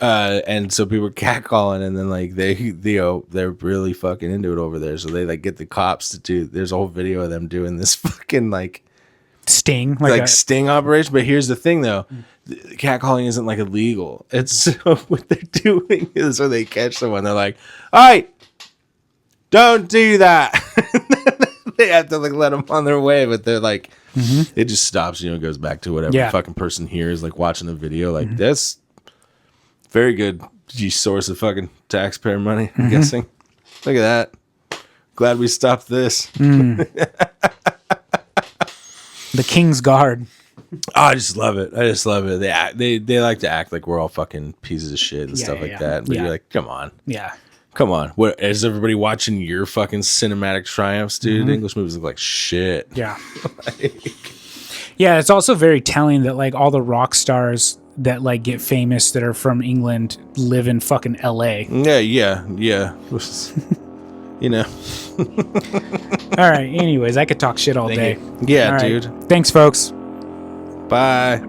[SPEAKER 3] And so people were catcalling, and then like they're really fucking into it over there. So they like get the cops to do. There's a whole video of them doing this fucking like
[SPEAKER 1] Sting.
[SPEAKER 3] sting operation. But here's the thing, though. Catcalling isn't like illegal. It's so what they're doing is when they catch someone, they're like, "All right, don't do that." They have to like let them on their way, but they're like, it just stops. Goes back to whatever
[SPEAKER 1] Yeah.
[SPEAKER 3] fucking person hears, like watching a video. Like that's very good source of fucking taxpayer money. I'm guessing. Look at that. Glad we stopped this.
[SPEAKER 1] The King's Guard.
[SPEAKER 3] Oh, I just love it. They like to act like we're all fucking pieces of shit and
[SPEAKER 1] Yeah,
[SPEAKER 3] stuff
[SPEAKER 1] yeah,
[SPEAKER 3] like
[SPEAKER 1] yeah.
[SPEAKER 3] that. But
[SPEAKER 1] Yeah.
[SPEAKER 3] you're like, come on.
[SPEAKER 1] Yeah.
[SPEAKER 3] What is everybody watching your fucking cinematic triumphs, dude? English movies look like shit.
[SPEAKER 1] Yeah. Yeah, it's also very telling that like all the rock stars that like get famous that are from England live in fucking LA.
[SPEAKER 3] Yeah.
[SPEAKER 1] All right. Anyways, I could talk shit all day.
[SPEAKER 3] Yeah,
[SPEAKER 1] All right.
[SPEAKER 3] dude.
[SPEAKER 1] Thanks, folks.
[SPEAKER 3] Bye.